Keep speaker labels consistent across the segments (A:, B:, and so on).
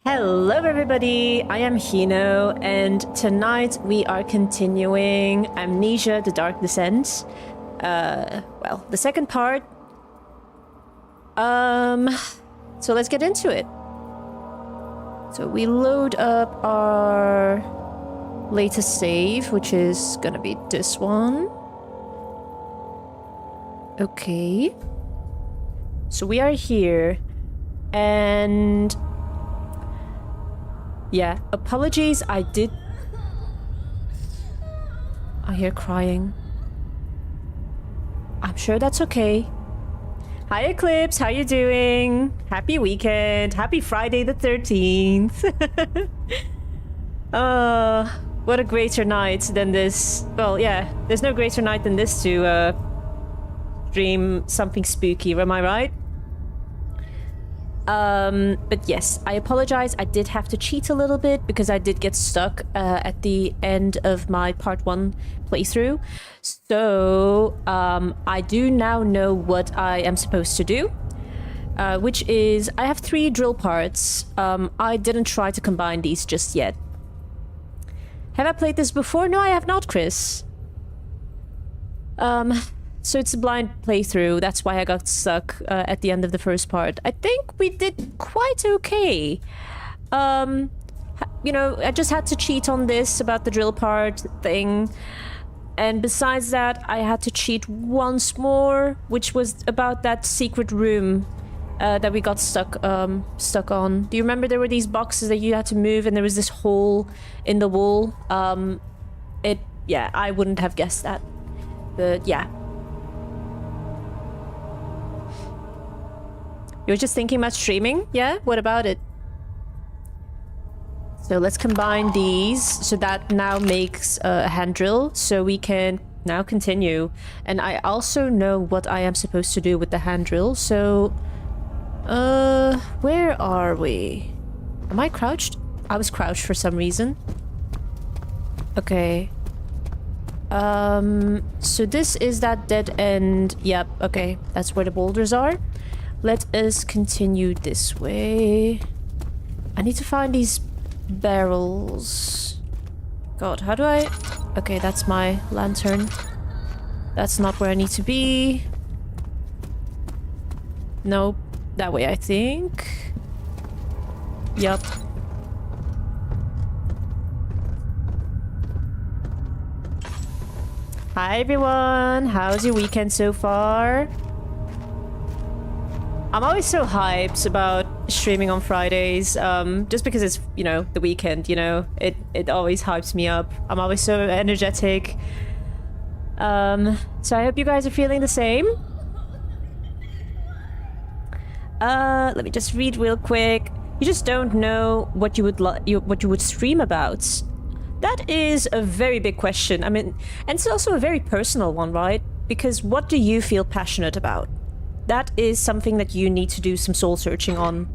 A: Hello everybody, I am Hino, and tonight we are continuing Amnesia, The Dark Descent. Well, the second part. So let's get into it. So we load up our latest save, which is gonna be this one. Okay. So we are here, and yeah, apologies, I hear crying. I'm sure that's okay. Hi Eclipse, how you doing? Happy weekend. Happy Friday the 13th. What a greater night than this. Well, yeah, there's no greater night than this to stream something spooky, am I right? But yes, I apologize. I did have to cheat a little bit because I did get stuck at the end of my part 1 playthrough. So, I do now know what I am supposed to do, which is I have 3 drill parts. I didn't try to combine these just yet. Have I played this before? No, I have not, Chris. So it's a blind playthrough, that's why I got stuck at the end of the first part. I think we did quite okay. You know, I just had to cheat on this about the drill part thing. And besides that, I had to cheat once more, which was about that secret room that we got stuck on. Do you remember there were these boxes that you had to move and there was this hole in the wall? Yeah, I wouldn't have guessed that. But yeah. You were just thinking about streaming? Yeah? What about it? So let's combine these. So that now makes a hand drill. So we can now continue. And I also know what I am supposed to do with the hand drill. So, where are we? Am I crouched? I was crouched for some reason. Okay. So this is that dead end. Yep, okay. That's where the boulders are. Let us continue this way. I need to find these barrels. God, how do I... Okay, that's my lantern. That's not where I need to be. Nope. That way, I think. Yup. Hi, everyone. How's your weekend so far? I'm always so hyped about streaming on Fridays, just because it's, you know, the weekend, you know, it always hypes me up. I'm always so energetic. So I hope you guys are feeling the same. Let me just read real quick. You just don't know what you would stream about. That is a very big question. I mean, and it's also a very personal one, right? Because what do you feel passionate about? That is something that you need to do some soul searching on.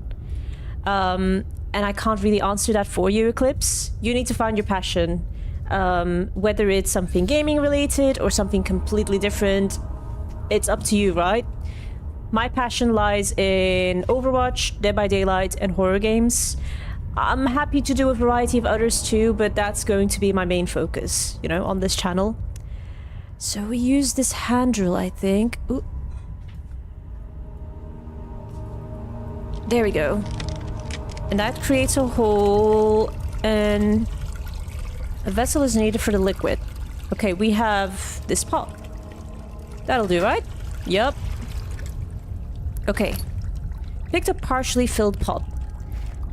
A: And I can't really answer that for you, Eclipse. You need to find your passion. Whether it's something gaming related or something completely different, it's up to you, right? My passion lies in Overwatch, Dead by Daylight, and horror games. I'm happy to do a variety of others too, but that's going to be my main focus, you know, on this channel. So we use this hand drill, I think. Ooh. There we go. And that creates a hole, and a vessel is needed for the liquid. Okay, we have this pot. That'll do, right? Yup. Okay. Picked a partially filled pot.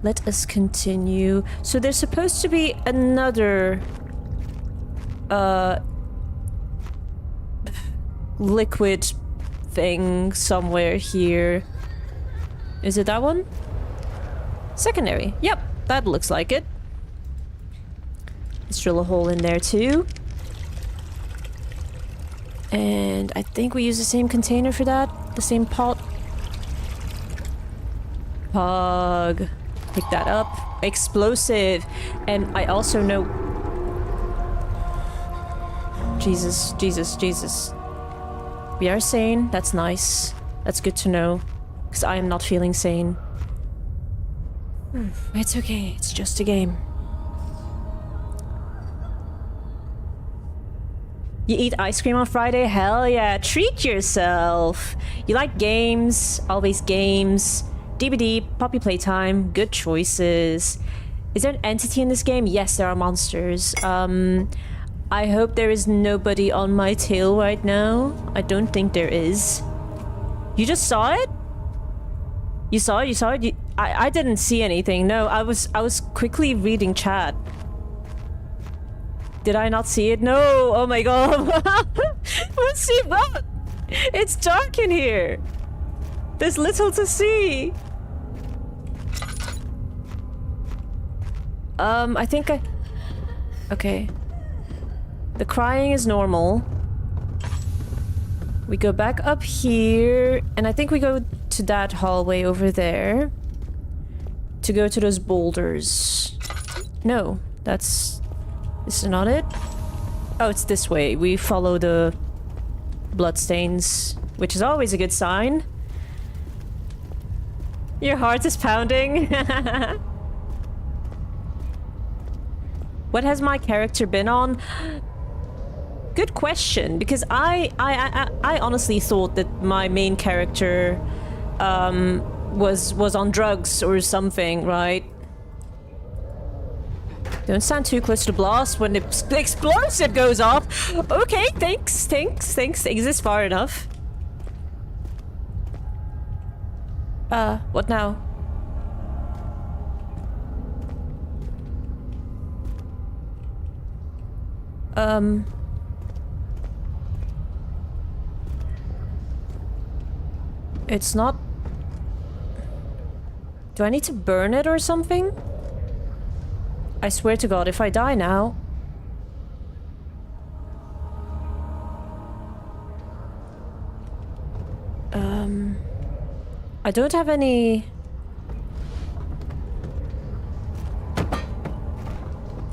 A: Let us continue. So there's supposed to be another liquid thing somewhere here. Is it that one? Secondary. Yep, that looks like it. Let's drill a hole in there too. And I think we use the same container for that. The same pot. Pug. Pick that up. Explosive. And I also know... Jesus, Jesus, Jesus. We are sane. That's nice. That's good to know. Because I am not feeling sane. It's okay, it's just a game. You eat ice cream on Friday? Hell yeah, treat yourself. You like games, always games. DVD, puppy playtime, good choices. Is there an entity in this game? Yes, there are monsters. I hope there is nobody on my tail right now. I don't think there is. You just saw it? You saw it? You saw it? I didn't see anything. No, I was quickly reading chat. Did I not see it? No! Oh my god! Let's see what? It's dark in here! There's little to see! I think I... Okay. The crying is normal. We go back up here, and I think we go to that hallway over there. To go to those boulders. No, that's... This is not it? Oh, it's this way. We follow the bloodstains, which is always a good sign. Your heart is pounding. What has my character been on? Good question, because I honestly thought that my main character was on drugs or something, right? Don't stand too close to the blast when the explosive goes off. Okay, thanks. Exist far enough. What now? It's not... Do I need to burn it or something? I swear to God, if I die now... I don't have any...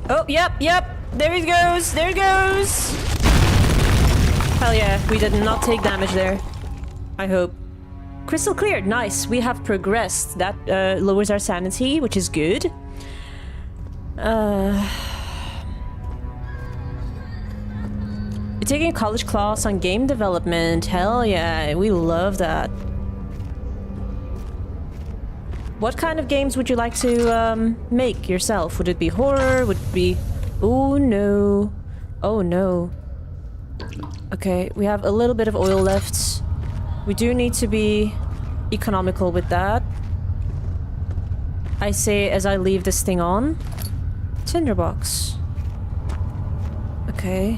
A: Oh, yep. There it goes. Hell yeah, we did not take damage there. I hope. Crystal clear, nice. We have progressed. That lowers our sanity, which is good. You're taking a college class on game development. Hell yeah, we love that. What kind of games would you like to make yourself? Would it be horror? Would it be... Oh no. Oh no. Okay, we have a little bit of oil left. We do need to be economical with that. I say as I leave this thing on. Tinderbox. Okay.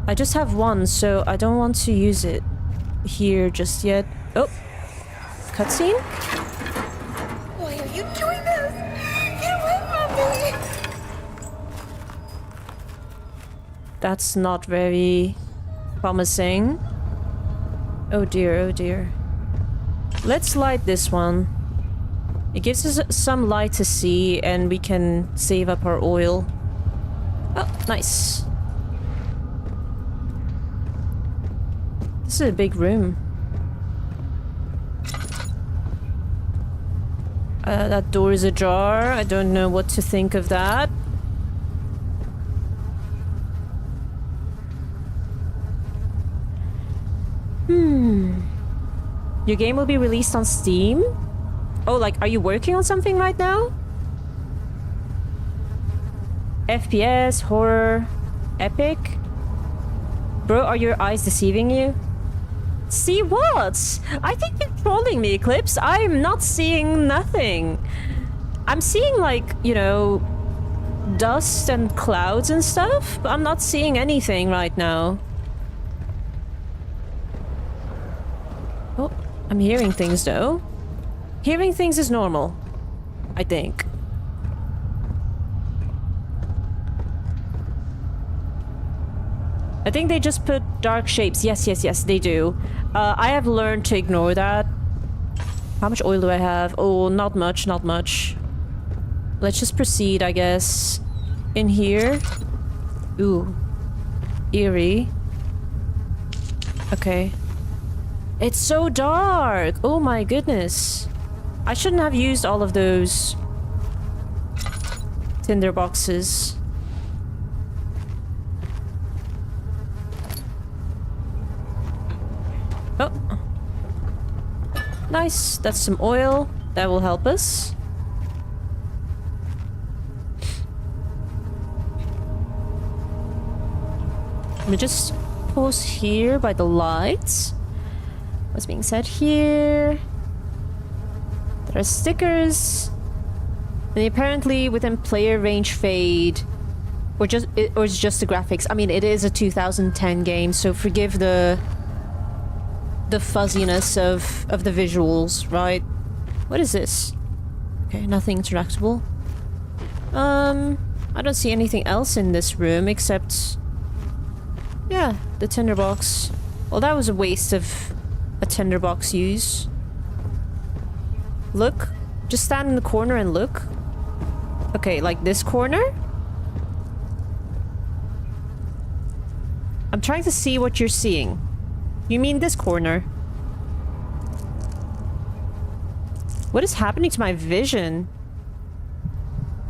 A: I just have one, so I don't want to use it here just yet. Oh! Cutscene?
B: Why are you doing this? Get away from me!
A: That's not very promising. Oh dear, oh dear. Let's light this one. It gives us some light to see, and we can save up our oil. Oh, nice. This is a big room. That door is ajar. I don't know what to think of that. Your game will be released on Steam? Oh, like, are you working on something right now? FPS, horror, epic? Bro, are your eyes deceiving you? See what? I think you're trolling me, Eclipse. I'm not seeing nothing. I'm seeing, like, you know, dust and clouds and stuff, but I'm not seeing anything right now. Oh, I'm hearing things, though. Hearing things is normal, I think. I think they just put dark shapes. Yes, they do. I have learned to ignore that. How much oil do I have? Oh, not much. Let's just proceed, I guess. In here. Ooh. Eerie. Okay. It's so dark! Oh my goodness. I shouldn't have used all of those tinder boxes. Oh. Nice. That's some oil. That will help us. Let me just pause here by the lights. What's being said here? There are stickers. And apparently within player range fade. Or it's just the graphics. I mean, it is a 2010 game, so forgive the fuzziness of the visuals, right? What is this? Okay, nothing interactable. I don't see anything else in this room except... yeah, the tinderbox. Well, that was a waste of a tinderbox use. Look. Just stand in the corner and look. Okay, like this corner? I'm trying to see what you're seeing. You mean this corner? What is happening to my vision?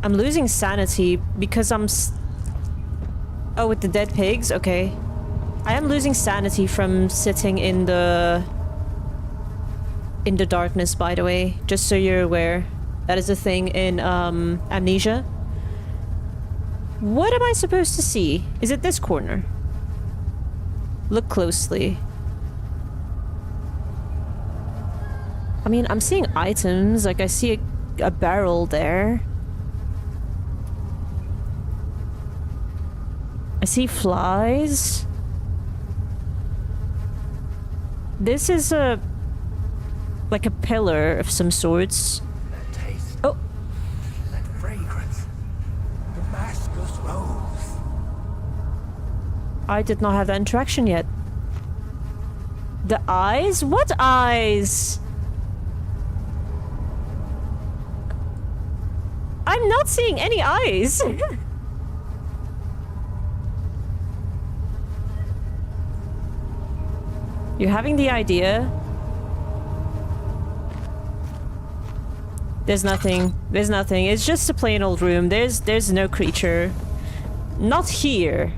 A: I'm losing sanity because I'm... oh, with the dead pigs? Okay. I am losing sanity from sitting in the darkness, by the way. Just so you're aware. That is a thing in Amnesia. What am I supposed to see? Is it this corner? Look closely. I mean, I'm seeing items. Like, I see a barrel there. I see flies. This is a... like a pillar of some sorts.
C: That taste.
A: Oh.
C: That fragrance. Damascus rose.
A: I did not have that interaction yet. The eyes? What eyes? I'm not seeing any eyes. You're having the idea. There's nothing. There's nothing. It's just a plain old room. There's no creature. Not here.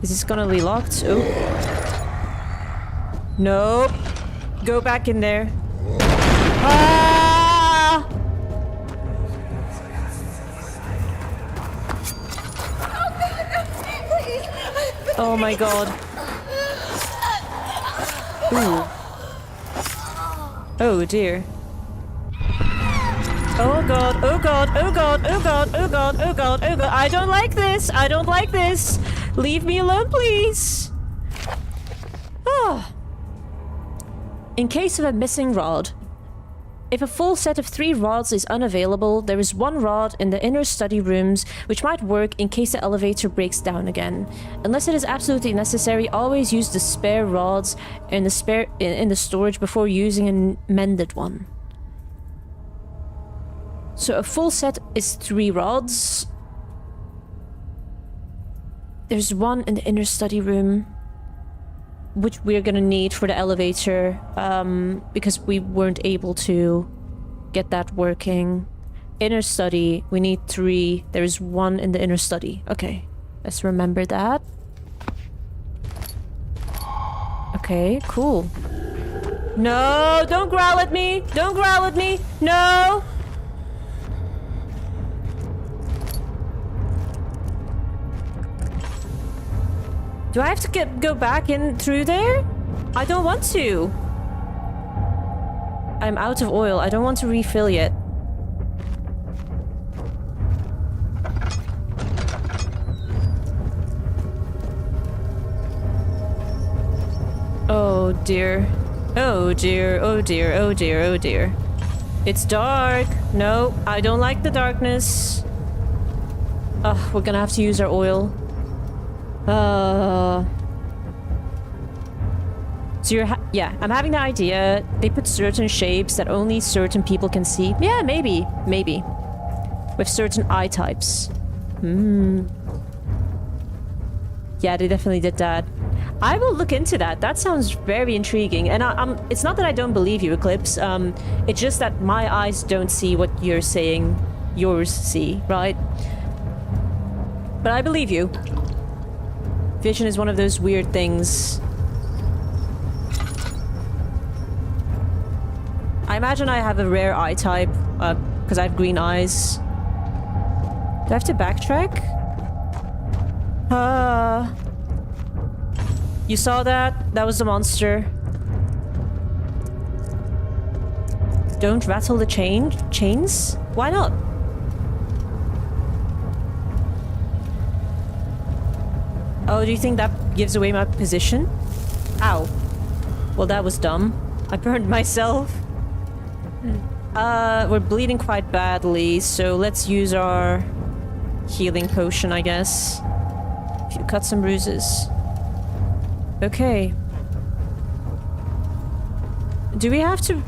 A: Is this gonna be locked? Oh. Nope. Go back in there. Ah! Oh my god. Ooh. Oh dear. Oh god, oh god, oh god, oh god, oh god, oh god, oh god. I don't like this! I don't like this! Leave me alone, please! Oh. In case of a missing rod. If a full set of 3 rods is unavailable, there is 1 rod in the inner study rooms which might work in case the elevator breaks down again. Unless it is absolutely necessary, always use the spare rods in the storage before using a mended one. So a full set is 3 rods. There's 1 in the inner study room, which we're gonna need for the elevator, because we weren't able to get that working. Inner study, we need 3. There's 1 in the inner study. Okay, let's remember that. Okay, cool. No, don't growl at me! Don't growl at me! No! Do I have to go back in through there? I don't want to. I'm out of oil. I don't want to refill yet. Oh dear. Oh dear. Oh dear. Oh dear. Oh dear. It's dark. No, I don't like the darkness. Ugh, we're gonna have to use our oil. So you're yeah, I'm having the idea they put certain shapes that only certain people can see. Yeah, maybe. With certain eye types. Yeah, they definitely did that. I will look into that. That sounds very intriguing. And it's not that I don't believe you, Eclipse. It's just that my eyes don't see what you're saying yours see, right? But I believe you. Vision is one of those weird things. I imagine I have a rare eye type, because I have green eyes. Do I have to backtrack? You saw that? That was the monster. Don't rattle the chains? Why not? Oh, do you think that gives away my position? Ow. Well, that was dumb. I burned myself. We're bleeding quite badly, so let's use our healing potion, I guess. A few cuts and bruises. Okay. Do we have to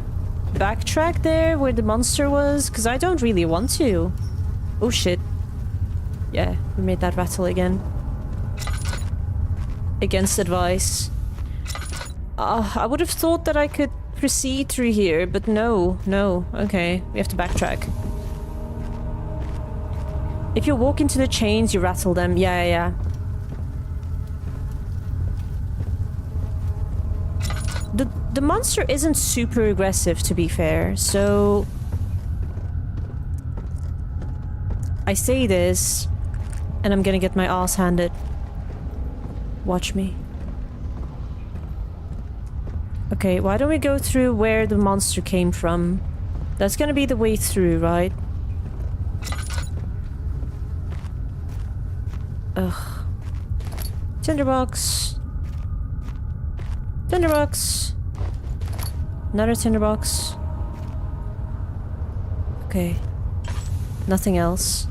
A: backtrack there where the monster was? Because I don't really want to. Oh shit. Yeah, we made that rattle again. Against advice. I would have thought that I could proceed through here, but no. Okay, we have to backtrack. If you walk into the chains, you rattle them. Yeah. The monster isn't super aggressive, to be fair, so... I say this, and I'm gonna get my ass handed. Watch me. Okay, why don't we go through where the monster came from? That's gonna be the way through, right? Ugh. Tinderbox. Tinderbox. Another tinderbox. Okay. Nothing else.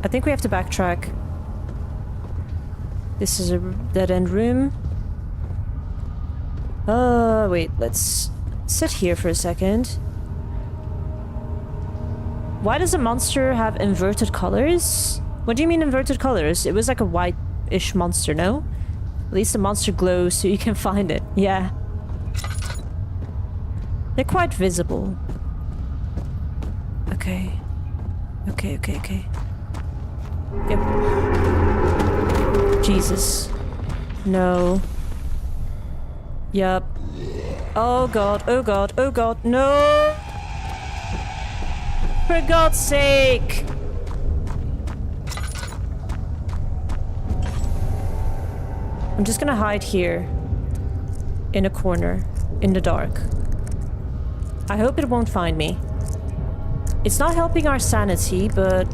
A: I think we have to backtrack. This is a dead-end room. Wait, let's sit here for a second. Why does a monster have inverted colors? What do you mean inverted colors? It was like a white-ish monster, no? At least the monster glows so you can find it. Yeah. They're quite visible. Okay. Okay. Yep. Jesus. No. Yup. Oh god, no! For God's sake! I'm just gonna hide here. In a corner. In the dark. I hope it won't find me. It's not helping our sanity, but...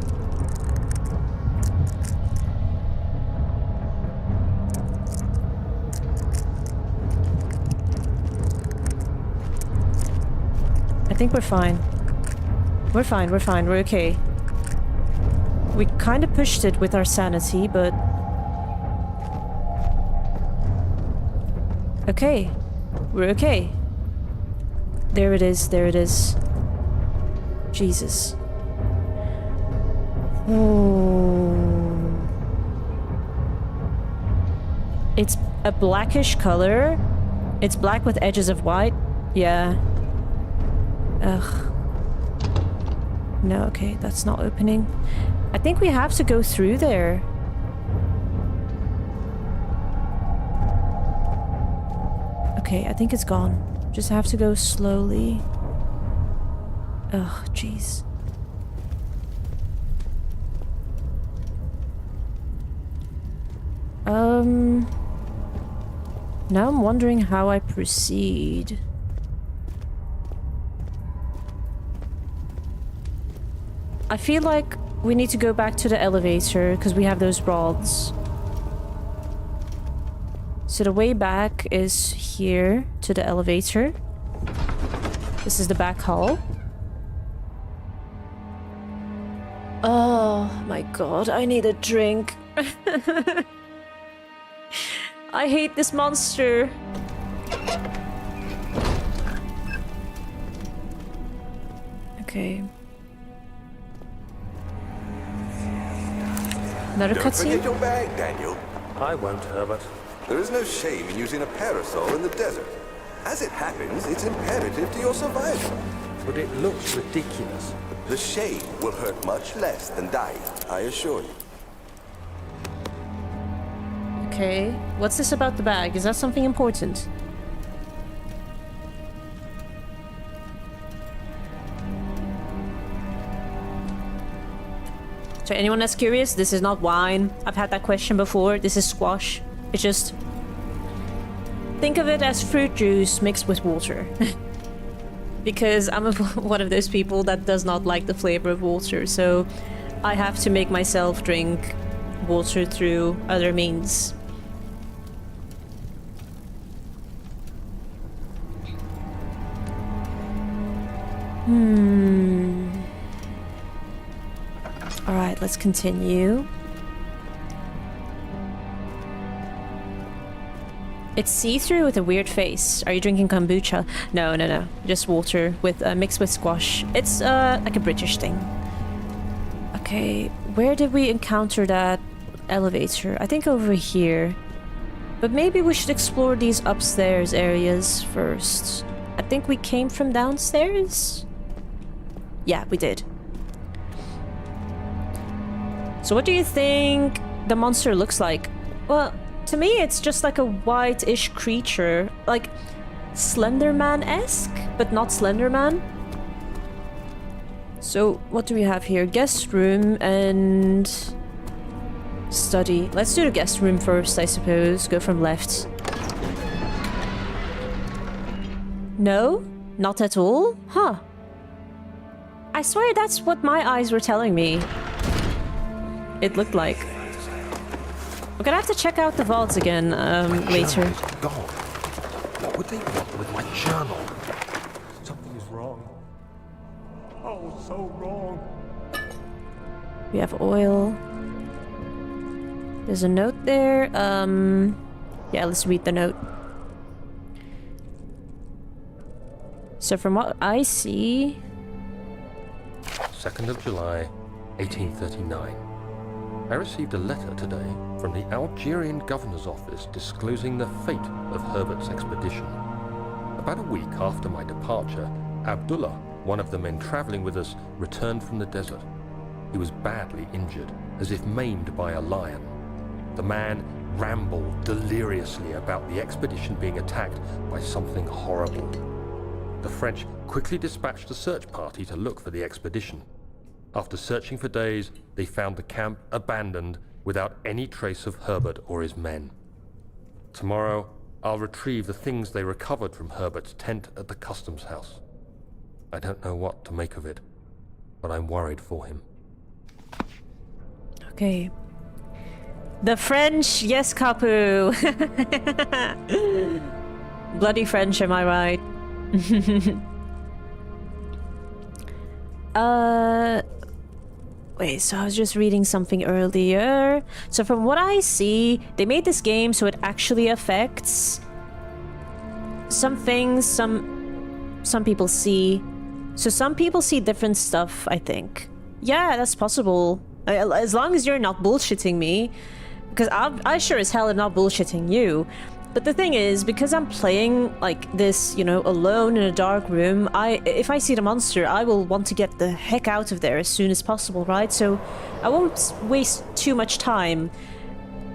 A: I think we're fine. We're fine, we're okay. We kind of pushed it with our sanity, but... Okay. We're okay. There it is. Jesus. Oh. It's a blackish color. It's black with edges of white. Yeah. Ugh. No, okay, that's not opening. I think we have to go through there. Okay, I think it's gone. Just have to go slowly. Ugh, jeez. Now I'm wondering how I proceed. I feel like we need to go back to the elevator because we have those rods. So the way back is here to the elevator. This is the back hall. Oh my god, I need a drink. I hate this monster. Okay. Another
D: Don't forget
A: cutscene?
D: your bag, Daniel.
E: I won't, Herbert.
D: There is no shame in using a parasol in the desert. As it happens, it's imperative to your survival.
E: But it looks ridiculous.
D: The shame will hurt much less than dying, I assure you.
A: Okay. What's this about the bag? Is that something important? So anyone that's curious, this is not wine. I've had that question before. This is squash. It's just... think of it as fruit juice mixed with water. Because I'm one of those people that does not like the flavor of water, so I have to make myself drink water through other means. Alright, let's continue. It's see-through with a weird face. Are you drinking kombucha? No, no, no. Just water with mixed with squash. It's like a British thing. Okay, where did we encounter that elevator? I think over here. But maybe we should explore these upstairs areas first. I think we came from downstairs? Yeah, we did. So what do you think the monster looks like? Well, to me it's just like a white-ish creature. Like Slenderman-esque, but not Slenderman. So what do we have here? Guest room and study. Let's do the guest room first, I suppose. Go from left. No? Not at all? Huh. I swear that's what my eyes were telling me. It looked like. We're gonna have to check out the vaults again later.
E: Gone. What would they want with my journal?
C: Something is wrong. Oh, so wrong.
A: We have oil. There's a note there. Yeah, let's read the note. So from what I see...
E: 2nd of July, 1839. I received a letter today from the Algerian governor's office disclosing the fate of Herbert's expedition. About a week after my departure, Abdullah, one of the men traveling with us, returned from the desert. He was badly injured, as if maimed by a lion. The man rambled deliriously about the expedition being attacked by something horrible. The French quickly dispatched a search party to look for the expedition. After searching for days, they found the camp abandoned without any trace of Herbert or his men. Tomorrow, I'll retrieve the things they recovered from Herbert's tent at the customs house. I don't know what to make of it, but I'm worried for him.
A: Okay. The French, yes, Capu. Bloody French, am I right? Wait, so I was just reading something earlier. So from what I see, they made this game so it actually affects some things some people see. So some people see different stuff, I think. Yeah, that's possible. As long as you're not bullshitting me. Because I sure as hell am not bullshitting you. But the thing is, because I'm playing like this, you know, alone in a dark room, if I see the monster, I will want to get the heck out of there as soon as possible, right? So I won't waste too much time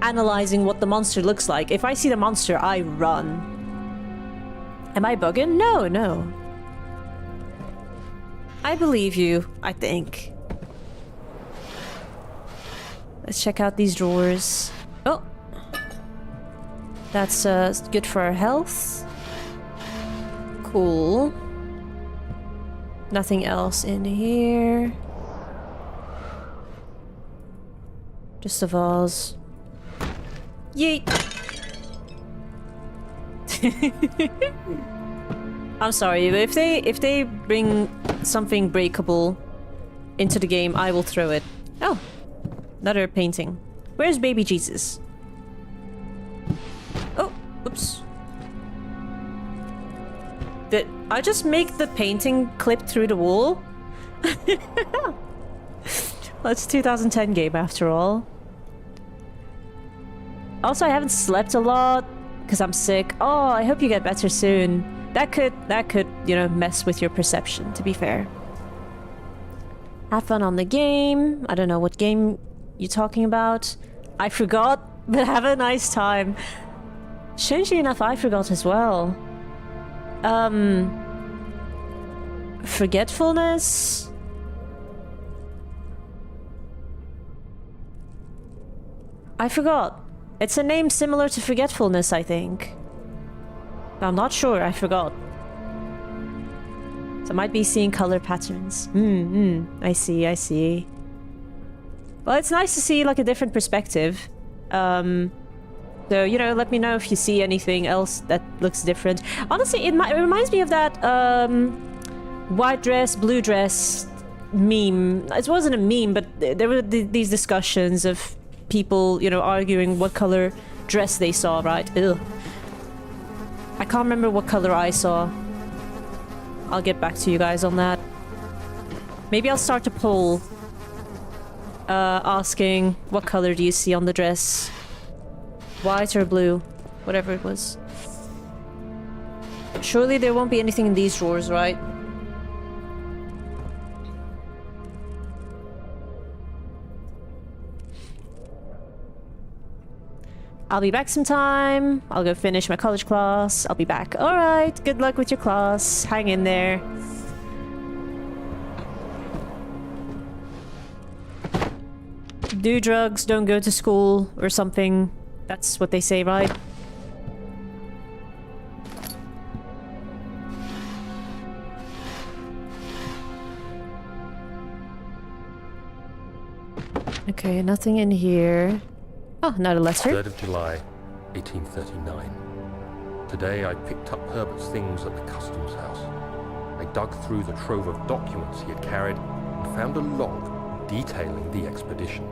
A: analyzing what the monster looks like. If I see the monster, I run. Am I bugging? No, no. I believe you, I think. Let's check out these drawers. Oh! That's good for our health. Cool. Nothing else in here. Just a vase. Yeet! I'm sorry, but if they bring something breakable into the game, I will throw it. Oh! Another painting. Where's baby Jesus? Oh, oops. Did I just make the painting clip through the wall? Well, it's a 2010 game after all. Also, I haven't slept a lot because I'm sick. Oh, I hope you get better soon. That could, you know, mess with your perception, to be fair. Have fun on the game. I don't know what game you're talking about. I forgot, but have a nice time. Strangely enough, I forgot as well. Forgetfulness? I forgot. It's a name similar to forgetfulness, I think. I'm not sure, I forgot. So I might be seeing color patterns. I see, I see. Well, it's nice to see, like, a different perspective. So, you know, let me know if you see anything else that looks different. Honestly, it reminds me of that, white dress, blue dress meme. It wasn't a meme, but there were these discussions of people, you know, arguing what color dress they saw, right? Ugh. I can't remember what color I saw. I'll get back to you guys on that. Maybe I'll start a poll asking what color do you see on the dress? White or blue? Whatever it was. Surely there won't be anything in these drawers, right? I'll be back sometime. I'll go finish my college class. I'll be back. Alright, good luck with your class. Hang in there. Do drugs, don't go to school, or something. That's what they say, right? Okay, nothing in here. Oh, not a letter.
E: 3rd of July, 1839. Today I picked up Herbert's things at the customs house. I dug through the trove of documents he had carried and found a log detailing the expedition.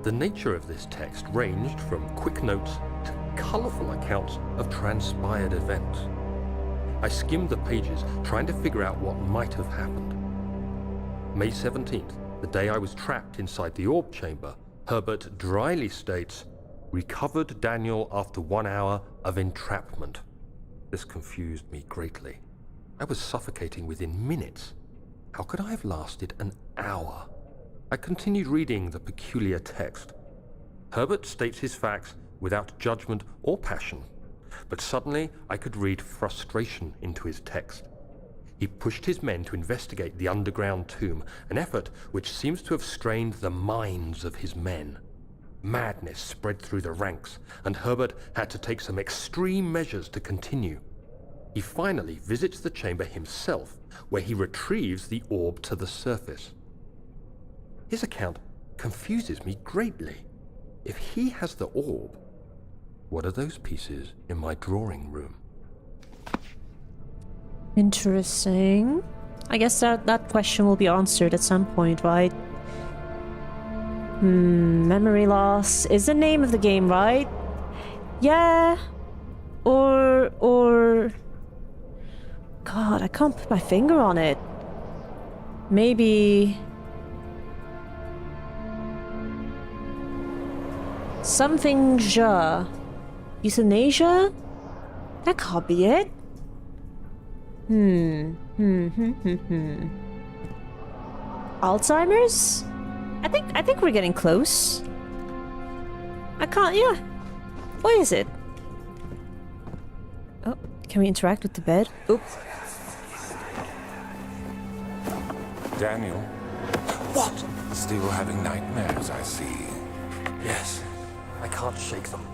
E: The nature of this text ranged from quick notes to colourful accounts of transpired events. I skimmed the pages, trying to figure out what might have happened. May 17th, the day I was trapped inside the orb chamber, Herbert dryly states, "Recovered Daniel after 1 hour of entrapment." This confused me greatly. I was suffocating within minutes. How could I have lasted an hour? I continued reading the peculiar text. Herbert states his facts without judgment or passion, but suddenly I could read frustration into his text. He pushed his men to investigate the underground tomb, an effort which seems to have strained the minds of his men. Madness spread through the ranks, and Herbert had to take some extreme measures to continue. He finally visits the chamber himself, where he retrieves the orb to the surface. His account confuses me greatly. If he has the orb, what are those pieces in my drawing room?
A: Interesting. I guess that question will be answered at some point, right? Memory loss is the name of the game, right? Yeah. Or... God, I can't put my finger on it. Maybe... something euthanasia? That can't be it. Alzheimer's? I think we're getting close. I can't, yeah. What is it? Oh, can we interact with the bed? Oops.
F: Daniel?
C: What?
F: Still having nightmares, I see.
C: Yes. I can't shake them.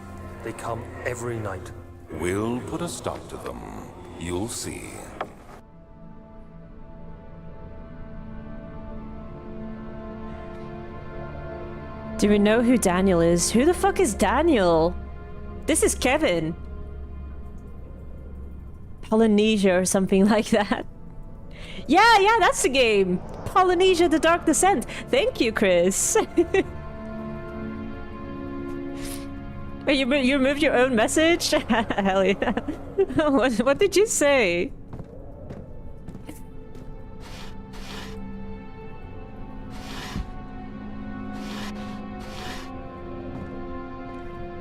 C: They come every night.
F: We'll put a stop to them. You'll see.
A: Do we know who Daniel is? Who the fuck is Daniel? This is Kevin. Polynesia or something like that. Yeah, that's the game. Polynesia: The Dark Descent. Thank you, Chris. Wait, you removed your own message? Hell yeah. What did you say?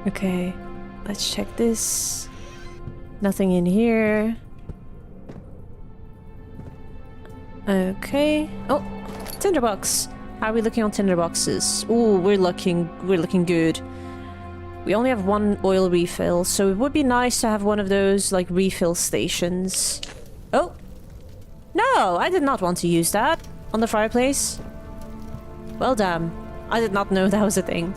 A: Okay, let's check this. Nothing in here. Okay. Oh, tinderbox. How are we looking on tinderboxes? Ooh, we're looking good. We only have one oil refill, so it would be nice to have one of those like refill stations. Oh. No, I did not want to use that on the fireplace. Well, damn. I did not know that was a thing.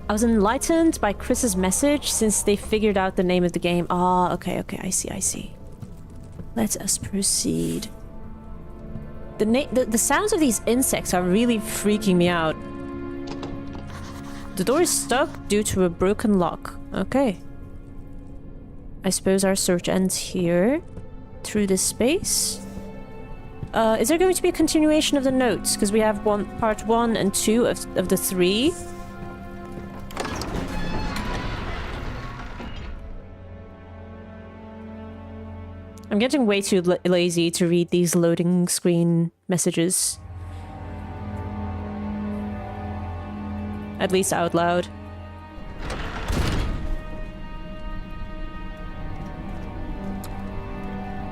A: I was enlightened by Chris's message since they figured out the name of the game. Ah, okay, I see. Let us proceed. The sounds of these insects are really freaking me out. The door is stuck due to a broken lock. Okay. I suppose our search ends here. Through this space. Is there going to be a continuation of the notes? Because we have part 1 and 2 of the 3. I'm getting way too lazy to read these loading screen messages. At least out loud.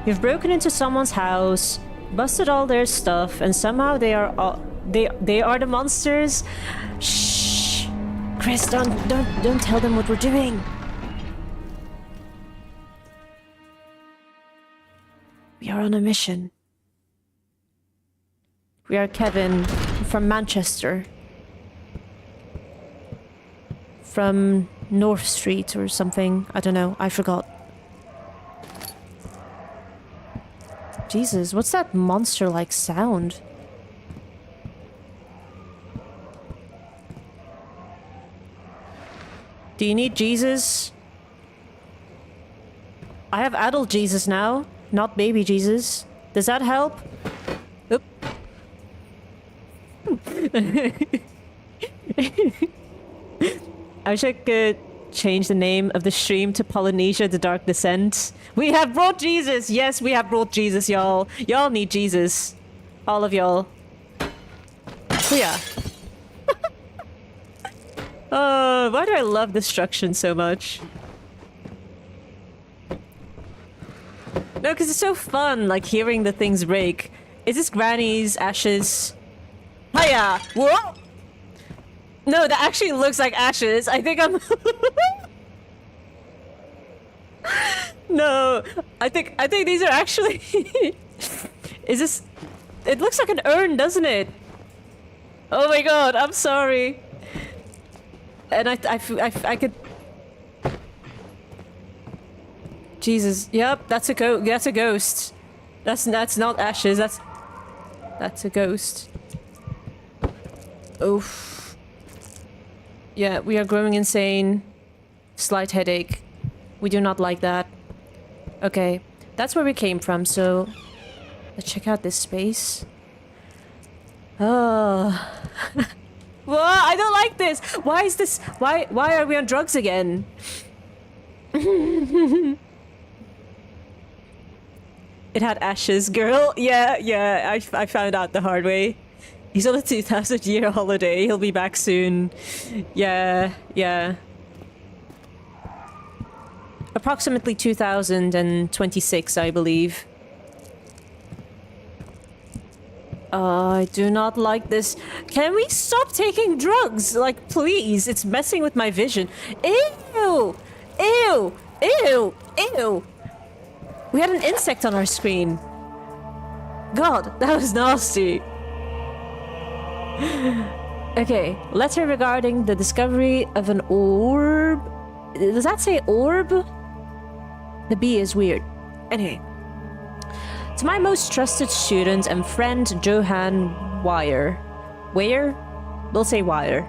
A: You've broken into someone's house, busted all their stuff, and somehow they are the monsters. Shh, Chris, don't tell them what we're doing. We are on a mission. We are Kevin from Manchester. From North Street or something. I don't know. I forgot. Jesus, what's that monster-like sound? Do you need Jesus? I have adult Jesus now. Not baby Jesus. Does that help? Oop. I wish I could change the name of the stream to Polynesia the Dark Descent. We have brought Jesus! Yes, we have brought Jesus, y'all. Y'all need Jesus. All of y'all. Yeah. Oh, why do I love destruction so much? No, because it's so fun, like, hearing the things break. Is this Granny's ashes? Hiya! Whoa! No, that actually looks like ashes. I think I'm... No, I think these are actually... Is this... It looks like an urn, doesn't it? Oh my god, I'm sorry. And I could... Jesus, yep, that's a ghost. That's not ashes, that's a ghost. Oof. Yeah, we are growing insane. Slight headache. We do not like that. Okay, that's where we came from, so let's check out this space. Oh. Whoa, I don't like this. Why is this? Why are we on drugs again? It had ashes, girl. Yeah, I found out the hard way. He's on a 2,000-year holiday. He'll be back soon. Yeah. Approximately 2026, I believe. I do not like this. Can we stop taking drugs? Like, please. It's messing with my vision. Ew! Ew! Ew! Ew! We had an insect on our screen. God, that was nasty. Okay, letter regarding the discovery of an orb. Does that say orb? The B is weird. Anyway. To my most trusted student and friend, Johann Weyer. Weyer? We'll say Weyer.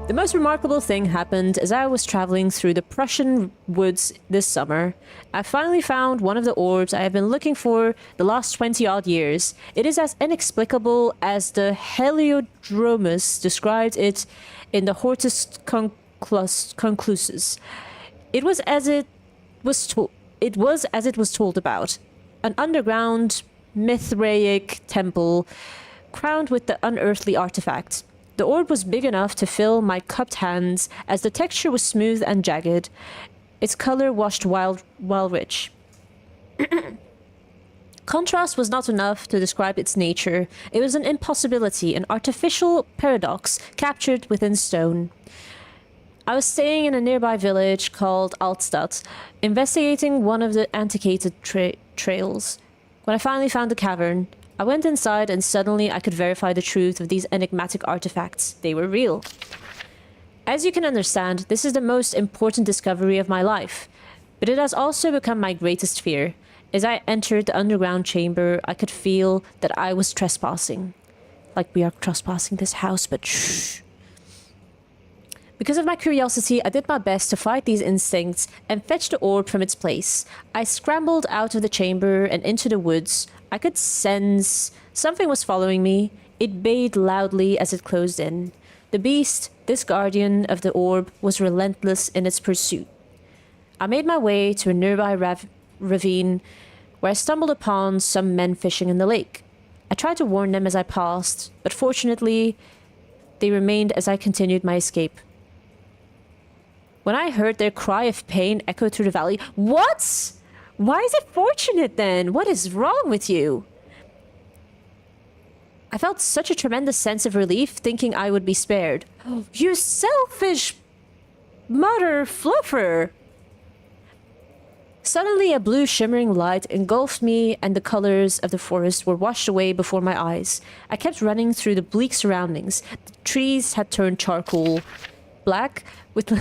A: The most remarkable thing happened as I was traveling through the Prussian woods this summer. I finally found one of the orbs I have been looking for the last 20-odd years. It is as inexplicable as the Heliodromus described it in the Hortus Conclusus. It was as it was told about. An underground Mithraic temple crowned with the unearthly artifact. The orb was big enough to fill my cupped hands, as the texture was smooth and jagged. Its color washed while rich. Contrast was not enough to describe its nature. It was an impossibility, an artificial paradox captured within stone. I was staying in a nearby village called Altstadt, investigating one of the antiquated trails. When I finally found the cavern, I went inside and suddenly I could verify the truth of these enigmatic artifacts. They were real. As you can understand, this is the most important discovery of my life, but it has also become my greatest fear. As I entered the underground chamber, I could feel that I was trespassing. Like we are trespassing this house, but shh. Because of my curiosity, I did my best to fight these instincts and fetch the orb from its place. I scrambled out of the chamber and into the woods. I could sense something was following me. It bayed loudly as it closed in. The beast, this guardian of the orb, was relentless in its pursuit. I made my way to a nearby ravine where I stumbled upon some men fishing in the lake. I tried to warn them as I passed, but fortunately, they remained as I continued my escape. When I heard their cry of pain echo through the valley, what? Why is it fortunate then? What is wrong with you? I felt such a tremendous sense of relief thinking I would be spared. You selfish mother fluffer! Suddenly a blue shimmering light engulfed me and the colors of the forest were washed away before my eyes. I kept running through the bleak surroundings. The trees had turned charcoal black with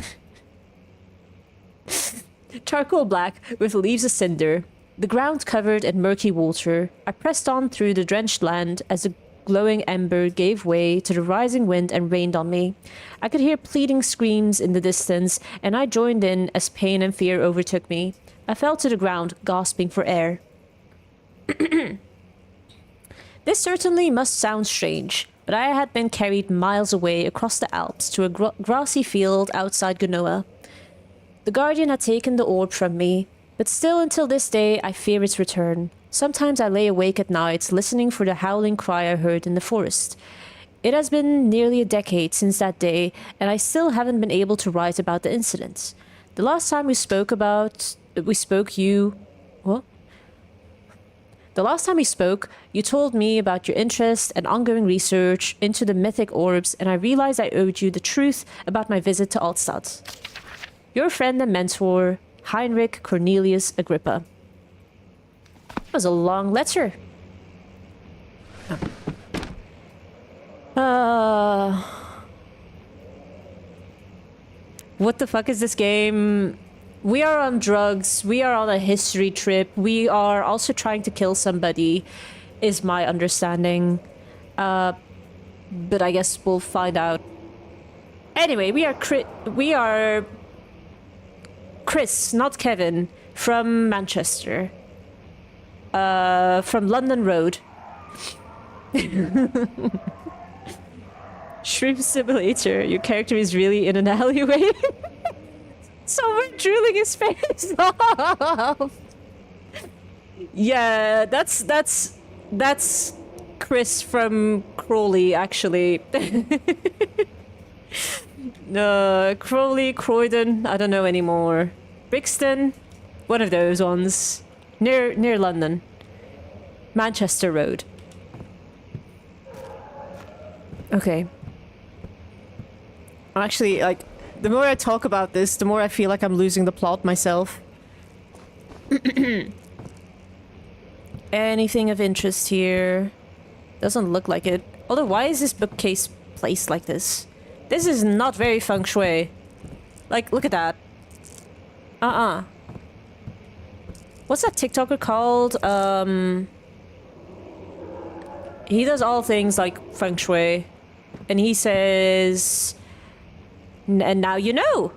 A: leaves of cinder. The ground covered in murky water. I pressed on through the drenched land as the glowing ember gave way to the rising wind and rained on me. I could hear pleading screams in the distance, and I joined in as pain and fear overtook me. I fell to the ground, gasping for air. This certainly must sound strange, but I had been carried miles away across the Alps to a grassy field outside Genoa. The guardian had taken the orb from me, but still until this day I fear its return. Sometimes I lay awake at night, listening for the howling cry I heard in the forest. It has been nearly a decade since that day, and I still haven't been able to write about the incident. The last time we spoke, you told me about your interest and ongoing research into the mythic orbs, and I realized I owed you the truth about my visit to Altstadt. Your friend and mentor, Heinrich Cornelius Agrippa. That was a long letter. What the fuck is this game? We are on drugs. We are on a history trip. We are also trying to kill somebody, is my understanding. But I guess we'll find out. Anyway, we are Chris, not Kevin, from Manchester. From London Road. Shrimp Simulator. Your character is really in an alleyway. Someone drooling his face off. Yeah, that's Chris from Crawley, actually. Crawley, Croydon, I don't know anymore. Brixton, one of those ones. Near London. Manchester Road. Okay. I'm actually, like, the more I talk about this, the more I feel like I'm losing the plot myself. Anything of interest here? Doesn't look like it. Although, why is this bookcase placed like this? This is not very feng shui. Like, look at that. What's that TikToker called? He does all things like feng shui. And he says... And now you know!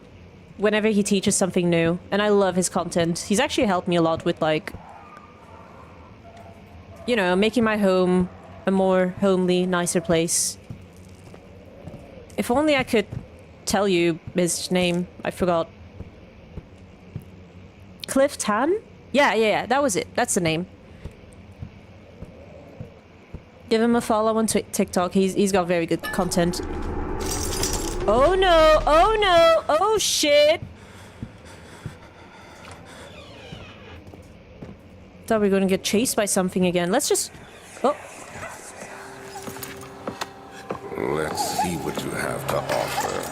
A: Whenever he teaches something new. And I love his content. He's actually helped me a lot with, like... You know, making my home a more homely, nicer place. If only I could tell you his name. I forgot. Cliff Tan? Yeah, that was it. That's the name. Give him a follow on TikTok. He's got very good content. Oh no! Oh no! Oh shit! Thought we were gonna get chased by something again. Let's just... Oh.
F: Let's see what you have to offer.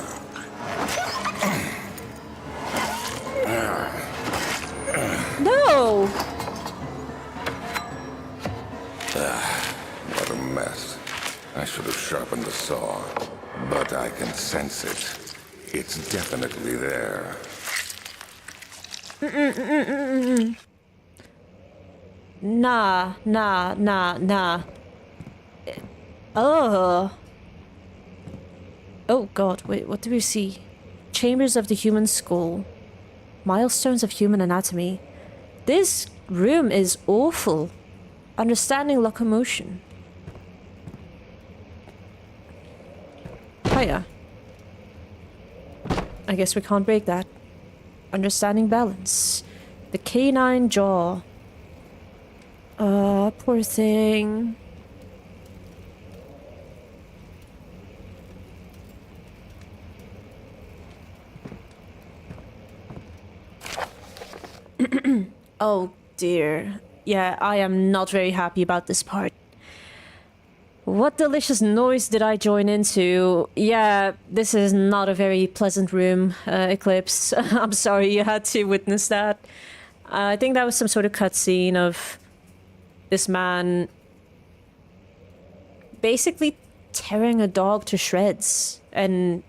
A: No!
F: What a mess. I should have sharpened the saw, but I can sense it. It's definitely there.
A: Nah. Oh. Oh god, wait, what do we see? Chambers of the human skull. Milestones of human anatomy. This room is awful. Understanding locomotion. Hiya. I guess we can't break that. Understanding balance. The canine jaw. Poor thing. Oh dear. Yeah, I am not very happy about this part. What delicious noise did I join into? Yeah, this is not a very pleasant room, Eclipse. I'm sorry you had to witness that. I think that was some sort of cutscene of this man basically tearing a dog to shreds and,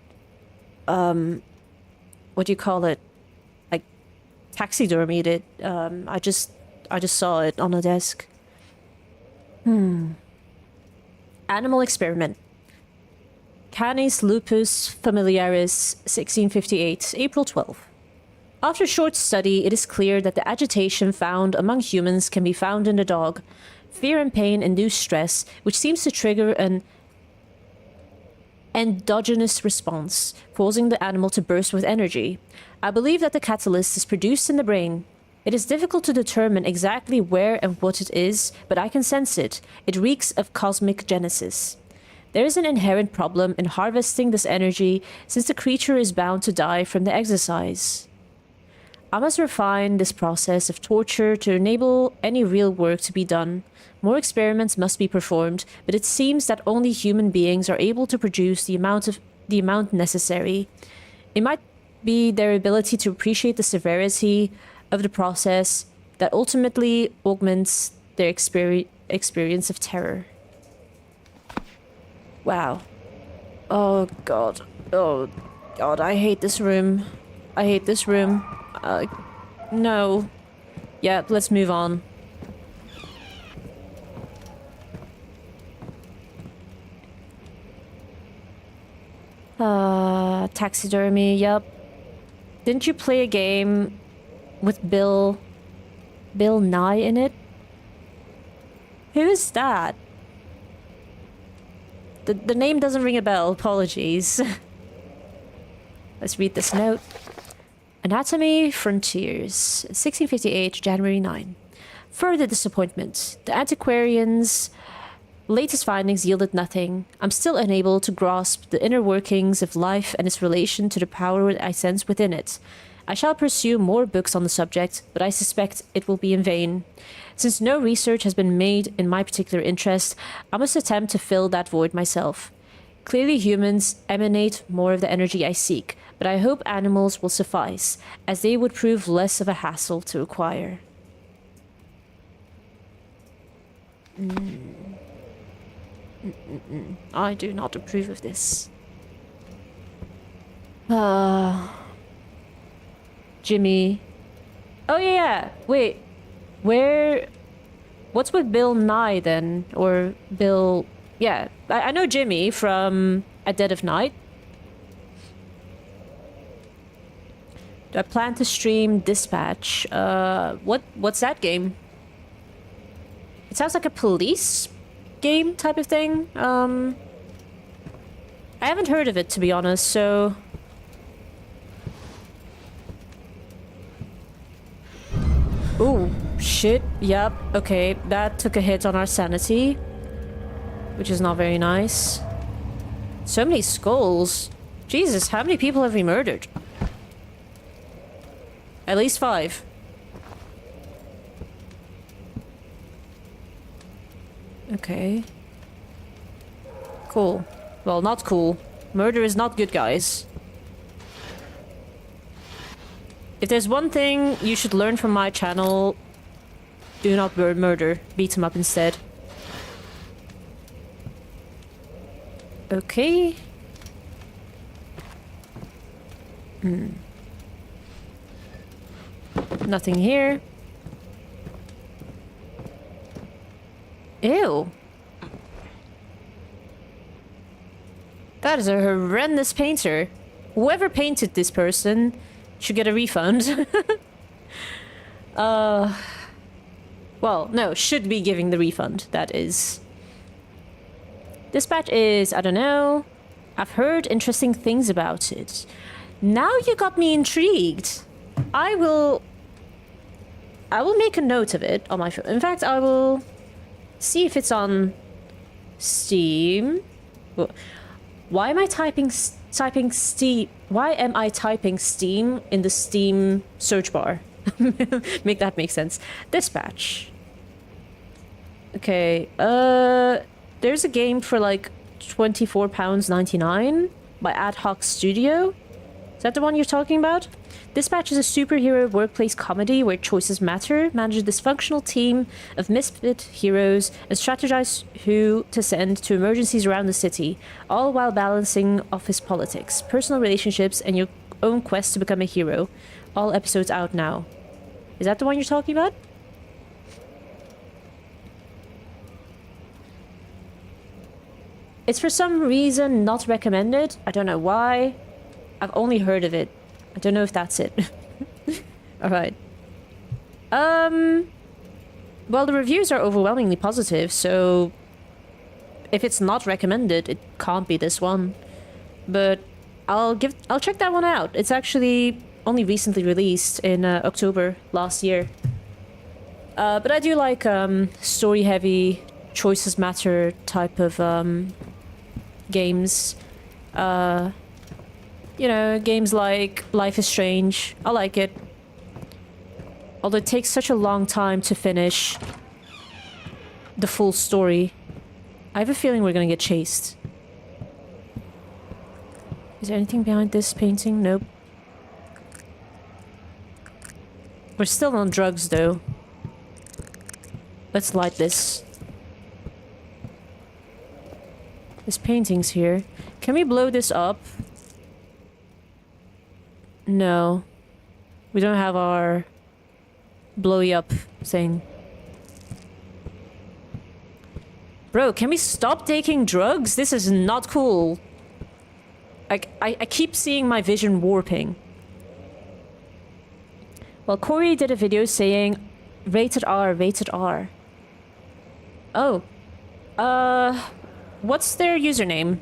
A: what do you call it? Like, taxidermied it. I just saw it on a desk. Animal experiment. Canis lupus familiaris, 1658, April 12. After short study, it is clear that the agitation found among humans can be found in the dog. Fear and pain induce stress, which seems to trigger an endogenous response, causing the animal to burst with energy. I believe that the catalyst is produced in the brain. It is difficult to determine exactly where and what it is, but I can sense it. It reeks of cosmic genesis. There is an inherent problem in harvesting this energy, since the creature is bound to die from the exercise. I must refine this process of torture to enable any real work to be done. More experiments must be performed, but it seems that only human beings are able to produce the amount necessary. It might be their ability to appreciate the severity of the process that ultimately augments their experience of terror. Wow. Oh god. Oh god, I hate this room. I hate this room. No. Yeah, let's move on. Taxidermy, yep. Didn't you play a game with Bill Nye in it? Who is that? The name doesn't ring a bell, apologies. Let's read this note. Anatomy Frontiers, 1658, January 9. Further disappointment. The antiquarian's latest findings yielded nothing. I'm still unable to grasp the inner workings of life and its relation to the power I sense within it. I shall pursue more books on the subject, but I suspect it will be in vain. Since no research has been made in my particular interest, I must attempt to fill that void myself. Clearly humans emanate more of the energy I seek, but I hope animals will suffice, as they would prove less of a hassle to acquire. I do not approve of this. Jimmy. Oh yeah, wait. What's with Bill Nye then? Or Bill... Yeah, I know Jimmy from At Dead of Night. Do I plan to stream Dispatch? What's that game? It sounds like a police game type of thing. I haven't heard of it, to be honest, so... Ooh, shit, yep, okay, that took a hit on our sanity. which is not very nice. So many skulls. Jesus, how many people have we murdered? At least 5. Okay. Cool. Well, not cool. Murder is not good, guys. If there's one thing you should learn from my channel, do not murder. Beat him up instead. Okay. Nothing here. Ew. That is a horrendous painter. Whoever painted this person should get a refund. Well, no, should be giving the refund, that is. Dispatch is, I don't know. I've heard interesting things about it. Now you got me intrigued. I will make a note of it on my phone. In fact, I will see if it's on Steam. Why am I typing Steam? Why am I typing Steam in the Steam search bar? Make that make sense. Dispatch. Okay. There's a game for like £24.99 by Ad Hoc Studio. Is that the one you're talking about? Dispatch is a superhero workplace comedy where choices matter, manage a dysfunctional team of misfit heroes, and strategize who to send to emergencies around the city, all while balancing office politics, personal relationships, and your own quest to become a hero. All episodes out now. Is that the one you're talking about? It's for some reason not recommended. I don't know why. I've only heard of it. I don't know if that's it. Alright. Well, the reviews are overwhelmingly positive, so if it's not recommended, it can't be this one. But I'll check that one out. It's actually only recently released in October last year. But I do like story-heavy, choices matter type of games. You know, games like Life is Strange. I like it. Although it takes such a long time to finish the full story. I have a feeling we're gonna get chased. Is there anything behind this painting? Nope. We're still on drugs, though. Let's light this. This painting's here. Can we blow this up? No. We don't have our blowy up thing. Bro, can we stop taking drugs? This is not cool. I keep seeing my vision warping. Well, Corey did a video saying rated R, rated R. Oh. What's their username?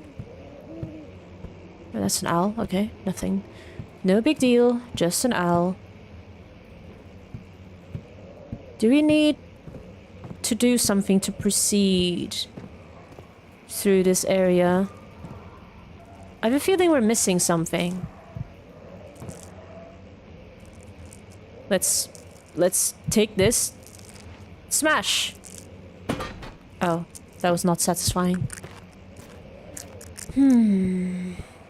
A: Oh, that's an owl. Okay, nothing. No big deal, just an owl. Do we need to do something to proceed through this area? I have a feeling we're missing something. Let's take this. Smash! Oh, that was not satisfying.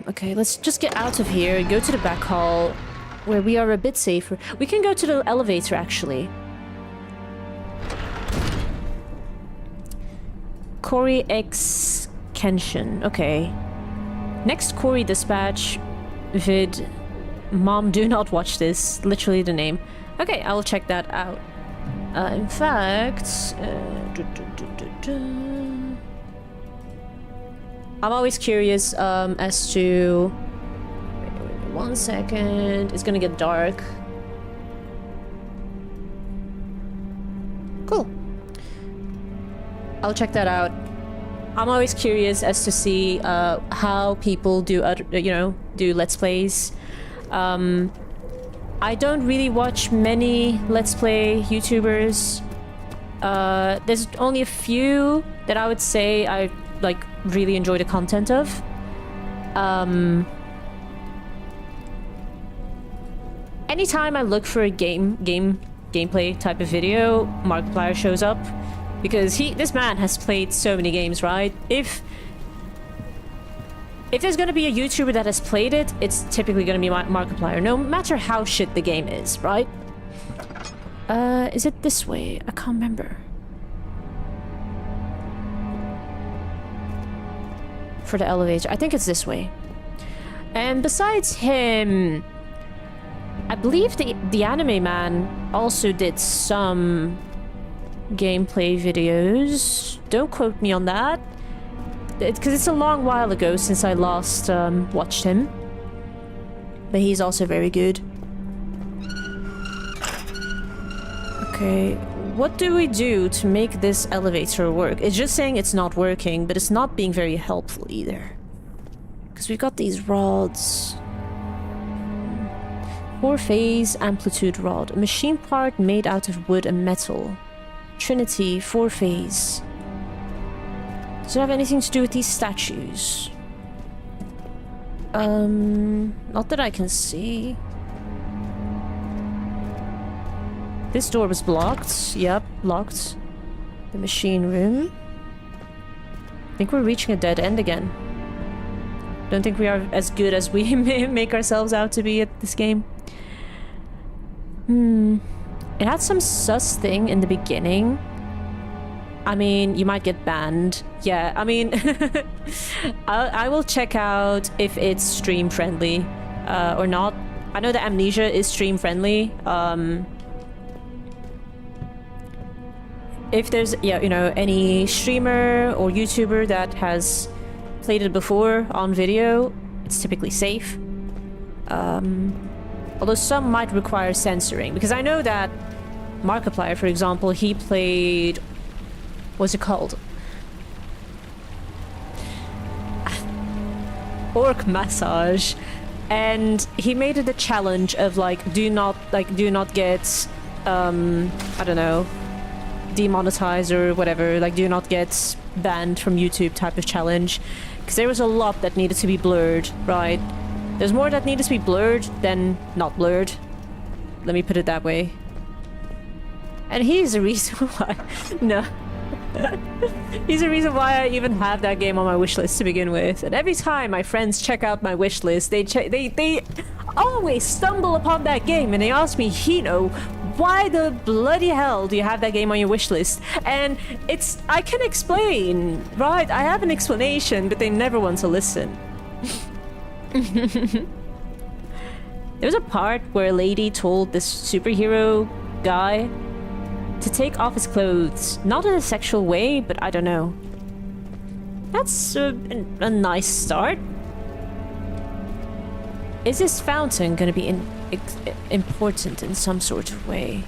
A: Okay, let's just get out of here and go to the back hall, where we are a bit safer. We can go to the elevator, actually. Corey X Kenshin. Okay. Next Corey dispatch vid. Mom, do not watch this. Literally the name. Okay, I will check that out. In fact... I'm always curious as to... Wait, 1 second. It's gonna get dark. Cool. I'll check that out. I'm always curious as to see how people do other, do Let's Plays. I don't really watch many Let's Play YouTubers. There's only a few that I would say I like really enjoy the content of. Anytime I look for a gameplay type of video, Markiplier shows up because this man has played so many games, right? If there's gonna be a YouTuber that has played it, it's typically gonna be Markiplier, no matter how shit the game is, right? Is it this way? I can't remember. For the elevator, I think it's this way. And besides him, I believe the anime man also did some gameplay videos. Don't quote me on that. Because it's a long while ago since I last watched him. But he's also very good. Okay, what do we do to make this elevator work? It's just saying it's not working, but it's not being very helpful either. Because we've got these rods. 4-phase amplitude rod. A machine part made out of wood and metal. Trinity, 4-phase. Does it have anything to do with these statues? Not that I can see. This door was blocked. Yep, locked. The machine room. I think we're reaching a dead end again. Don't think we are as good as we make ourselves out to be at this game. It had some sus thing in the beginning. I mean, you might get banned. Yeah, I mean, I will check out if it's stream friendly or not. I know that Amnesia is stream friendly. If there's, yeah, you know, any streamer or YouTuber that has played it before on video, it's typically safe. Although some might require censoring, because I know that Markiplier, for example, he played... What's it called? Orc Massage. And he made it a challenge of, like, do not get, I don't know, demonetized or whatever, like, do not get banned from YouTube type of challenge. Because there was a lot that needed to be blurred, right? There's more that needed to be blurred than not blurred. Let me put it that way. And he's the reason why... No. He's the reason why I even have that game on my wishlist to begin with. And every time my friends check out my wishlist, they always stumble upon that game and they ask me, Hino, why the bloody hell do you have that game on your wishlist? And I can explain, right? I have an explanation, but they never want to listen. There's a part where a lady told this superhero guy to take off his clothes. Not in a sexual way, but I don't know. That's a nice start. Is this fountain gonna be important in some sort of way?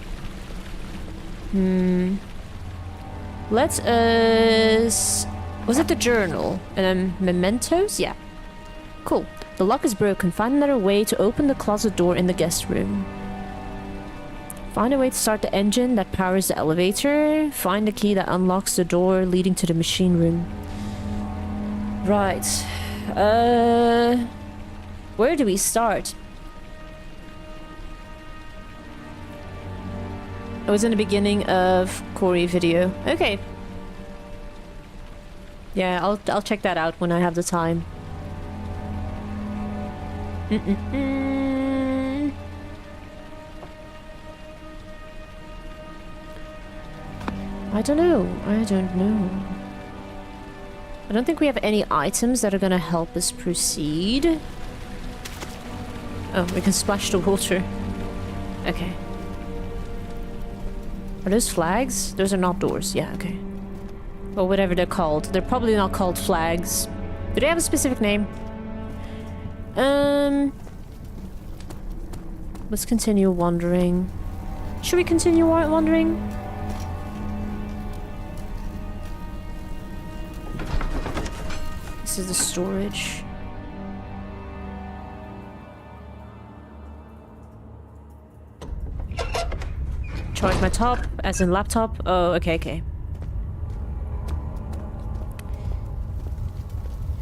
A: Let us... Was it the journal? And then mementos? Yeah. Cool. The lock is broken. Find another way to open the closet door in the guest room. Find a way to start the engine that powers the elevator. Find the key that unlocks the door leading to the machine room. Right. Where do we start? It was in the beginning of Corey video. Okay. Yeah, I'll check that out when I have the time. I don't know. I don't think we have any items that are gonna help us proceed. Oh, we can splash the water. Okay. Are those flags? Those are not doors. Yeah, okay. Or whatever they're called. They're probably not called flags. Do they have a specific name? Let's continue wandering. Should we continue wandering? This is the storage. Charge my top, as in laptop. Oh, okay.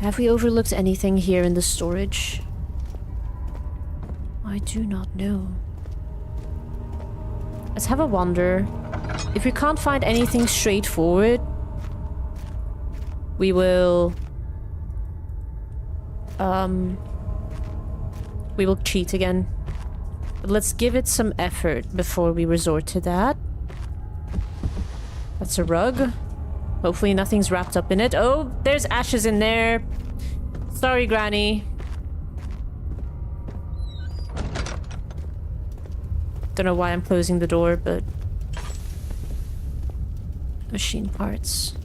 A: Have we overlooked anything here in the storage? I do not know. Let's have a wander. If we can't find anything straightforward, we will cheat again. But let's give it some effort before we resort to that. That's a rug. Hopefully nothing's wrapped up in it. Oh, there's ashes in there. Sorry, Granny. Don't know why I'm closing the door, but... Machine parts.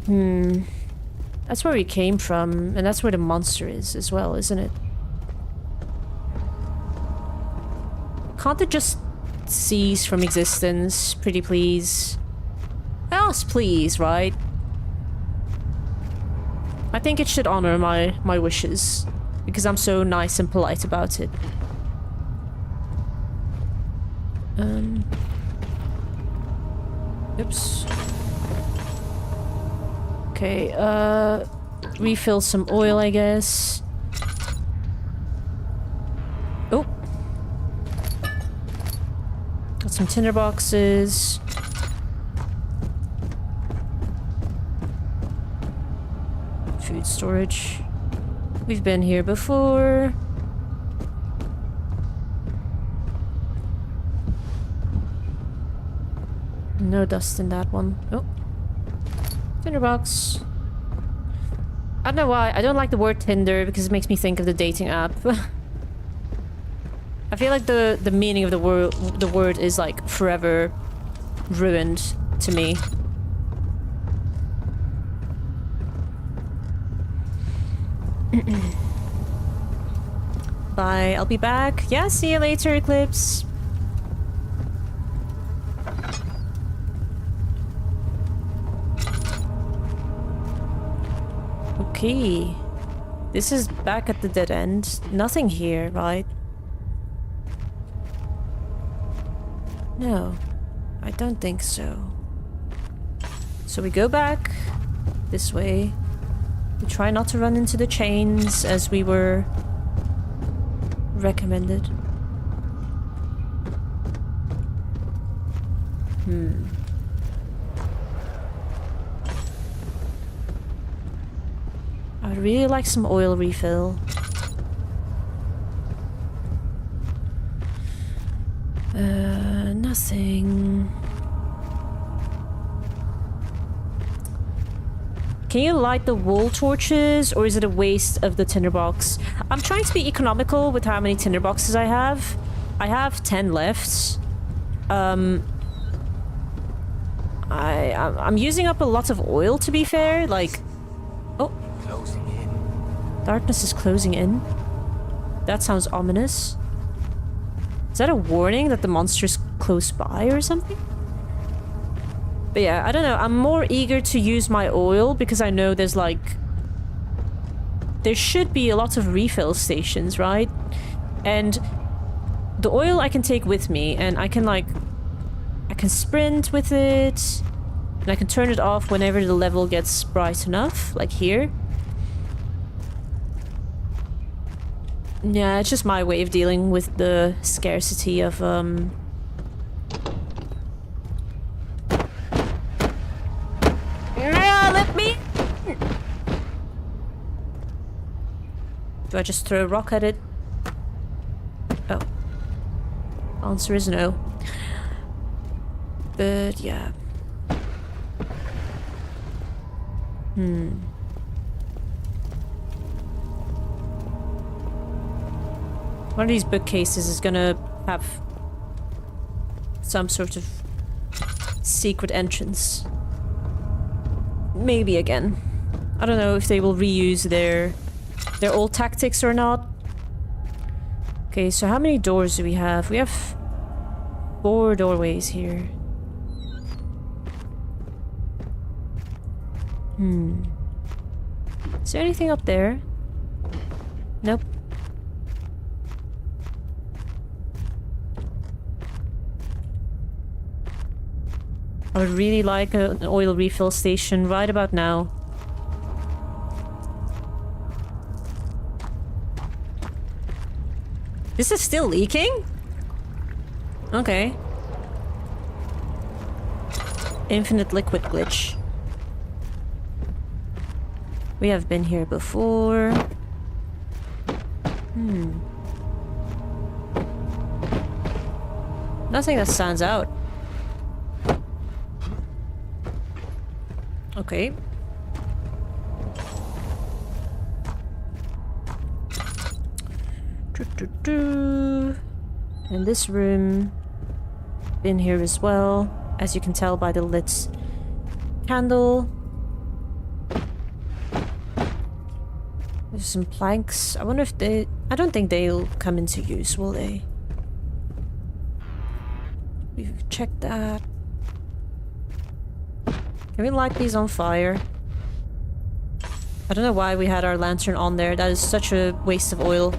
A: That's where we came from, and that's where the monster is as well, isn't it? Can't it just cease from existence? Pretty please. Else please, right? I think it should honor my wishes, because I'm so nice and polite about it. Oops. Okay, refill some oil, I guess. Oh. Got some tinder boxes. Food storage. We've been here before. No dust in that one. Oh. Tinderbox. I don't know why. I don't like the word Tinder because it makes me think of the dating app. I feel like the meaning of the word is like forever ruined to me. Bye. I'll be back. Yeah, see you later, Eclipse. Okay. This is back at the dead end. Nothing here, right? No. I don't think so. So we go back this way. We try not to run into the chains as we were recommended. I would really like some oil refill. Nothing. Can you light the wall torches, or is it a waste of the tinderbox? I'm trying to be economical with how many tinderboxes I have. I have 10 left. I'm using up a lot of oil, to be fair. Like, oh,
C: Closing in.
A: darkness is closing in. That sounds ominous. Is that a warning that the monster's close by or something? But yeah, I don't know. I'm more eager to use my oil because I know there's like... There should be a lot of refill stations, right? And the oil I can take with me, and I can like... I can sprint with it, and I can turn it off whenever the level gets bright enough, like here. Yeah, it's just my way of dealing with the scarcity of, let me... Do I just throw a rock at it? Oh. Answer is no. But, yeah. One of these bookcases is gonna have some sort of secret entrance. Maybe again. I don't know if they will reuse their old tactics or not. Okay, so how many doors do we have? We have 4 doorways here. Is there anything up there? Nope. I would really like an oil refill station right about now. This is still leaking? Okay. Infinite liquid glitch. We have been here before. Nothing that stands out. Okay. In this room. Been here as well, as you can tell by the lit candle. There's some planks. I wonder if they... I don't think they'll come into use, will they? We've checked that. Can we light these on fire? I don't know why we had our lantern on there. That is such a waste of oil.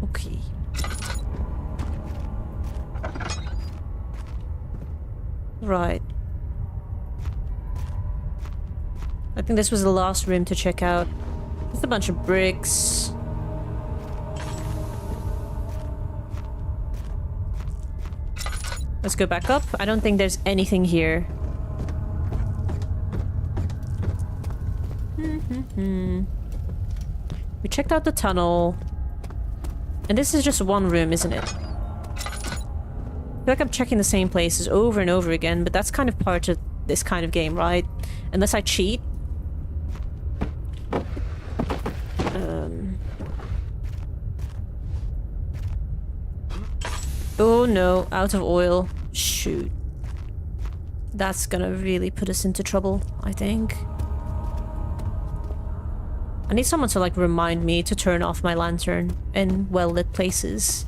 A: Okay. Right. I think this was the last room to check out. Just a bunch of bricks. Let's go back up. I don't think there's anything here. We checked out the tunnel. And this is just one room, isn't it? I feel like I'm checking the same places over and over again, but that's kind of part of this kind of game, right? Unless I cheat. Oh no, out of oil. Shoot. That's gonna really put us into trouble, I think. I need someone to, like, remind me to turn off my lantern in well-lit places.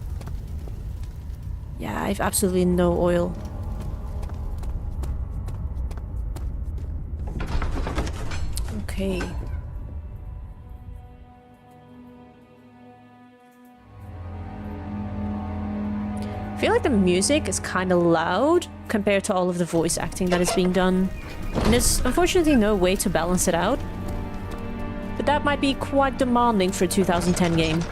A: Yeah, I've absolutely no oil. Okay. I feel like the music is kind of loud compared to all of the voice acting that is being done. And there's unfortunately no way to balance it out. But that might be quite demanding for a 2010 game.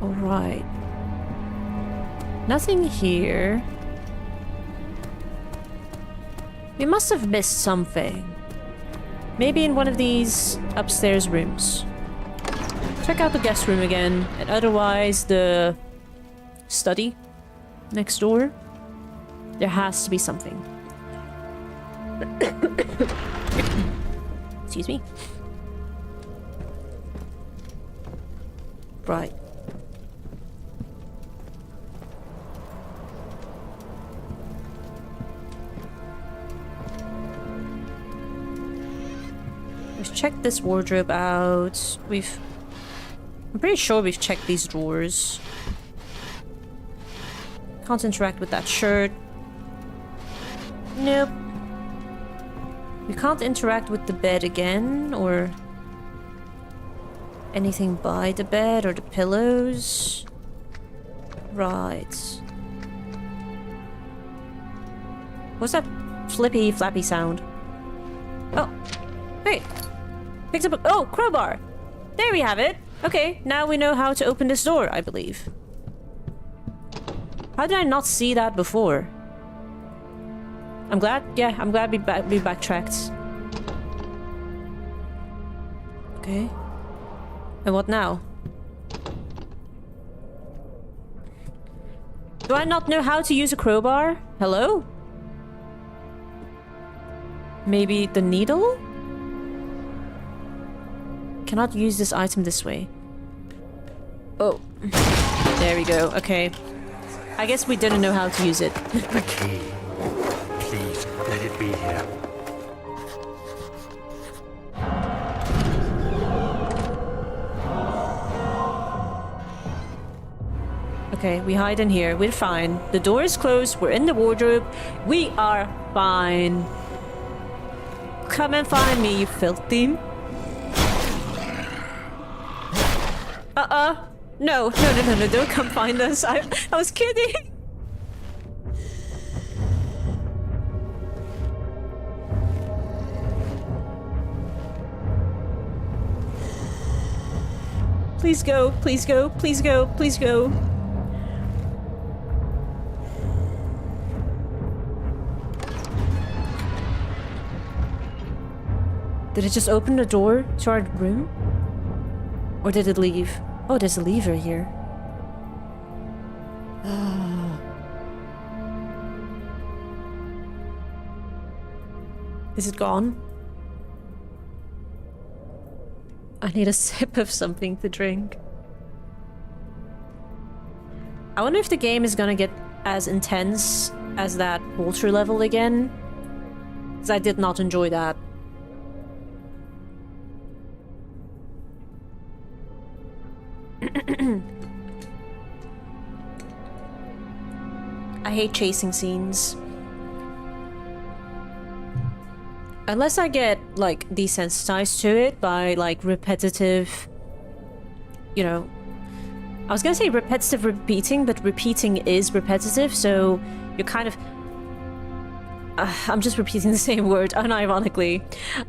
A: Alright. Nothing here. We must have missed something. Maybe in one of these upstairs rooms. Check out the guest room again, and otherwise the study next door. There has to be something. Excuse me. Right. We've checked this wardrobe out. I'm pretty sure we've checked these drawers. Can't interact with that shirt. Nope. We can't interact with the bed again, or anything by the bed, or the pillows. Right. What's that flippy, flappy sound? Oh, wait. Picked up a... Oh, crowbar! There we have it! Okay, now we know how to open this door, I believe. How did I not see that before? I'm glad we backtracked. Okay. And what now? Do I not know how to use a crowbar? Hello? Maybe the needle? Cannot use this item this way. Oh. There we go. Okay. I guess we didn't know how to use it.
C: The key. Please, let it be here.
A: Okay, we hide in here. We're fine. The door is closed. We're in the wardrobe. We are fine. Come and find me, you filthy. No, don't come find us. I was kidding. Please go, please go, please go, please go. Did it just open the door to our room? Or did it leave? Oh, there's a lever here. Is it gone? I need a sip of something to drink. I wonder if the game is gonna get as intense as that water level again. Because I did not enjoy that. I hate chasing scenes. Unless I get, like, desensitized to it by, like, repetitive... You know... I was gonna say repetitive repeating, but repeating is repetitive, so you're kind of... I'm just repeating the same word, unironically.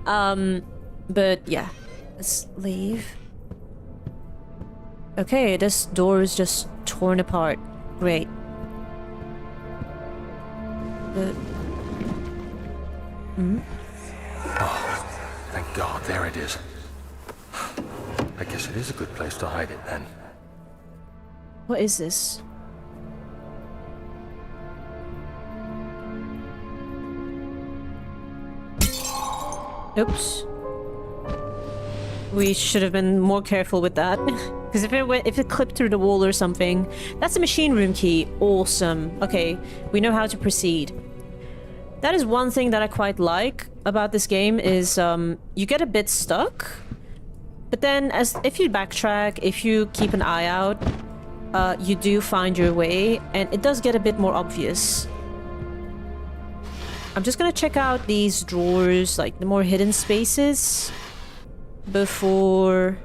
A: But, yeah. Let's leave. Okay, this door is just torn apart. Great. But...
E: Oh, thank God, there it is. I guess it is a good place to hide it then.
A: What is this? Oops. We should have been more careful with that. Because if it clipped through the wall or something... That's a machine room key. Awesome. Okay, we know how to proceed. That is one thing that I quite like about this game is you get a bit stuck. But then if you backtrack, if you keep an eye out, you do find your way. And it does get a bit more obvious. I'm just gonna check out these drawers, like the more hidden spaces, before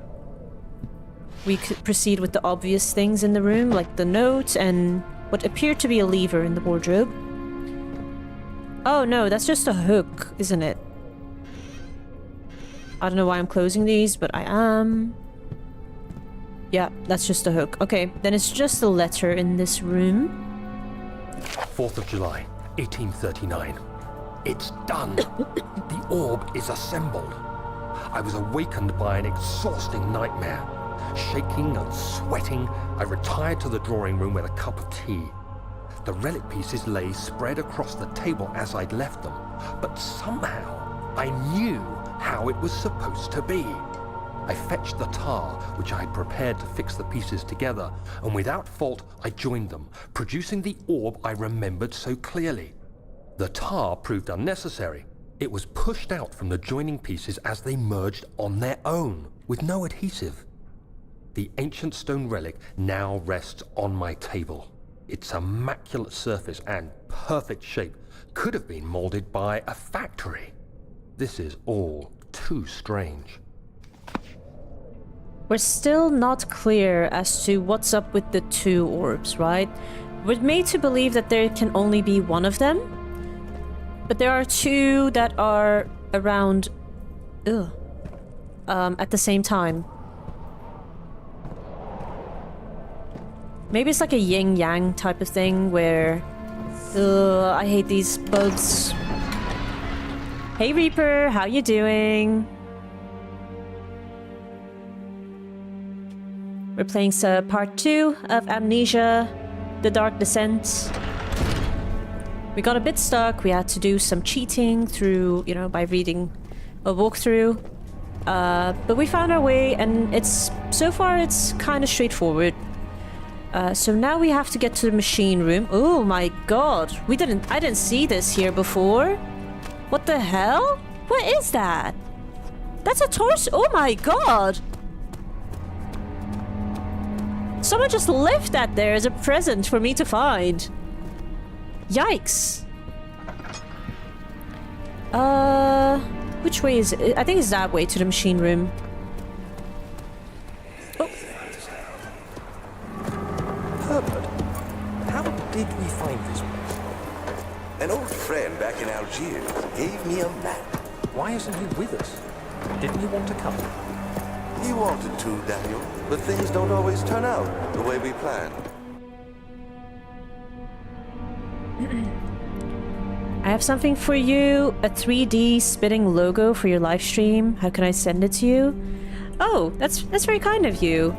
A: we could proceed with the obvious things in the room, like the notes and what appeared to be a lever in the wardrobe. Oh no, that's just a hook, isn't it? I don't know why I'm closing these, but I am. Yeah, that's just a hook. Okay, then it's just a letter in this room.
E: 4th of July, 1839. It's done. The orb is assembled. I was awakened by an exhausting nightmare. Shaking and sweating, I retired to the drawing room with a cup of tea. The relic pieces lay spread across the table as I'd left them, but somehow I knew how it was supposed to be. I fetched the tar, which I had prepared to fix the pieces together, and without fault I joined them, producing the orb I remembered so clearly. The tar proved unnecessary. It was pushed out from the joining pieces as they merged on their own, with no adhesive. The ancient stone relic now rests on my table. Its immaculate surface and perfect shape could have been molded by a factory. This is all too strange.
A: We're still not clear as to what's up with the two orbs, right? We're made to believe that there can only be one of them, but there are two that are around at the same time. Maybe it's like a yin-yang type of thing where... I hate these bugs. Hey Reaper, how you doing? We're playing part 2 of Amnesia, The Dark Descent. We got a bit stuck, we had to do some cheating through, you know, by reading a walkthrough. But we found our way and so far it's kind of straightforward. So now we have to get to the machine room. Oh my god, I didn't see this here before. What the hell? What is that? That's a torso. Oh my god. Someone just left that there as a present for me to find. Yikes. Which way is it? I think it's that way to the machine room.
C: Herbert, how did we find this place?
D: An old friend back in Algiers gave me a map.
C: Why isn't he with us? Didn't he want to come?
D: He wanted to, Daniel, but things don't always turn out the way we planned.
A: I have something for you. A 3D spinning logo for your live stream. How can I send it to you? Oh, that's very kind of you.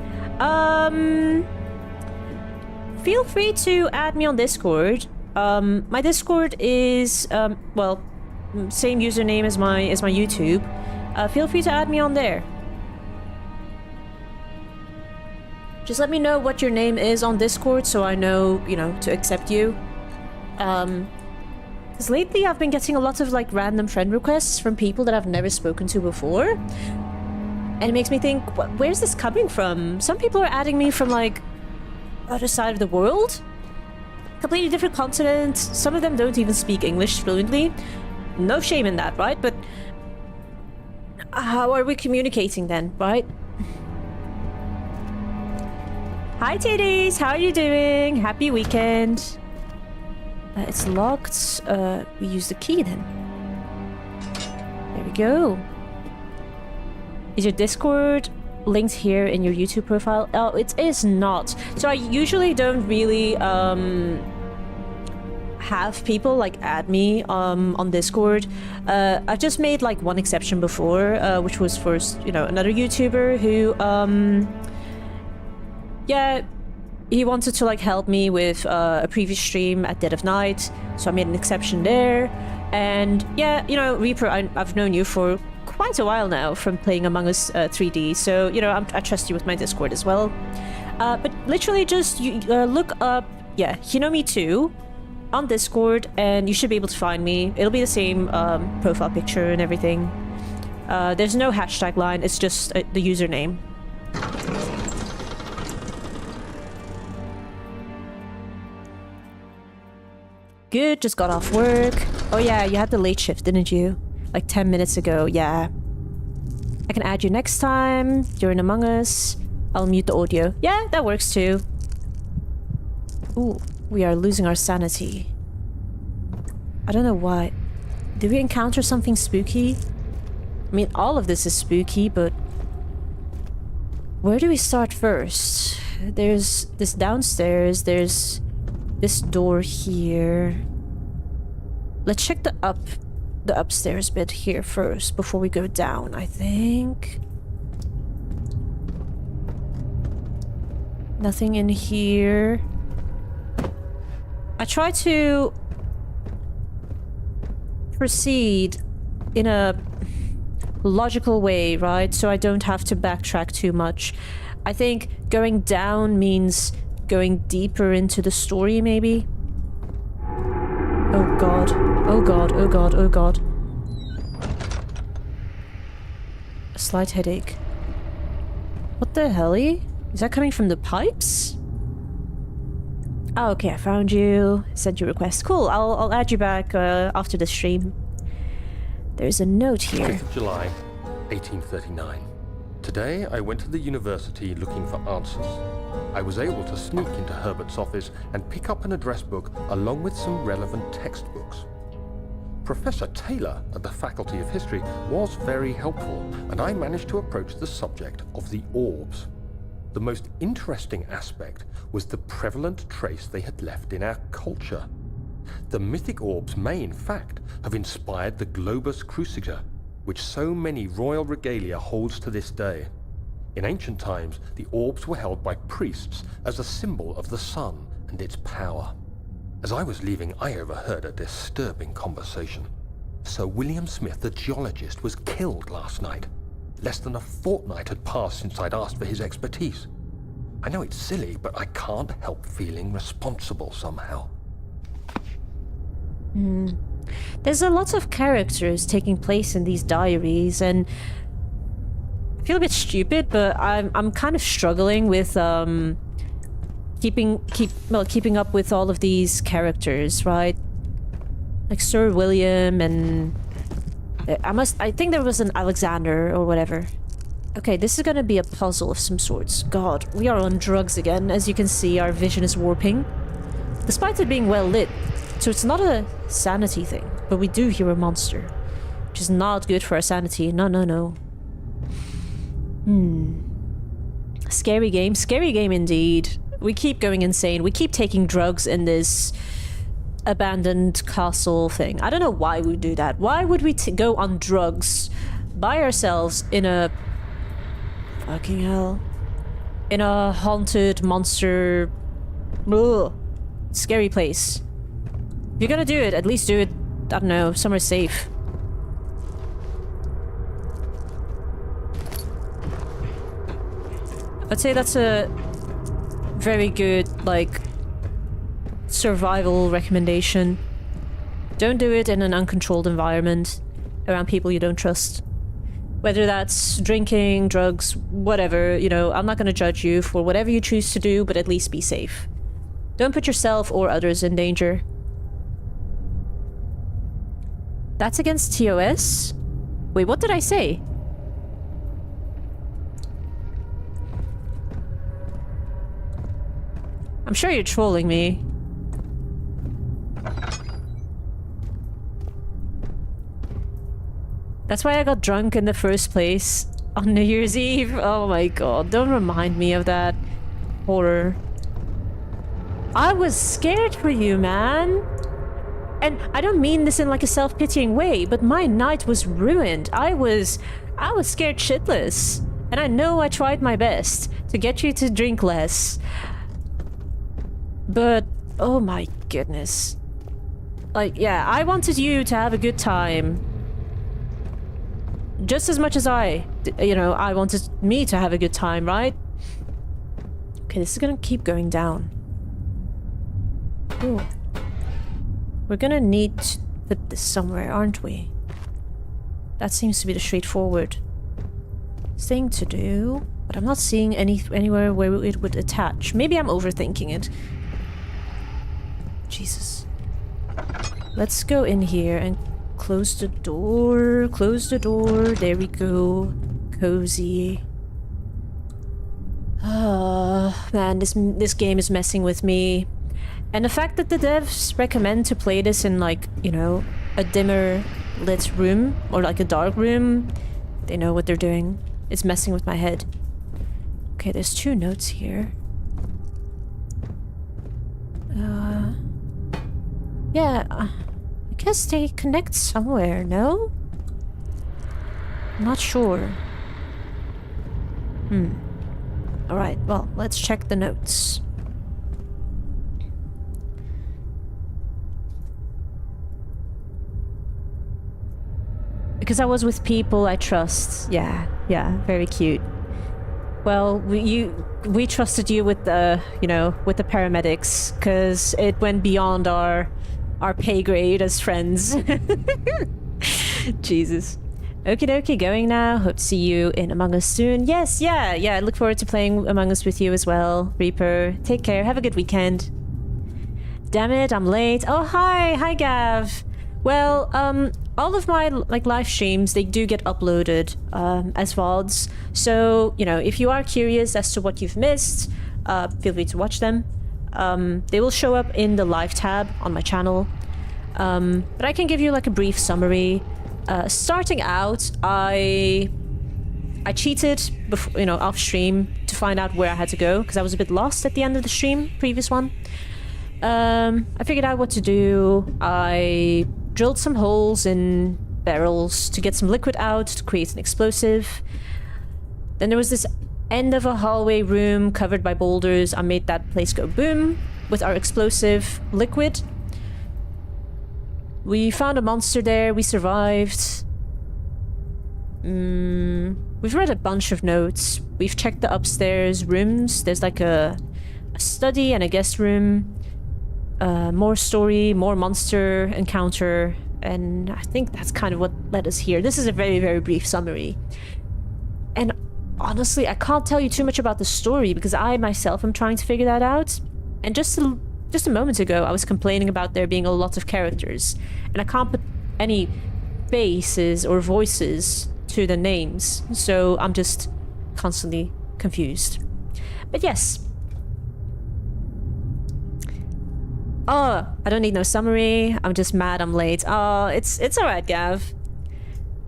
A: Feel free to add me on Discord. My Discord is well, same username as my YouTube. Feel free to add me on there. Just let me know what your name is on Discord so I know, you know, to accept you. Because lately I've been getting a lot of like random friend requests from people that I've never spoken to before. And it makes me think, where's this coming from? Some people are adding me from like other side of the world. Completely different continent. Some of them don't even speak English fluently. No shame in that, right? But how are we communicating then, right? Hi titties, how are you doing? Happy weekend. It's locked. We use the key then. There we go. Is your Discord linked here in your YouTube profile? Oh, it is not. So I usually don't really have people like add me on Discord. I've just made like one exception before, which was for, you know, another YouTuber who yeah, he wanted to like help me with a previous stream at dead of night, so I made an exception there. And yeah, you know, Reaper, I've known you for quite a while now from playing Among Us 3D, so you know, I trust you with my Discord as well. But literally just look up, yeah, Hinomi2 on Discord, and you should be able to find me. It'll be the same profile picture and everything. There's no hashtag line, it's just the username. Good, just got off work. Oh yeah, you had the late shift, didn't you? Like 10 minutes ago, yeah. I can add you next time. You're in Among Us. I'll mute the audio. Yeah, that works too. Ooh, we are losing our sanity. I don't know why. Did we encounter something spooky? I mean, all of this is spooky, but... where do we start first? There's this downstairs, there's this door here. Let's check the upstairs bit here first before we go down, I think. Nothing in here. I try to proceed in a logical way, right? So I don't have to backtrack too much. I think going down means going deeper into the story, maybe? Oh god. Oh god, oh god, oh god. A slight headache. What the helly? Is that coming from the pipes? Oh, okay, I found you. Sent you a request. Cool, I'll add you back after the stream. There's a note here.
E: 5th of July, 1839. Today, I went to the university looking for answers. I was able to sneak into Herbert's office and pick up an address book along with some relevant textbooks. Professor Taylor at the Faculty of History was very helpful, and I managed to approach the subject of the orbs. The most interesting aspect was the prevalent trace they had left in our culture. The mythic orbs may, in fact, have inspired the globus cruciger, which so many royal regalia holds to this day. In ancient times, the orbs were held by priests as a symbol of the sun and its power. As I was leaving, I overheard a disturbing conversation. Sir William Smith, the geologist, was killed last night. Less than a fortnight had passed since I'd asked for his expertise. I know it's silly, but I can't help feeling responsible somehow.
A: There's a lot of characters taking place in these diaries, and I feel a bit stupid, but I'm kind of struggling with keeping up with all of these characters, right? Like Sir William, and I think there was an Alexander or whatever. Okay, this is gonna be a puzzle of some sorts. God, we are on drugs again. As you can see, our vision is warping, despite it being well lit. So it's not a sanity thing, but we do hear a monster, which is not good for our sanity. No, no, no. Scary game indeed. We keep going insane. We keep taking drugs in this abandoned castle thing. I don't know why we do that. Why would we go on drugs by ourselves in a... Fucking hell. In a haunted monster... Ugh, scary place. If you're gonna do it, at least do it, I don't know, somewhere safe. I'd say that's a very good, like, survival recommendation. Don't do it in an uncontrolled environment around people you don't trust. Whether that's drinking, drugs, whatever, you know, I'm not gonna judge you for whatever you choose to do, but at least be safe. Don't put yourself or others in danger. That's against TOS? Wait, what did I say? I'm sure you're trolling me. That's why I got drunk in the first place on New Year's Eve. Oh my god, don't remind me of that horror. I was scared for you, man. And I don't mean this in like a self-pitying way, but my night was ruined. I was scared shitless. And I know I tried my best to get you to drink less. But, oh my goodness. Like, yeah, I wanted you to have a good time. Just as much as I wanted me to have a good time, right? Okay, this is gonna keep going down. Ooh. We're gonna need to put this somewhere, aren't we? That seems to be the straightforward thing to do. But I'm not seeing anywhere where it would attach. Maybe I'm overthinking it. Jesus. Let's go in here and close the door. Close the door. There we go. Cozy. Man, this game is messing with me. And the fact that the devs recommend to play this in, like, you know, a dimmer lit room or like a dark room, they know what they're doing. It's messing with my head. Okay, there's 2 notes here. Yeah, I guess they connect somewhere, no? I'm not sure. Alright, well, let's check the notes. Because I was with people I trust. Yeah, very cute. Well, we trusted you with the, you know, with the paramedics, because it went beyond our pay grade as friends. Jesus. Okie dokie, going now. Hope to see you in Among Us soon. Yes, yeah, I look forward to playing Among Us with you as well. Reaper, take care, have a good weekend. Damn it, I'm late. Oh, hi Gav. Well, all of my live streams, they do get uploaded as VODs. So, you know, if you are curious as to what you've missed, feel free to watch them. They will show up in the live tab on my channel. But I can give you like a brief summary. Starting out, I cheated before, you know, off stream to find out where I had to go because I was a bit lost at the end of the stream, previous one. I figured out what to do. I drilled some holes in barrels to get some liquid out to create an explosive. Then there was this end of a hallway room covered by boulders. I made that place go boom with our explosive liquid. We found a monster there. We survived. We've read a bunch of notes. We've checked the upstairs rooms. There's like a study and a guest room. More story, more monster encounter, and I think that's kind of what led us here. This is a very, very brief summary. And honestly, I can't tell you too much about the story because I myself am trying to figure that out. And just a moment ago, I was complaining about there being a lot of characters, and I can't put any faces or voices to the names, so I'm just constantly confused. But yes. Oh, I don't need no summary. I'm just mad I'm late. Oh, it's alright, Gav.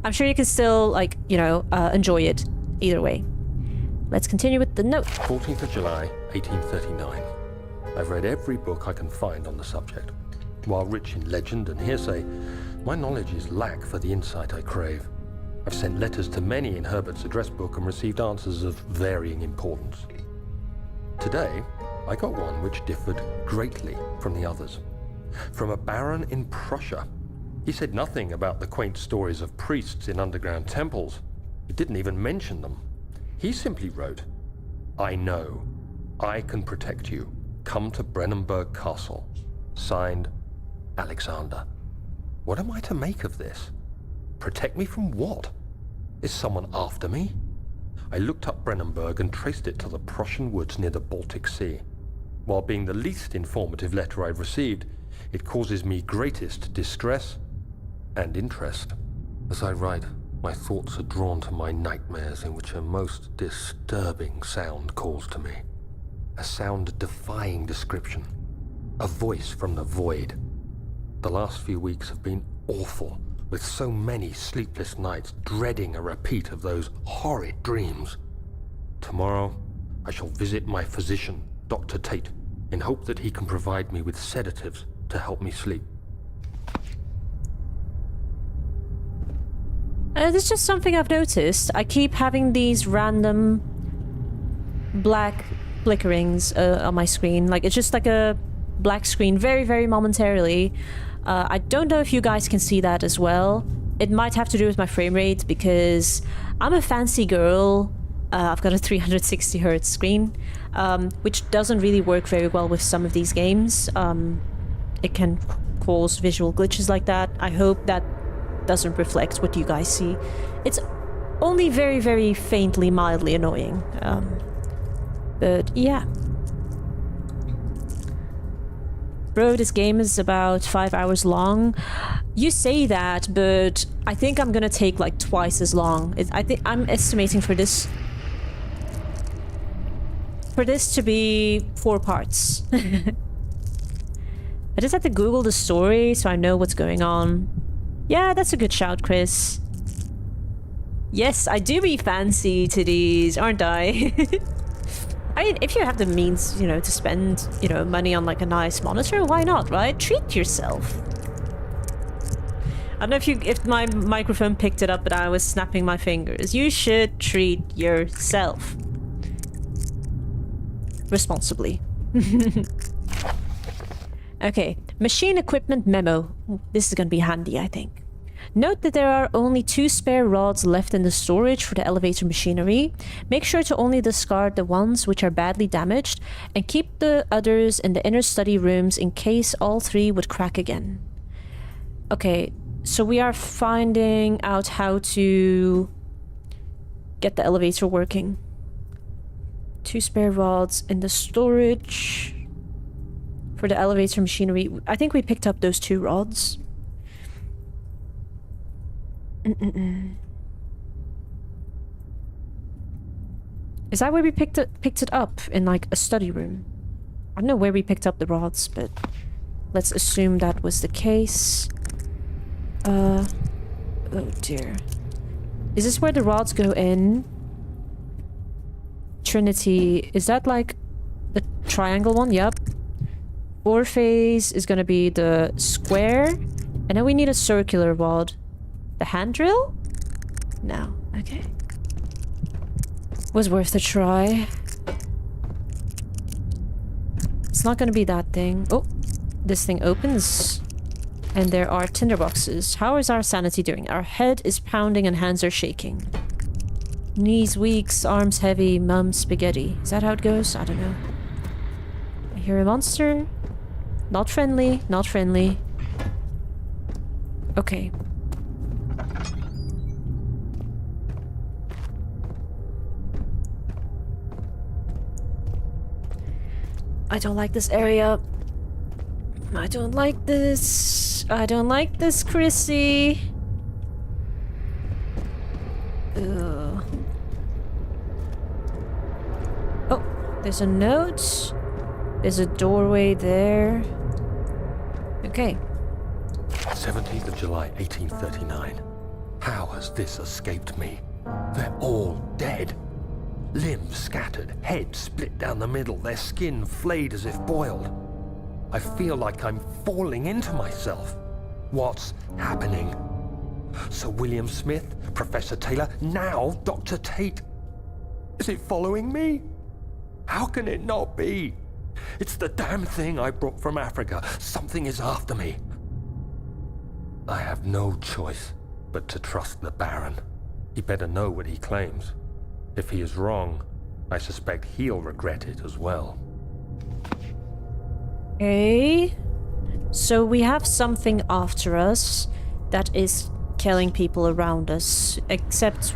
A: I'm sure you can still, like, you know, enjoy it either way. let's continue with the note.
E: 14th of July, 1839. I've read every book I can find on the subject. While rich in legend and hearsay, my knowledge is lack for the insight I crave. I've sent letters to many in Herbert's address book and received answers of varying importance. Today, I got one which differed greatly from the others. From a baron in Prussia. He said nothing about the quaint stories of priests in underground temples. He didn't even mention them. He simply wrote, "I know. I can protect you. Come to Brennenburg Castle. Signed, Alexander." What am I to make of this? Protect me from what? Is someone after me? I looked up Brennenburg and traced it to the Prussian woods near the Baltic Sea. While being the least informative letter I've received, it causes me greatest distress and interest. As I write, my thoughts are drawn to my nightmares in which a most disturbing sound calls to me. A sound defying description. A voice from the void. The last few weeks have been awful, with so many sleepless nights dreading a repeat of those horrid dreams. Tomorrow, I shall visit my physician, Dr. Tate, in hope that he can provide me with sedatives to help me sleep.
A: There's just something I've noticed. I keep having these random black flickerings on my screen. Like, it's just like a black screen very, very momentarily. I don't know if you guys can see that as well. It might have to do with my frame rate because I'm a fancy girl. I've got a 360 Hz screen, which doesn't really work very well with some of these games. It can cause visual glitches like that. I hope that doesn't reflect what you guys see. It's only very, very faintly, mildly annoying. But yeah. Bro, this game is about 5 hours long. You say that, but I think I'm gonna take like twice as long. I think I'm estimating for this to be 4 parts. I just had to Google the story so I know what's going on. Yeah, that's a good shout, Chris. Yes, I do be fancy to these, aren't I? I mean, if you have the means, you know, to spend, you know, money on like a nice monitor, why not, right? Treat yourself. I don't know if my microphone picked it up, but I was snapping my fingers. You should treat yourself. Responsibly. Okay, machine equipment memo. This is gonna be handy, I think. Note that there are only 2 spare rods left in the storage for the elevator machinery. Make sure to only discard the ones which are badly damaged and keep the others in the inner study rooms in case all 3 would crack again. Okay, so we are finding out how to get the elevator working. 2 spare rods in the storage for the elevator machinery. I think we picked up those 2 rods. Is that where we picked it up? In like a study room? I don't know where we picked up the rods, but let's assume that was the case. Oh dear. Is this where the rods go in? Trinity, is that like the triangle one? Yep. 4-phase is gonna be the square, and then we need a circular rod. The hand drill? No. Okay. Was worth a try. It's not gonna be that thing. Oh, this thing opens. And there are tinderboxes. How is our sanity doing? Our head is pounding and hands are shaking. Knees weak, arms heavy, mum spaghetti. Is that how it goes? I don't know. I hear a monster. Not friendly, not friendly. Okay. I don't like this area. I don't like this. I don't like this, Chrissy. Ugh. Oh, there's a note. There's a doorway there. Okay.
E: 17th of July, 1839. How has this escaped me? They're all dead. Limbs scattered, heads split down the middle, their skin flayed as if boiled. I feel like I'm falling into myself. What's happening? Sir William Smith, Professor Taylor, now Dr. Tate. Is it following me? How can it not be? It's the damn thing I brought from Africa. Something is after me. I have no choice but to trust the Baron. He better know what he claims. If he is wrong, I suspect he'll regret it as well.
A: Okay. So we have something after us that is killing people around us, except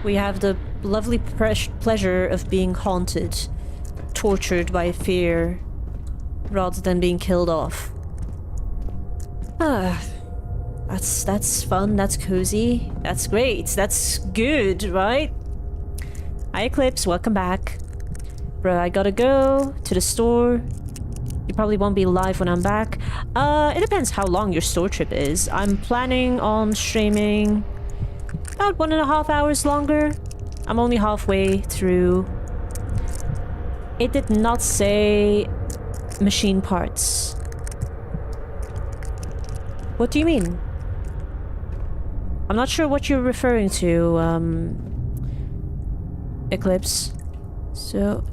A: we have the lovely pleasure of being haunted, tortured by fear, rather than being killed off. That's fun, that's cozy, that's great, that's good, right? Hi Eclipse, welcome back. Bro, I gotta go to the store. You probably won't be live when I'm back. It depends how long your store trip is. I'm planning on streaming about 1.5 hours longer. I'm only halfway through. It did not say machine parts. What do you mean? I'm not sure what you're referring to, Eclipse. So,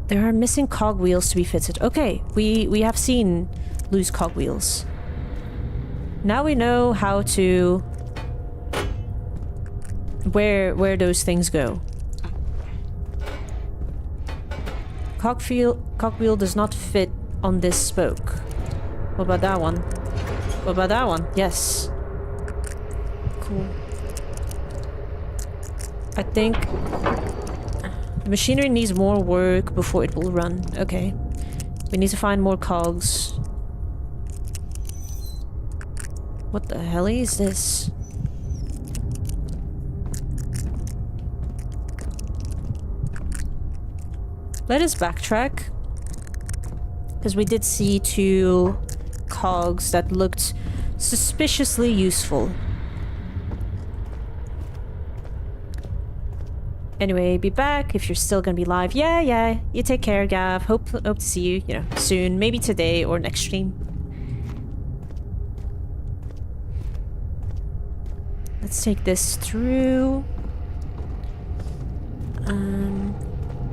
A: there are missing cogwheels to be fitted. Okay, we have seen loose cogwheels. Now we know how to... where those things go. Cogwheel does not fit on this spoke. What about that one? What about that one? Yes. Cool. I think the machinery needs more work before it will run. Okay. We need to find more cogs. What the hell is this? Let us backtrack. Because we did see 2 cogs that looked suspiciously useful. Anyway, be back if you're still gonna be live. Yeah. You take care, Gav. Hope to see you, soon. Maybe today or next stream. Let's take this through.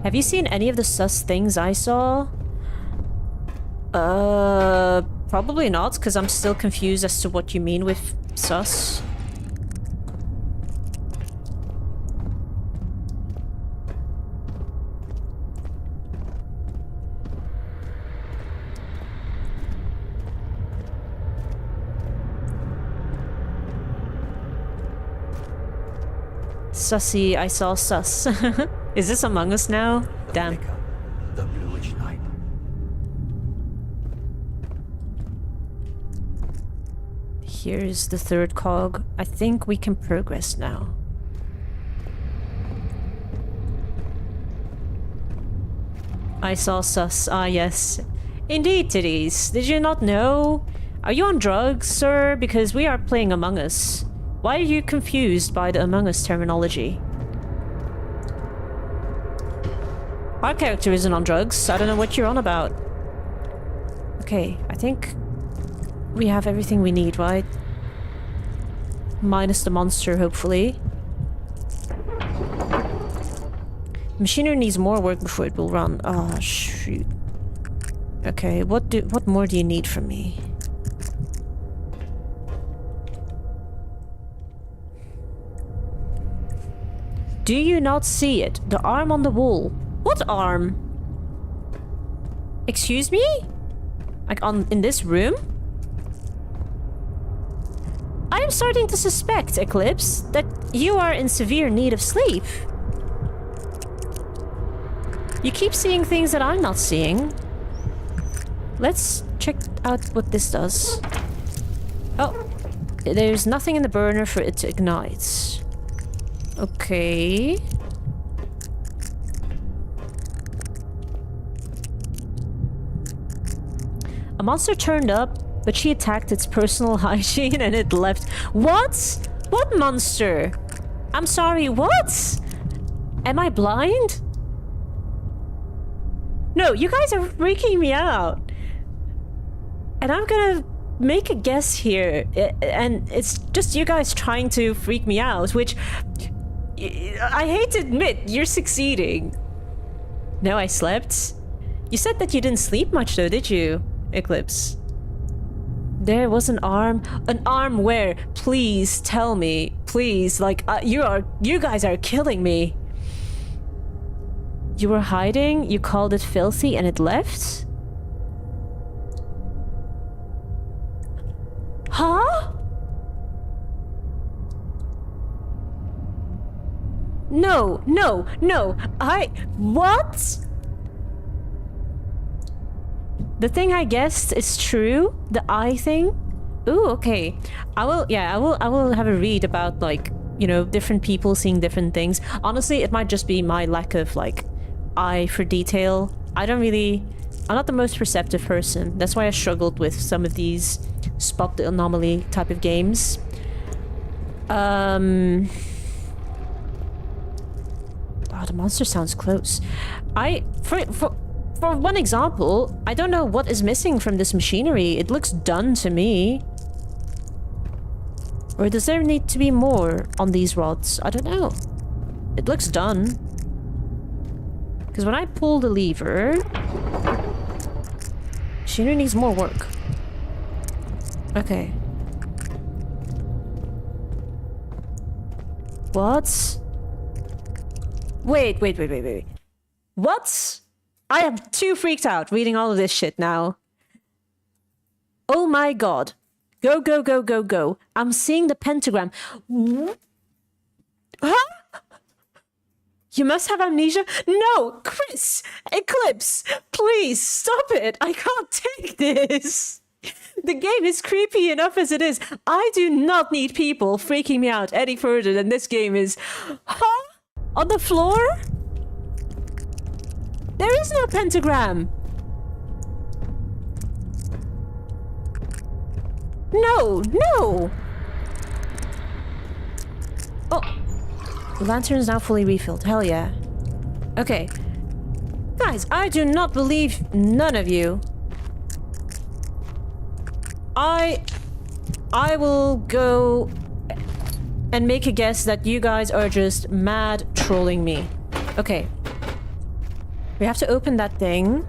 A: Have you seen any of the sus things I saw? Probably not, because I'm still confused as to what you mean with sus. Sussy, I saw sus. Is this Among Us now? Damn.
C: The bluish light.
A: Here's the 3rd cog. I think we can progress now. I saw sus. Ah, yes. Indeed, titties. Did you not know? Are you on drugs, sir? Because we are playing Among Us. Why are you confused by the Among Us terminology? Our character isn't on drugs. I don't know what you're on about. Okay, I think we have everything we need, right? Minus the monster, hopefully. Machinery needs more work before it will run. Ah, shoot. Okay, what more do you need from me? Do you not see it? The arm on the wall. What arm? Excuse me? Like in this room? I am starting to suspect, Eclipse, that you are in severe need of sleep. You keep seeing things that I'm not seeing. Let's check out what this does. Oh, there's nothing in the burner for it to ignite. Okay. A monster turned up, but she attacked its personal hygiene and it left. What? What monster? I'm sorry, what? Am I blind? No, you guys are freaking me out. And I'm gonna make a guess here. And it's just you guys trying to freak me out, which... I hate to admit, you're succeeding. No, I slept. You said that you didn't sleep much though, did you, Eclipse? There was an arm. An arm where? Please tell me. Please, like, you guys are killing me. You were hiding, you called it filthy, and it left? Huh? No, no, no. What? The thing I guessed is true. The eye thing. Ooh, okay. I will have a read about, like, you know, different people seeing different things. Honestly, it might just be my lack of, like, eye for detail. I'm not the most perceptive person. That's why I struggled with some of these spot the anomaly type of games. Oh, the monster sounds close. For one example, I don't know what is missing from this machinery. It looks done to me. Or does there need to be more on these rods? I don't know. It looks done. Because when I pull the lever... machinery needs more work. Okay. What? Wait. What? I am too freaked out reading all of this shit now. Oh my god. Go, go, go, go, go. I'm seeing the pentagram. Huh? You must have amnesia? No, Chris! Eclipse! Please, stop it! I can't take this! The game is creepy enough as it is. I do not need people freaking me out any further than this game is. Huh? On the floor? There is no pentagram! No, no! Oh! The lantern is now fully refilled. Hell yeah. Okay. Guys, I do not believe none of you. I will go and make a guess that you guys are just mad trolling me. Okay. We have to open that thing.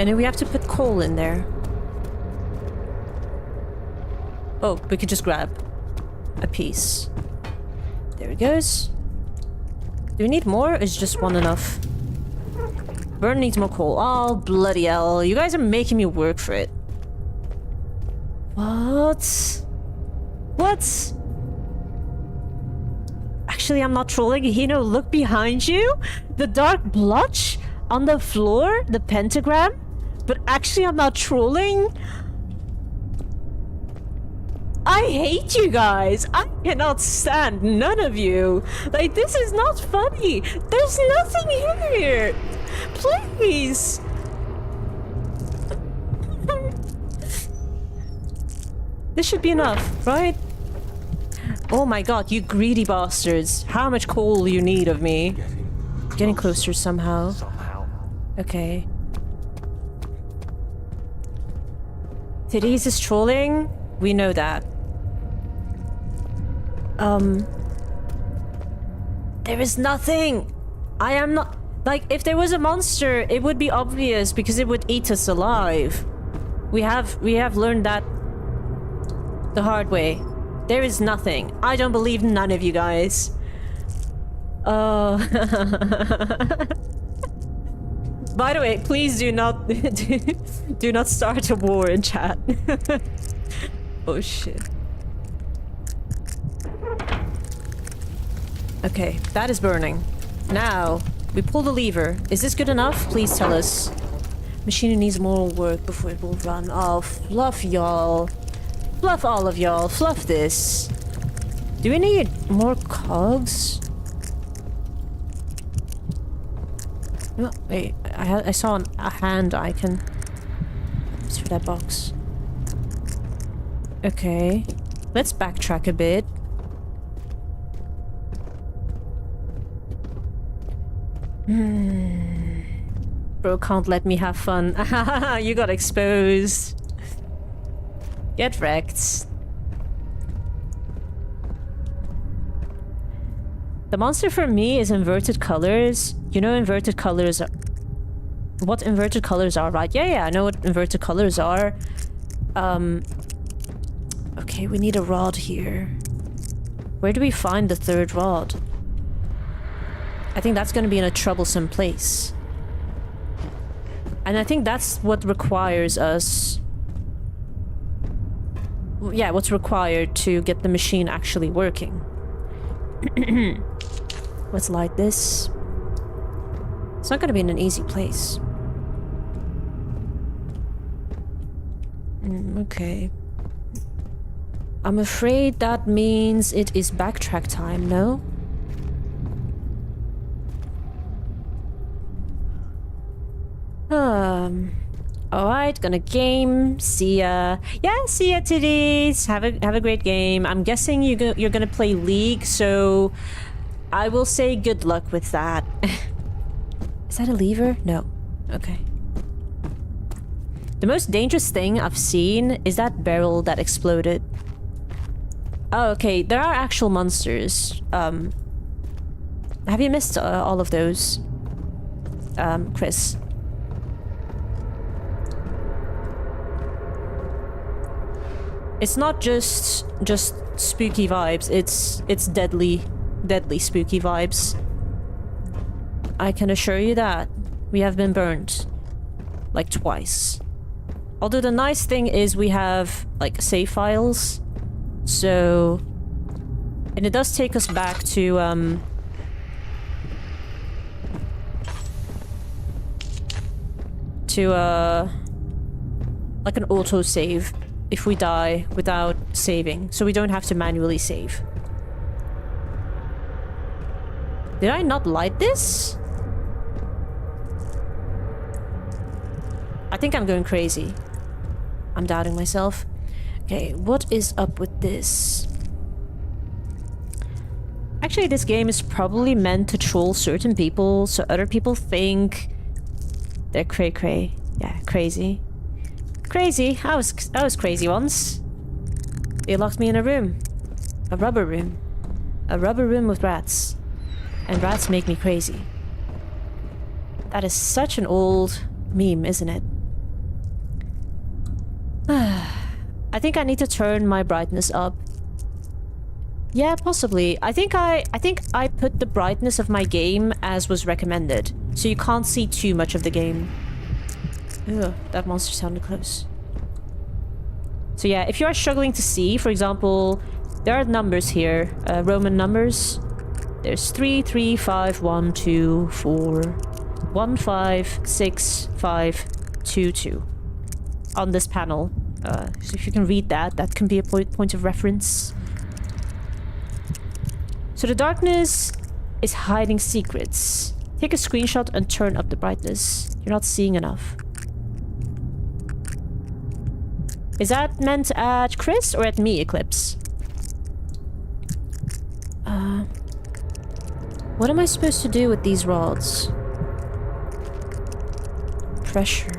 A: And then we have to put coal in there. Oh, we could just grab a piece. There it goes. Do we need more? Or is just one enough? Burn needs more coal. Oh, bloody hell. You guys are making me work for it. What? What? Actually, I'm not trolling. Hino, look behind you. The dark blotch on the floor. The pentagram. But actually, I'm not trolling. I hate you guys. I cannot stand none of you. Like, this is not funny. There's nothing here. Please. This should be enough, right? Oh my god, you greedy bastards. How much coal you need of me? Getting closer somehow. Okay. Titties is trolling? We know that. There is nothing! I am not... Like, if there was a monster, it would be obvious because it would eat us alive. We have learned that the hard way. There is nothing. I don't believe none of you guys. By the way, please do not do not start a war in chat. Oh shit. Okay, that is burning. Now, we pull the lever. Is this good enough? Please tell us. Machine needs more work before it will run. Oh, fluff y'all. Fluff all of y'all. Fluff this. Do we need more cogs? No, wait. I saw a hand icon. It's for that box. Okay. Let's backtrack a bit. Bro can't let me have fun. You got exposed. Get wrecked. The monster for me is inverted colors. You know inverted colors are... What inverted colors are, right? Yeah, I know what inverted colors are. Okay, we need a rod here. Where do we find the third rod? I think that's gonna be in a troublesome place. And I think that's what requires us... Yeah, what's required to get the machine actually working. Let's light this. It's not gonna be in an easy place. Okay. I'm afraid that means it is backtrack time, no? Alright, gonna game. See ya. Yeah, see ya, titties. Have a great game. I'm guessing you're gonna play League, so I will say good luck with that. Is that a lever? No. Okay. The most dangerous thing I've seen is that barrel that exploded. Oh, okay. There are actual monsters. Have you missed all of those? Chris? It's not just spooky vibes. It's deadly spooky vibes. I can assure you that. We have been burned. Like twice. Although the nice thing is we have like save files. So... And it does take us back to like an autosave if we die without saving, so we don't have to manually save. Did I not light this? I think I'm going crazy. I'm doubting myself. Okay, what is up with this? Actually, this game is probably meant to troll certain people, so other people think they're cray-cray. Yeah, crazy. Crazy. I was crazy once. They locked me in a room. A rubber room. A rubber room with rats. And rats make me crazy. That is such an old meme, isn't it? I think I need to turn my brightness up. Yeah, possibly. I think I put the brightness of my game as was recommended, so you can't see too much of the game. Ugh, that monster sounded close. So yeah, if you are struggling to see, for example, there are numbers here, Roman numbers. There's 3, 3, 5, 1, 2, 4, 1, 5, 6, 5, 2, 2 on this panel. So if you can read that, that can be a point of reference. So the darkness is hiding secrets. Take a screenshot and turn up the brightness. You're not seeing enough. Is that meant at Chris or at me, Eclipse? What am I supposed to do with these rods? Pressure.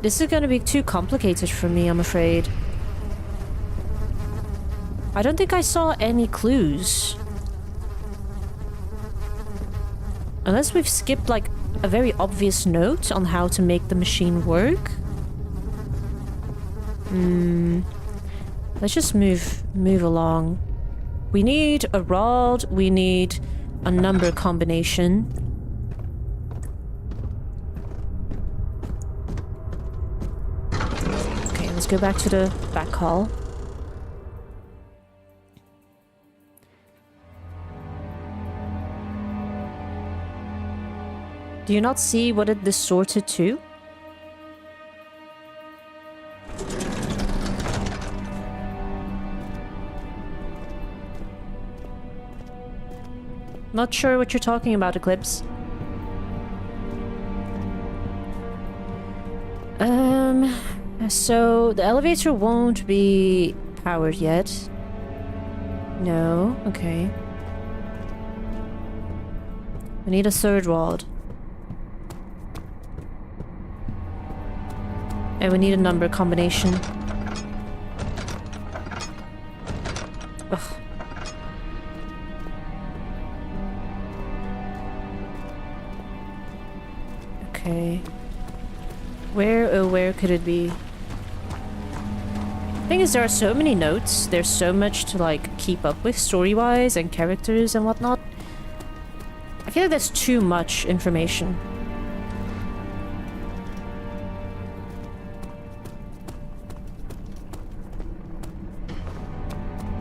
A: This is gonna be too complicated for me, I'm afraid. I don't think I saw any clues. Unless we've skipped, like, a very obvious note on how to make the machine work. Let's just move along. We need a rod, we need a number combination. Okay, let's go back to the back hall. Do you not see what it distorted to? Not sure what you're talking about, Eclipse. So the elevator won't be powered yet. No, okay. I need a third rod. And we need a number combination. Ugh. Okay. Where, oh, where could it be? Thing is, there are so many notes. There's so much to, like, keep up with story-wise and characters and whatnot. I feel like there's too much information.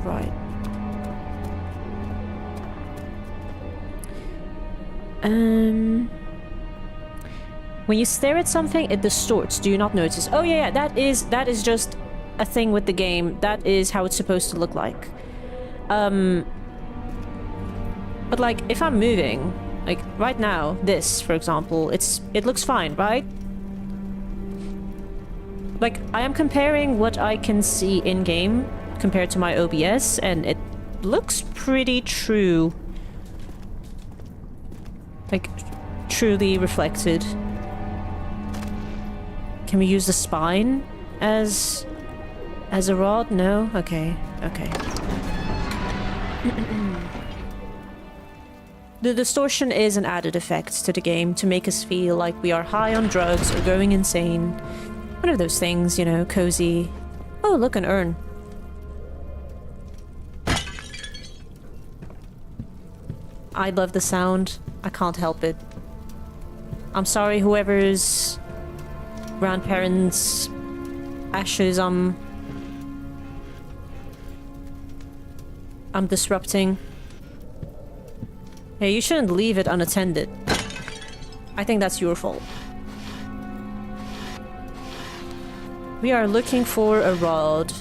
A: Right. When you stare at something, it distorts. Do you not notice? Oh yeah, that is just a thing with the game. That is how it's supposed to look like. But like, if I'm moving, like right now, this, for example, it looks fine, right? Like, I am comparing what I can see in-game compared to my OBS, and it looks pretty true. Like, truly reflected. Can we use the spine as a rod? No? Okay. Okay. The distortion is an added effect to the game to make us feel like we are high on drugs or going insane. One of those things, you know, cozy. Oh, look, an urn. I love the sound. I can't help it. I'm sorry, whoever's grandparents' ashes I'm disrupting. Hey, you shouldn't leave it unattended. I think that's your fault. We are looking for a rod.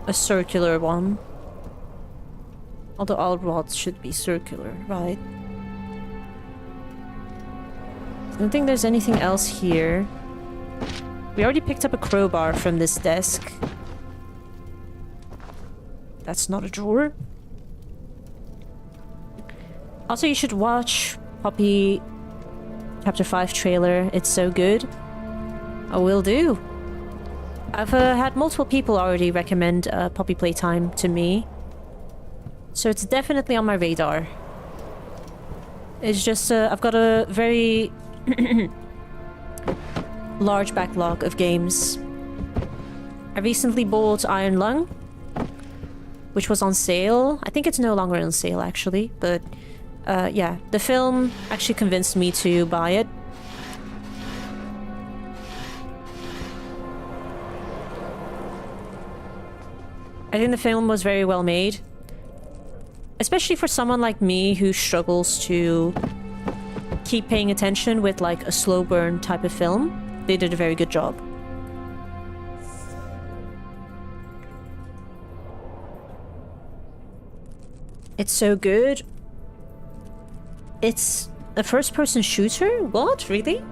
A: A circular one. Although all rods should be circular, right? I don't think there's anything else here. We already picked up a crowbar from this desk. That's not a drawer. Also, you should watch Poppy Chapter 5 trailer. It's so good. I will do. I've had multiple people already recommend Poppy Playtime to me. So it's definitely on my radar. It's just, I've got a very large backlog of games. I recently bought Iron Lung, which was on sale. I think it's no longer on sale, actually, but yeah, the film actually convinced me to buy it. I think the film was very well made. Especially for someone like me who struggles to keep paying attention with like a slow burn type of film. They did a very good job. It's so good. It's a first-person shooter? What? Really?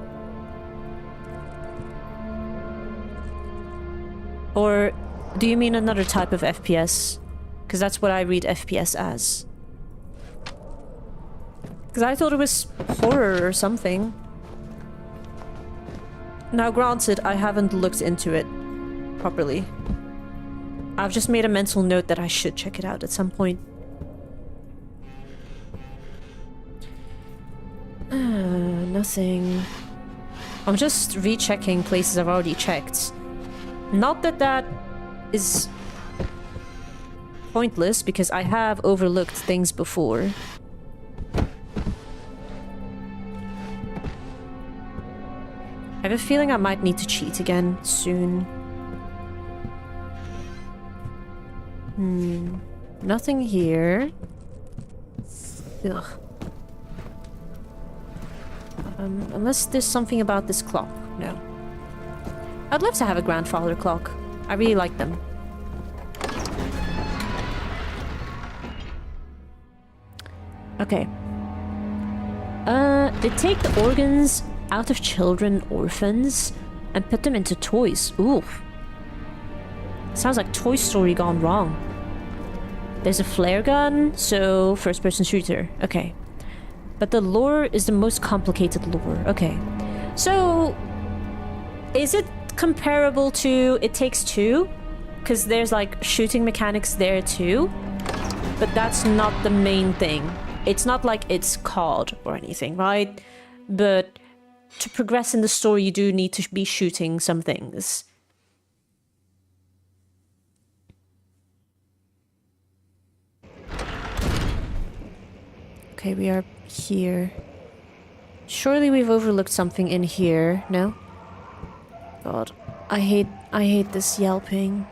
A: Or do you mean another type of FPS? Because that's what I read FPS as. Because I thought it was horror or something. Now granted, I haven't looked into it properly. I've just made a mental note that I should check it out at some point. Nothing. I'm just rechecking places I've already checked. Not that that is pointless, because I have overlooked things before. I have a feeling I might need to cheat again soon. Nothing here. Ugh. Unless there's something about this clock. No. I'd love to have a grandfather clock. I really like them. Okay. They take the organs out of children, orphans, and put them into toys. Ooh. Sounds like Toy Story gone wrong. There's a flare gun, so first-person shooter. Okay. But the lore is the most complicated lore. Okay. So, is it comparable to It Takes Two? Because there's like shooting mechanics there too. But that's not the main thing. It's not like it's COD or anything, right? But to progress in the story, you do need to be shooting some things. Okay, we are here. Surely we've overlooked something in here, no? God, I hate this yelping.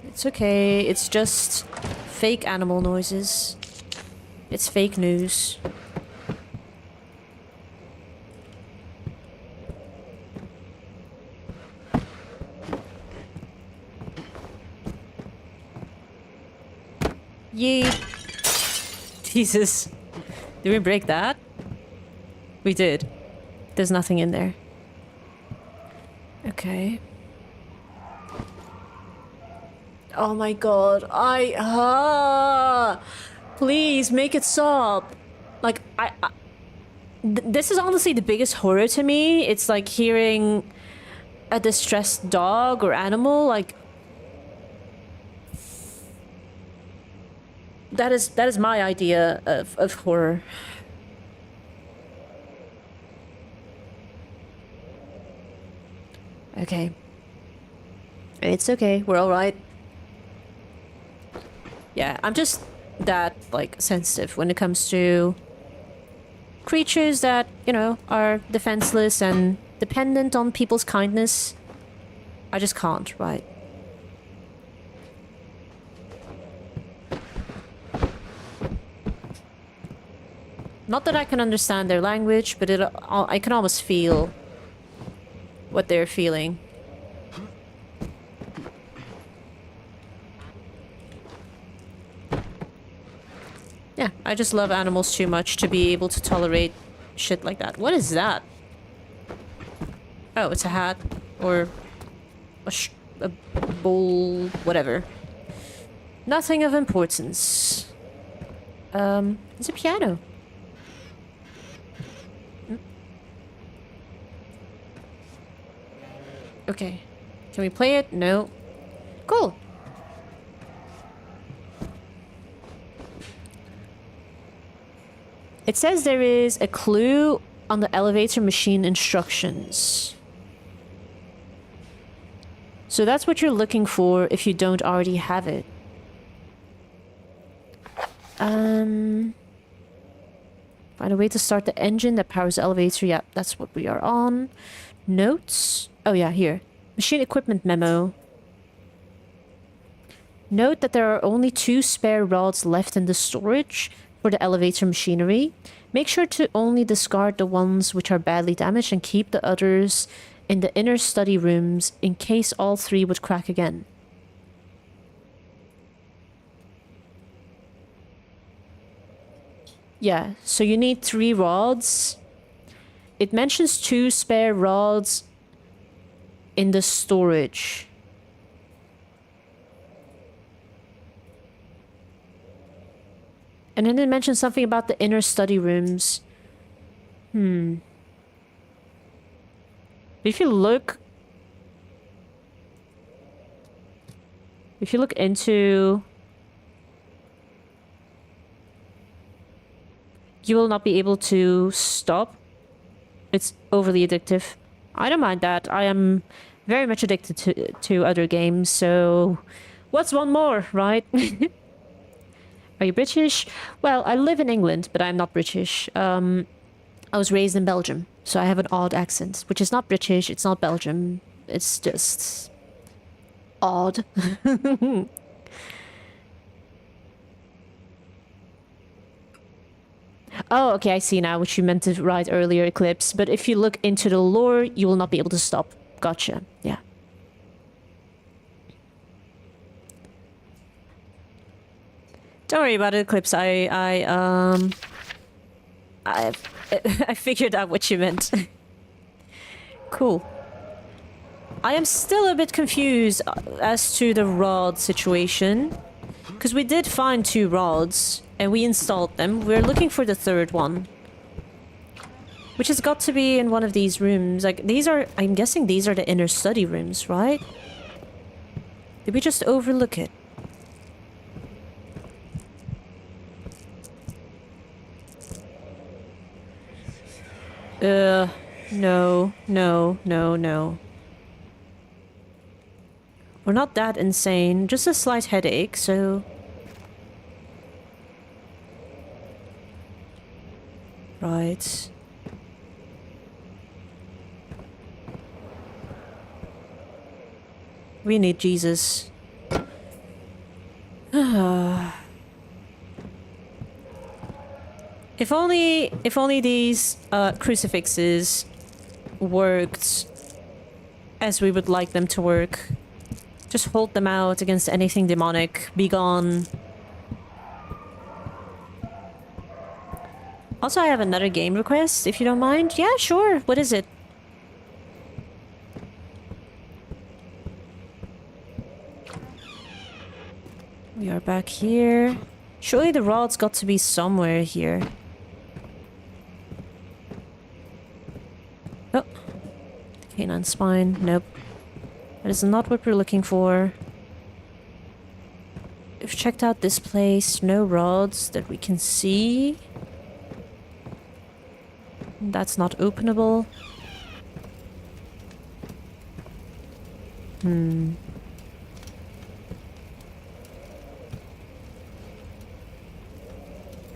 A: It's okay, it's just fake animal noises. It's fake news. Yeet. Jesus. Did we break that? We did. There's nothing in there. Okay. Oh my god. Please make it stop. Like, this is honestly the biggest horror to me. It's like hearing a distressed dog or animal. Like, that is my idea of horror. Okay. It's okay. We're all right. Yeah, I'm just that, like, sensitive when it comes to creatures that, you know, are defenseless and dependent on people's kindness. I just can't, right? Not that I can understand their language, but I can almost feel what they're feeling. Yeah, I just love animals too much to be able to tolerate shit like that. What is that? Oh, it's a hat. Or a bowl, whatever. Nothing of importance. It's a piano. Okay. Can we play it? No. Cool. It says there is a clue on the elevator machine instructions. So that's what you're looking for if you don't already have it. Find a way to start the engine that powers the elevator. Yeah, that's what we are on. Notes. Oh yeah, here. Machine equipment memo. Note that there are only 2 spare rods left in the storage for the elevator machinery. Make sure to only discard the ones which are badly damaged and keep the others in the inner study rooms in case all 3 would crack again. Yeah, so you need 3 rods. It mentions 2 spare rods in the storage. And then it mentions something about the inner study rooms. If you look into... You will not be able to stop. It's overly addictive. I don't mind that. I am very much addicted to other games, so... What's one more, right? Are you British? Well, I live in England, but I'm not British. I was raised in Belgium, so I have an odd accent, which is not British, it's not Belgium. It's just... odd. Oh, okay, I see now what you meant to write earlier, Eclipse. But if you look into the lore, you will not be able to stop. Gotcha, yeah. Don't worry about it, Eclipse. I figured out what you meant. Cool. I am still a bit confused as to the rod situation. Because we did find 2 rods, and we installed them. We're looking for the 3rd one. Which has got to be in one of these rooms. Like, these are... I'm guessing these are the inner study rooms, right? Did we just overlook it? No, no, no, no. We're not that insane. Just a slight headache, so... Right. We need Jesus. If only these crucifixes worked as we would like them to work. Just hold them out against anything demonic. Be gone. Also, I have another game request, if you don't mind. Yeah, sure. What is it? We are back here. Surely the rod's got to be somewhere here. Oh. The canine spine. Nope. That is not what we're looking for. We've checked out this place. No rods that we can see. That's not openable.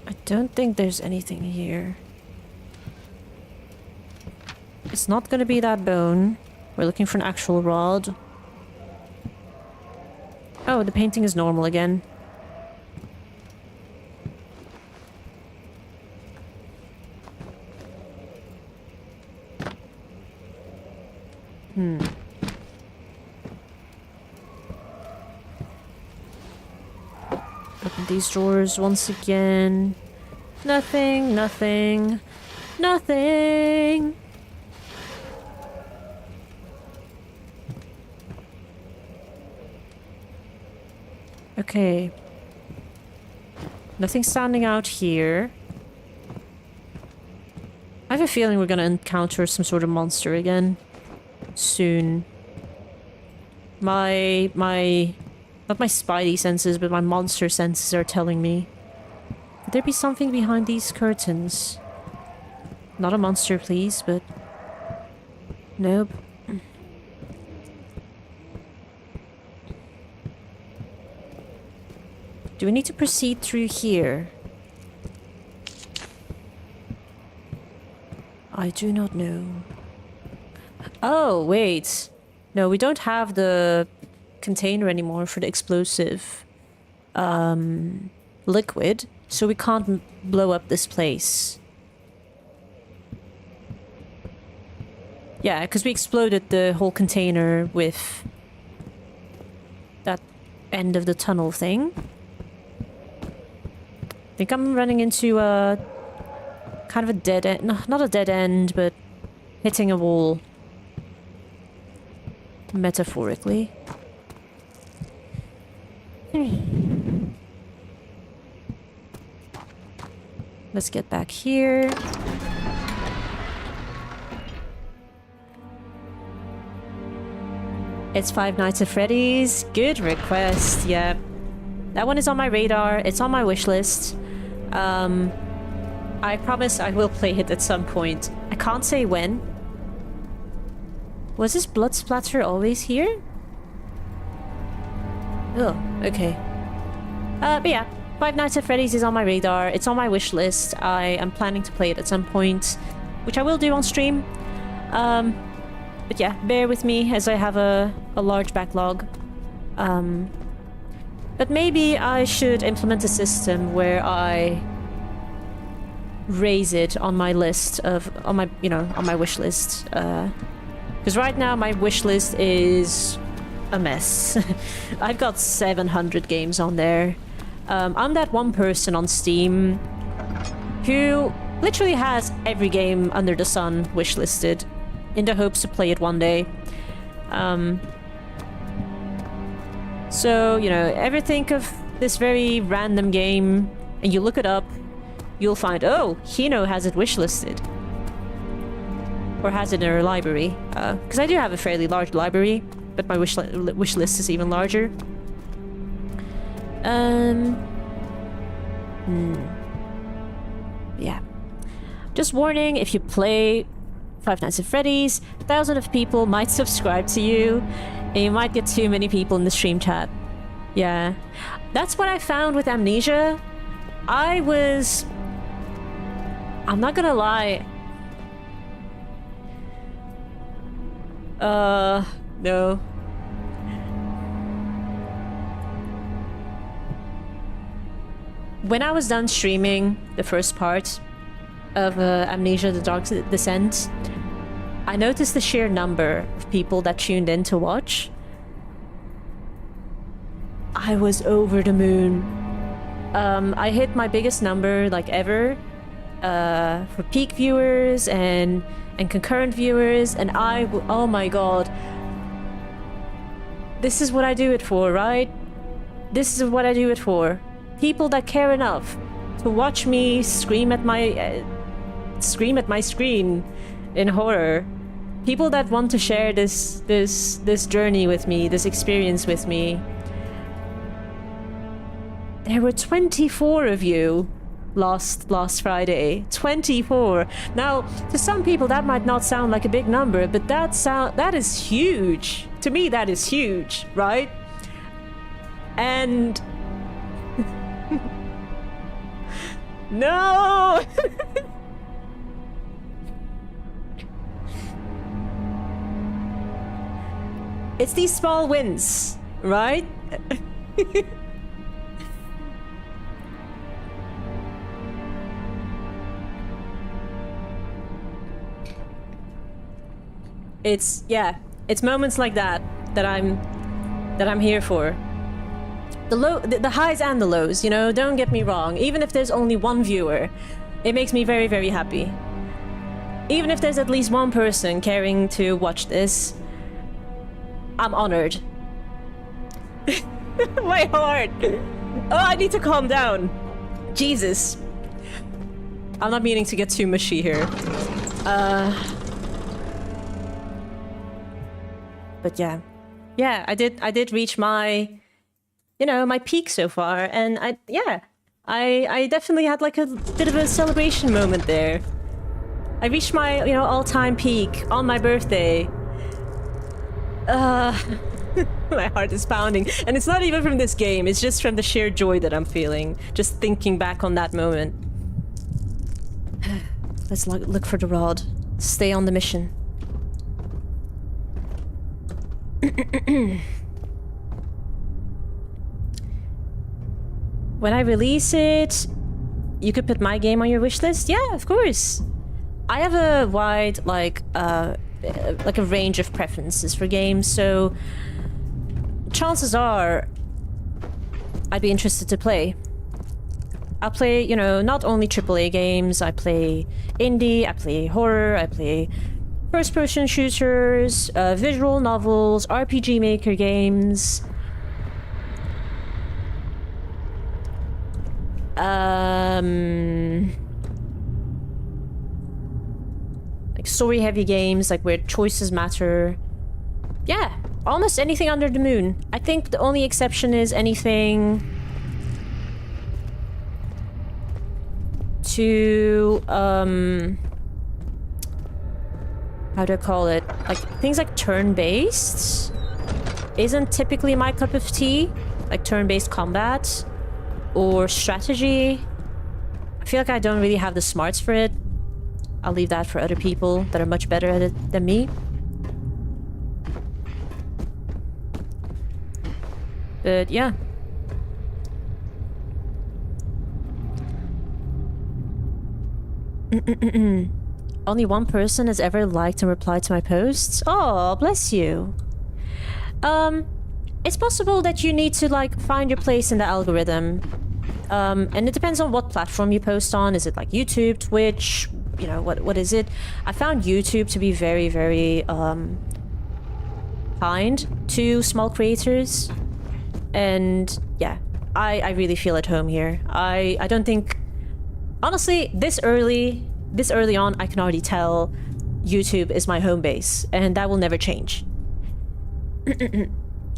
A: I don't think there's anything here. It's not gonna be that bone. We're looking for an actual rod. Oh, the painting is normal again. Open these drawers once again. Nothing, nothing, nothing. Okay. Nothing standing out here. I have a feeling we're gonna encounter some sort of monster again. Soon. Not my spidey senses, but my monster senses are telling me. Could there be something behind these curtains? Not a monster, please, but... Nope. Do we need to proceed through here? I do not know. Oh, wait. No, we don't have the container anymore for the explosive liquid, so we can't blow up this place. Yeah, because we exploded the whole container with that end of the tunnel thing. I think I'm running into a kind of a dead end. No, not a dead end, but hitting a wall. Metaphorically. Let's get back here. It's Five Nights at Freddy's. Good request, yeah. That one is on my radar. It's on my wish list. I promise I will play it at some point. I can't say when. Was this blood splatter always here? Oh, okay. But yeah, Five Nights at Freddy's is on my radar. It's on my wish list. I am planning to play it at some point, which I will do on stream. But yeah, bear with me as I have a large backlog. But maybe I should implement a system where I raise it on my list of, on my wish list. Because right now my wish list is a mess. I've got 700 games on there. I'm that one person on Steam who literally has every game under the sun wishlisted in the hopes to play it one day. So, you know, ever think of this very random game and you look it up, you'll find, oh, Hino has it wishlisted. Or has it in her library. Because I do have a fairly large library, but my wish list is even larger. Yeah. Just warning, if you play Five Nights at Freddy's, 1,000 of people might subscribe to you, and you might get too many people in the stream chat. Yeah. That's what I found with Amnesia. I'm not gonna lie. No. When I was done streaming the first part of Amnesia: The Dark Descent, I noticed the sheer number of people that tuned in to watch. I was over the moon. I hit my biggest number like ever for peak viewers and concurrent viewers, and oh my god. This is what I do it for, right? This is what I do it for. People that care enough to watch me scream at my screen in horror. People that want to share this journey with me, this experience with me. There were 24 of you last Friday. 24. Now, to some people that might not sound like a big number, but that is huge. To me, that is huge, right? And no. It's these small wins, right? It's moments like that I'm here for. The highs and the lows, you know, don't get me wrong. Even if there's only one viewer, it makes me very, very happy. Even if there's at least one person caring to watch this, I'm honored. My heart! Oh, I need to calm down. Jesus. I'm not meaning to get too mushy here. But yeah. Yeah, I did reach my, you know, my peak so far, and I definitely had like a bit of a celebration moment there. I reached my, you know, all-time peak on my birthday. My heart is pounding, and it's not even from this game, it's just from the sheer joy that I'm feeling, just thinking back on that moment. Let's look for the rod. Stay on the mission. When I release it, you could put my game on your wish list? Yeah, of course. I have a wide, like a range of preferences for games, so chances are I'd be interested to play. I'll play, you know, not only AAA games, I play indie, I play horror, I play first-person shooters, visual novels, RPG Maker games. Like story-heavy games, like where choices matter. Yeah, almost anything under the moon. I think the only exception is anything to, how do I call it? Like, things like turn-based isn't typically my cup of tea. Like turn-based combat or strategy. I feel like I don't really have the smarts for it. I'll leave that for other people that are much better at it than me. But yeah. Only one person has ever liked and replied to my posts? Oh, bless you. It's possible that you need to, like, find your place in the algorithm. And it depends on what platform you post on. Is it like YouTube, Twitch? You know, what is it? I found YouTube to be very, very, kind to small creators. And, yeah. I really feel at home here. I don't think... Honestly, this early on, I can already tell YouTube is my home base, and that will never change.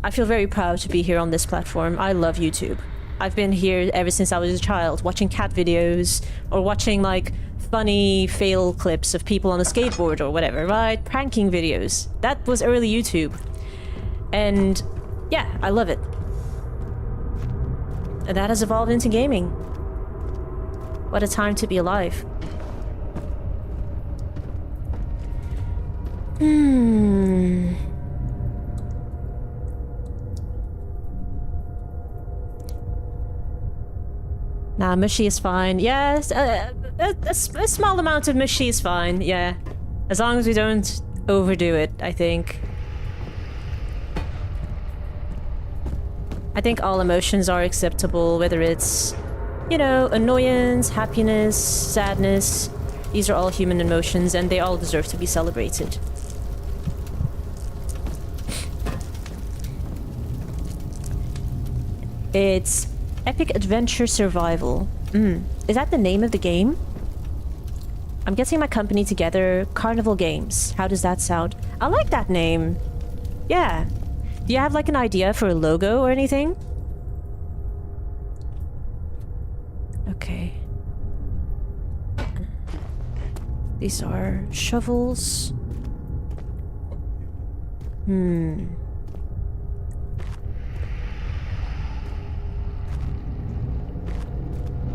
A: I feel very proud to be here on this platform. I love YouTube. I've been here ever since I was a child, watching cat videos, or watching, like, funny fail clips of people on a skateboard or whatever, right? Pranking videos. That was early YouTube. And, yeah, I love it. And that has evolved into gaming. What a time to be alive. Nah, mushy is fine. Yes, a small amount of mushy is fine, yeah. As long as we don't overdo it, I think. I think all emotions are acceptable, whether it's, you know, annoyance, happiness, sadness. These are all human emotions, and they all deserve to be celebrated. It's Epic Adventure Survival. Is that the name of the game? I'm getting my company together. Carnival Games. How does that sound? I like that name. Yeah. Do you have like an idea for a logo or anything? Okay. These are shovels.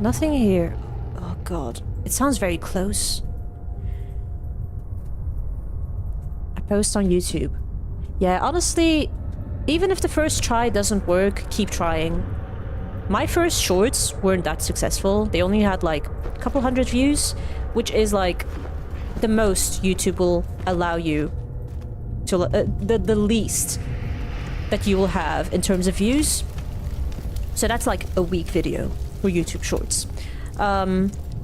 A: Nothing here. Oh god. It sounds very close. A post on YouTube. Yeah, honestly, even if the first try doesn't work, keep trying. My first shorts weren't that successful. They only had like a couple hundred views, which is like the most YouTube will allow you to, the least that you will have in terms of views. So that's like a week video for YouTube Shorts.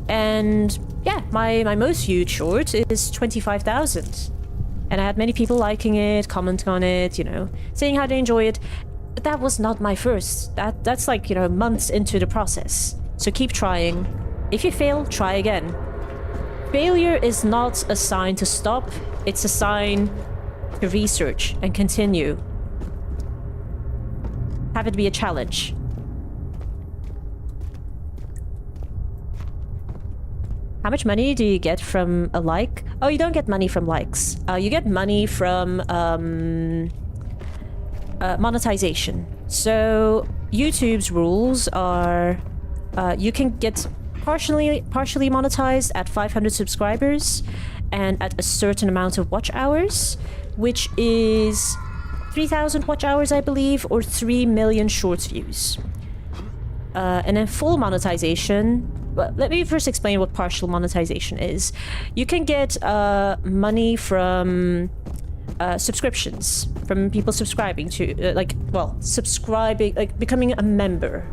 A: And yeah, my most viewed short is 25,000. And I had many people liking it, commenting on it, you know, saying how they enjoy it. But that was not my first. That's like, you know, months into the process. So keep trying. If you fail, try again. Failure is not a sign to stop. It's a sign to research and continue. Have it be a challenge. How much money do you get from a like? Oh, you don't get money from likes. You get money from monetization. So YouTube's rules are you can get partially monetized at 500 subscribers and at a certain amount of watch hours, which is 3,000 watch hours, I believe, or 3 million shorts views. And then full monetization. Well, let me first explain what partial monetization is. You can get money from subscriptions, from people subscribing to, subscribing, like becoming a member.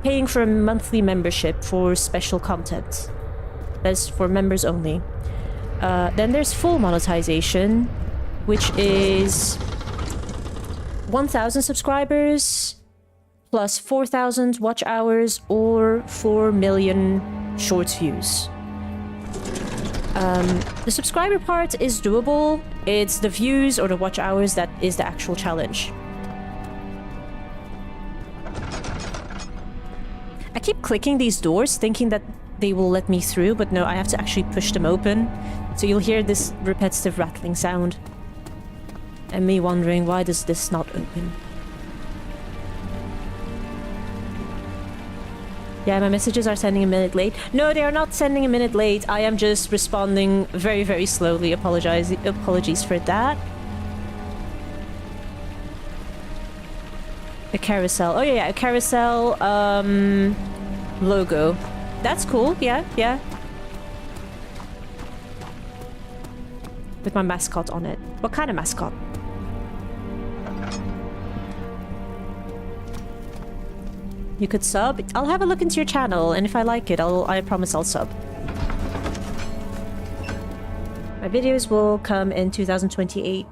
A: Paying for a monthly membership for special content. That's for members only. Then there's full monetization, which is 1,000 subscribers, plus 4,000 watch hours or 4 million shorts views. The subscriber part is doable. It's the views or the watch hours that is the actual challenge. I keep clicking these doors thinking that they will let me through, but no, I have to actually push them open. So you'll hear this repetitive rattling sound. And me wondering, why does this not open? Yeah, my messages are sending a minute late. No, they are not sending a minute late. I am just responding very, very slowly. Apologies for that. A carousel. Oh yeah, a carousel logo. That's cool. Yeah. With my mascot on it. What kind of mascot? You could sub. I'll have a look into your channel, and if I like it, I promise I'll sub. My videos will come in 2028.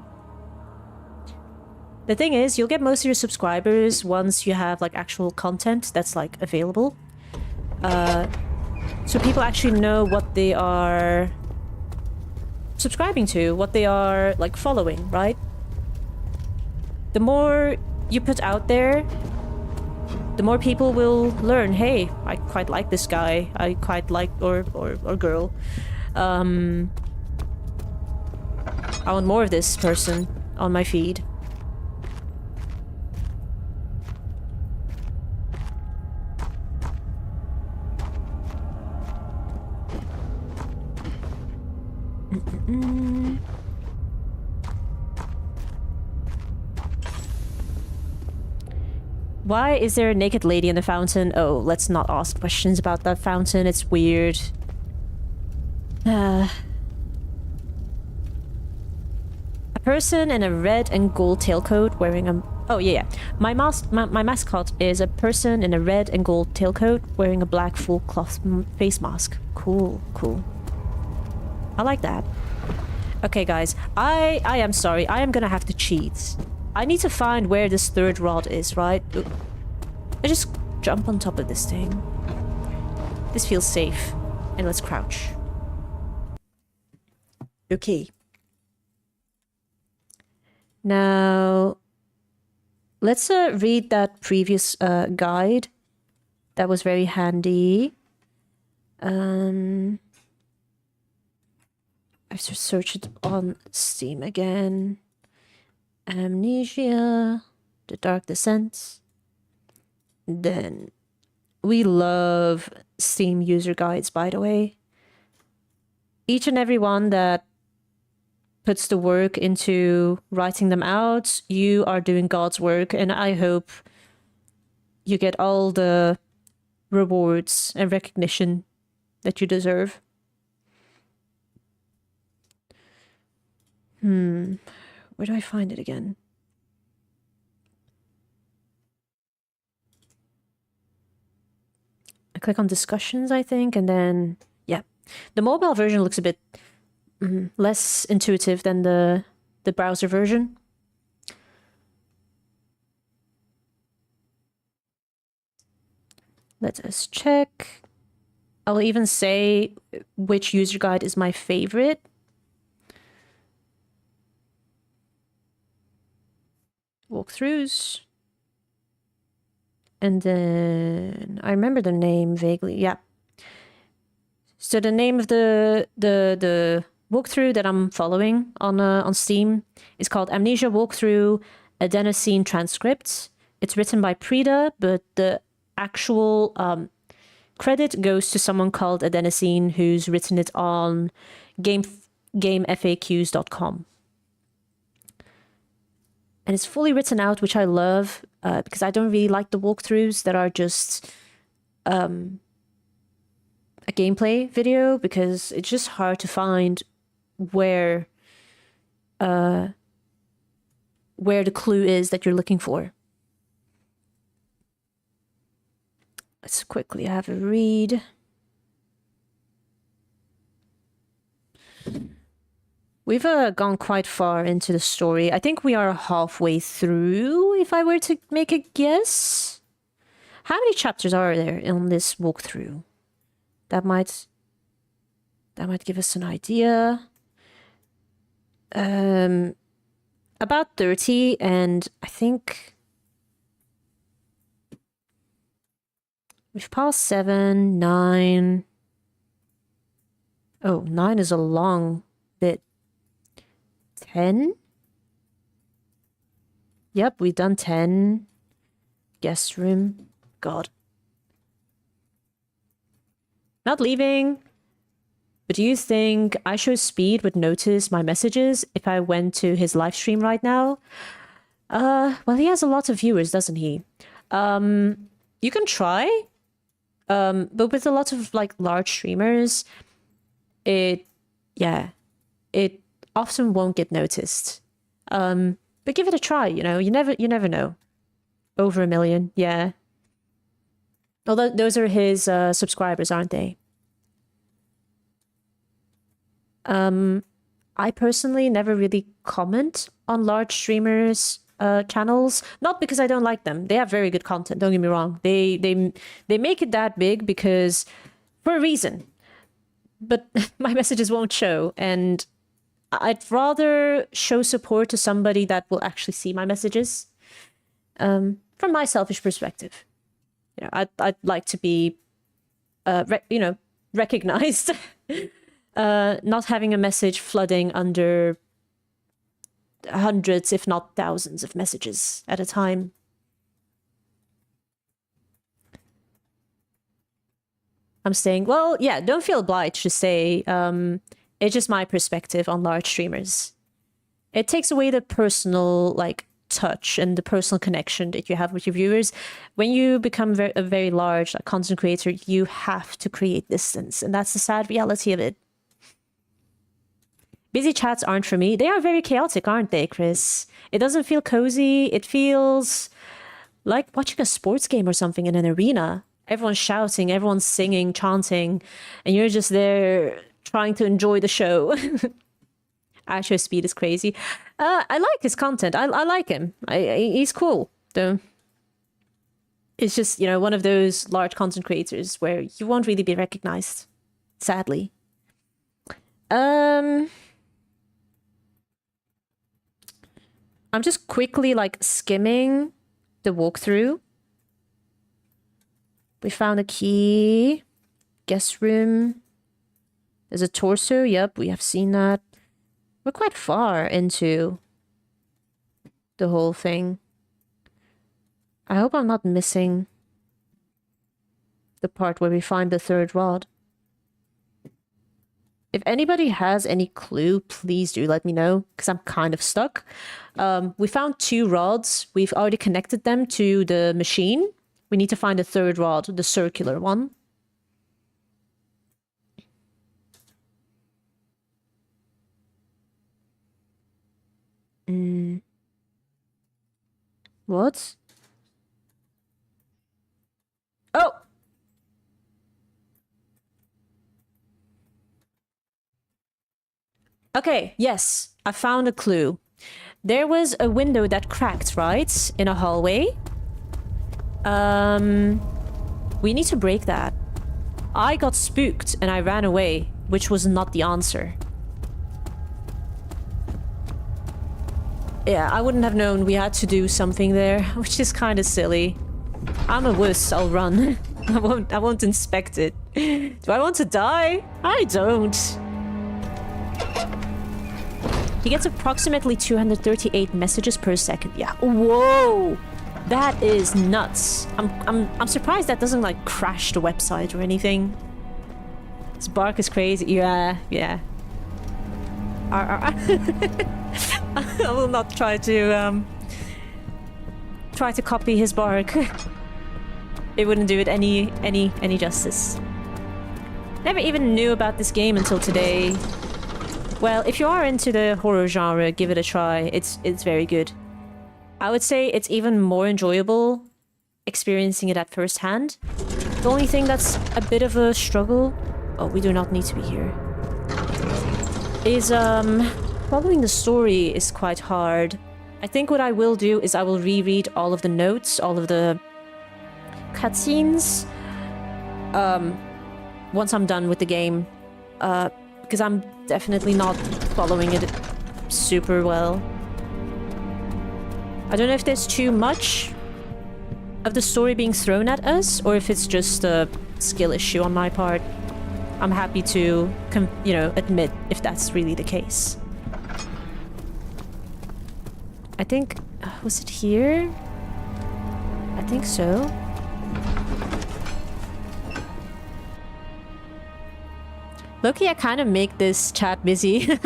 A: The thing is, you'll get most of your subscribers once you have like actual content that's like available. So people actually know what they are subscribing to, what they are like following, right? The more you put out there, the more people will learn, hey, I quite like this guy, I quite like, or girl. I want more of this person on my feed. Why is there a naked lady in the fountain? Oh, let's not ask questions about that fountain. It's weird. A person in a red and gold tailcoat wearing a... Oh, yeah. My mascot is a person in a red and gold tailcoat wearing a black full cloth face mask. Cool, cool. I like that. Okay, guys. I am sorry. I am gonna have to cheat. I need to find where this third rod is, right? I just jump on top of this thing. This feels safe. And let's crouch. Okay. Now, let's read that previous guide. That was very handy. I have to search it on Steam again. Amnesia, The Dark Descent. Then we love Steam user guides, by the way. Each and every one that puts the work into writing them out, you are doing God's work, and I hope you get all the rewards and recognition that you deserve. Where do I find it again? I click on discussions, I think, and then, yeah. The mobile version looks a bit less intuitive than the browser version. Let us check. I'll even say which user guide is my favorite. Walkthroughs. And then I remember the name vaguely. Yeah. So the name of the walkthrough that I'm following on Steam is called Amnesia Walkthrough Adenosine Transcripts. It's written by Prida, but the actual credit goes to someone called Adenosine who's written it on gamefaqs.com. And it's fully written out, which I love, because I don't really like the walkthroughs that are just a gameplay video, because it's just hard to find where the clue is that you're looking for. Let's quickly have a read. We've gone quite far into the story. I think we are halfway through, if I were to make a guess. How many chapters are there in this walkthrough? That might give us an idea. About 30, and I think we've passed 7, 9. Oh, 9 is a long bit. 10? Yep, we've done 10. Guest room. God. Not leaving. But do you think I Show Speed would notice my messages if I went to his live stream right now? Well, he has a lot of viewers, doesn't he? You can try. But with a lot of like large streamers, it often won't get noticed. But give it a try, you know. You never know. Over 1 million, yeah. Although those are his subscribers, aren't they? I personally never really comment on large streamers channels. Not because I don't like them. They have very good content. Don't get me wrong. They make it that big because for a reason. But my messages won't show, and I'd rather show support to somebody that will actually see my messages. From my selfish perspective, you know, I'd like to be, recognized. Not having a message flooding under hundreds, if not thousands, of messages at a time. I'm saying, well, yeah, don't feel obliged to say. It's just my perspective on large streamers. It takes away the personal, like, touch and the personal connection that you have with your viewers. When you become a very large content creator, you have to create distance, and that's the sad reality of it. Busy chats aren't for me. They are very chaotic, aren't they, Chris? It doesn't feel cozy. It feels like watching a sports game or something in an arena. Everyone's shouting, everyone's singing, chanting, and you're just there trying to enjoy the show. Asher Speed is crazy. I like his content. I like him. He's cool, though. It's just, you know, one of those large content creators where you won't really be recognized, sadly. I'm just quickly, like, skimming the walkthrough. We found a key. Guest room. There's a torso. Yep, we have seen that. We're quite far into the whole thing. I hope I'm not missing the part where we find the third rod. If anybody has any clue, please do let me know, because I'm kind of stuck. We found 2 rods. We've already connected them to the machine. We need to find the third rod, the circular one. What? Oh! Okay, yes, I found a clue. There was a window that cracked, right? In a hallway. We need to break that. I got spooked and I ran away, which was not the answer. Yeah, I wouldn't have known we had to do something there, which is kind of silly. I'm a wuss, I'll run. I won't inspect it. Do I want to die? I don't. He gets approximately 238 messages per second. Yeah. Whoa! That is nuts. I'm surprised that doesn't like crash the website or anything. His bark is crazy. Yeah, yeah. I will not try to copy his bark. It wouldn't do it any justice. Never even knew about this game until today. Well, if you are into the horror genre, give it a try. It's very good. I would say it's even more enjoyable experiencing it at first hand. The only thing that's a bit of a struggle... Oh, we do not need to be here. Is, following the story is quite hard. I think what I will do is I will reread all of the notes, all of the cutscenes, once I'm done with the game. Because I'm definitely not following it super well. I don't know if there's too much of the story being thrown at us, or if it's just a skill issue on my part. I'm happy to, admit if that's really the case. I think... was it here? I think so. Loki, I kind of make this chat busy.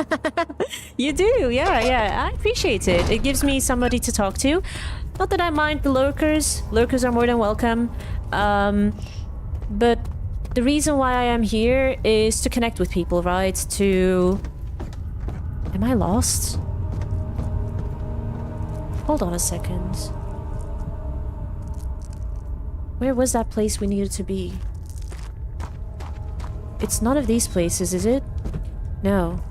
A: You do, yeah. I appreciate it. It gives me somebody to talk to. Not that I mind the lurkers. Lurkers are more than welcome. But the reason why I am here is to connect with people, right? To... Am I lost? Hold on a second. Where was that place we needed to be? It's none of these places, is it? No.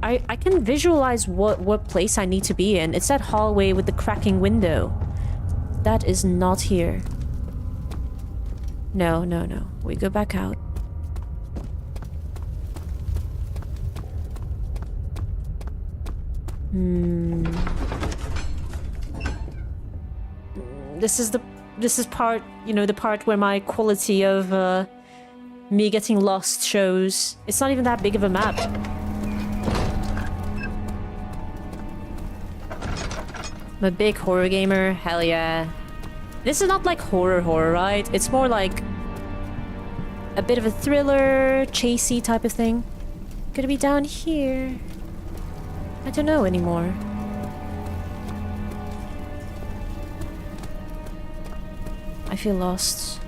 A: I can visualize what place I need to be in. It's that hallway with the cracking window. That is not here. No, no, no. We go back out. This is part, you know, the part where my quality of me getting lost shows. It's not even that big of a map. I'm a big horror gamer, hell yeah. This is not like horror, right? It's more like a bit of a thriller, chasey type of thing. Gonna be down here. I don't know anymore. I feel lost.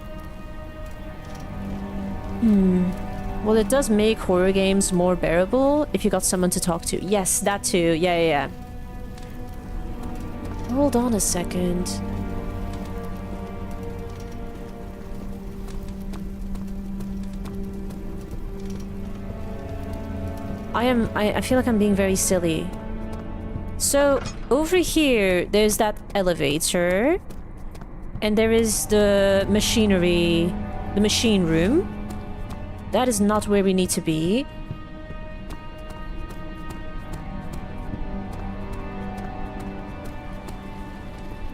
A: Well, it does make horror games more bearable if you got someone to talk to. Yes, that too. Yeah. Hold on a second. I feel like I'm being very silly. So, over here, there's that elevator. And there is the machinery, the machine room. That is not where we need to be.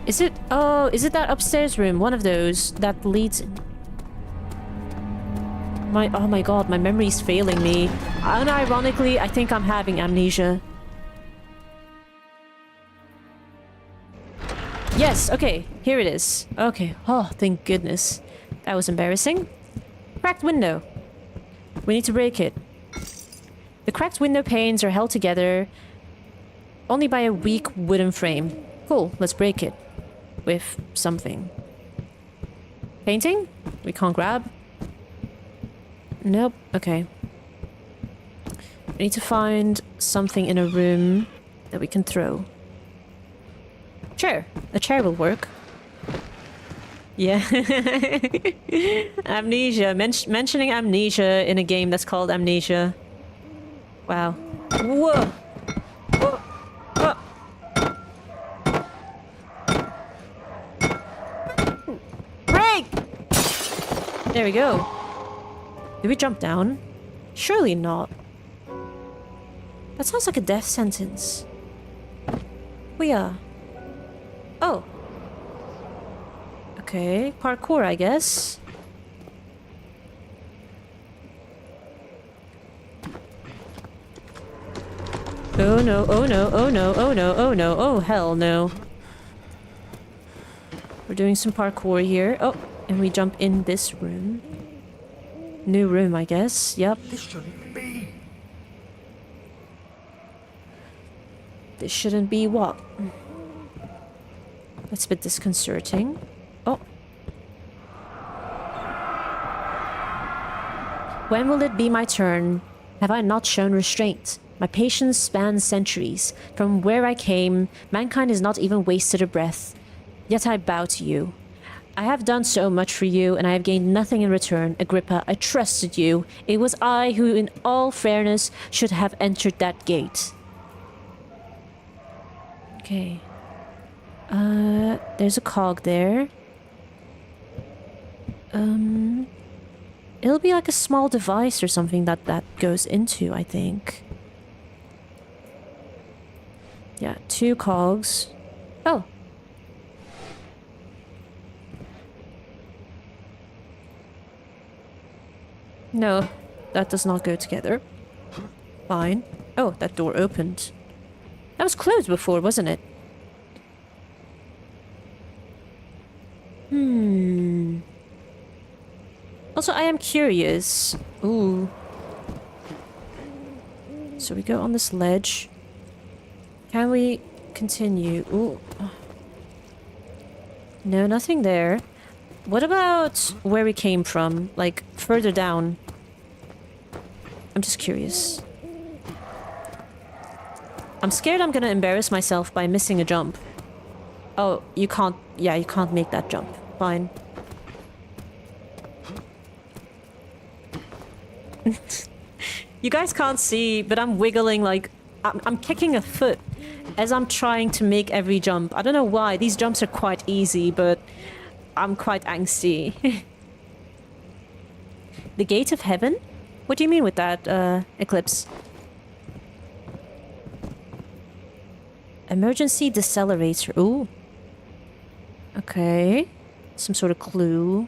A: Is it? Oh, is it that upstairs room? One of those that leads. Oh my god, my memory's failing me. Unironically, I think I'm having amnesia. Yes, okay, here it is. Okay, oh, thank goodness. That was embarrassing. Cracked window. We need to break it. The cracked window panes are held together only by a weak wooden frame. Cool, let's break it. With something. Painting? We can't grab. Nope, okay. We need to find something in a room that we can throw. Chair. A chair will work. Yeah. Amnesia. Mentioning amnesia in a game that's called Amnesia. Wow. Whoa! Whoa! Whoa! Break! There we go. Did we jump down? Surely not. That sounds like a death sentence. We are. Oh. Okay, parkour, I guess. Oh no, oh no, oh no, oh no, oh no, oh hell no. We're doing some parkour here. Oh, and we jump in this room. New room, I guess. Yep.
C: This shouldn't be.
A: This shouldn't be what? That's a bit disconcerting. Oh. When will it be my turn? Have I not shown restraint? My patience spans centuries. From where I came, mankind has not even wasted a breath. Yet I bow to you. I have done so much for you, and I have gained nothing in return. Agrippa, I trusted you. It was I who, in all fairness, should have entered that gate. Okay. There's a cog there. It'll be like a small device or something that goes into, I think. Yeah, 2 cogs. Oh. No, that does not go together. Fine. Oh, that door opened. That was closed before, wasn't it? Also, I am curious. Ooh. So we go on this ledge. Can we continue? Ooh. No, nothing there. What about where we came from? Like, further down? I'm just curious. I'm scared I'm gonna embarrass myself by missing a jump. Oh, you can't... Yeah, you can't make that jump. Fine. You guys can't see, but I'm wiggling like I'm kicking a foot as I'm trying to make every jump. I don't know why. These jumps are quite easy, but I'm quite angsty. The Gate of Heaven? What do you mean with that, Eclipse? Emergency decelerator. Ooh. Okay. Some sort of clue.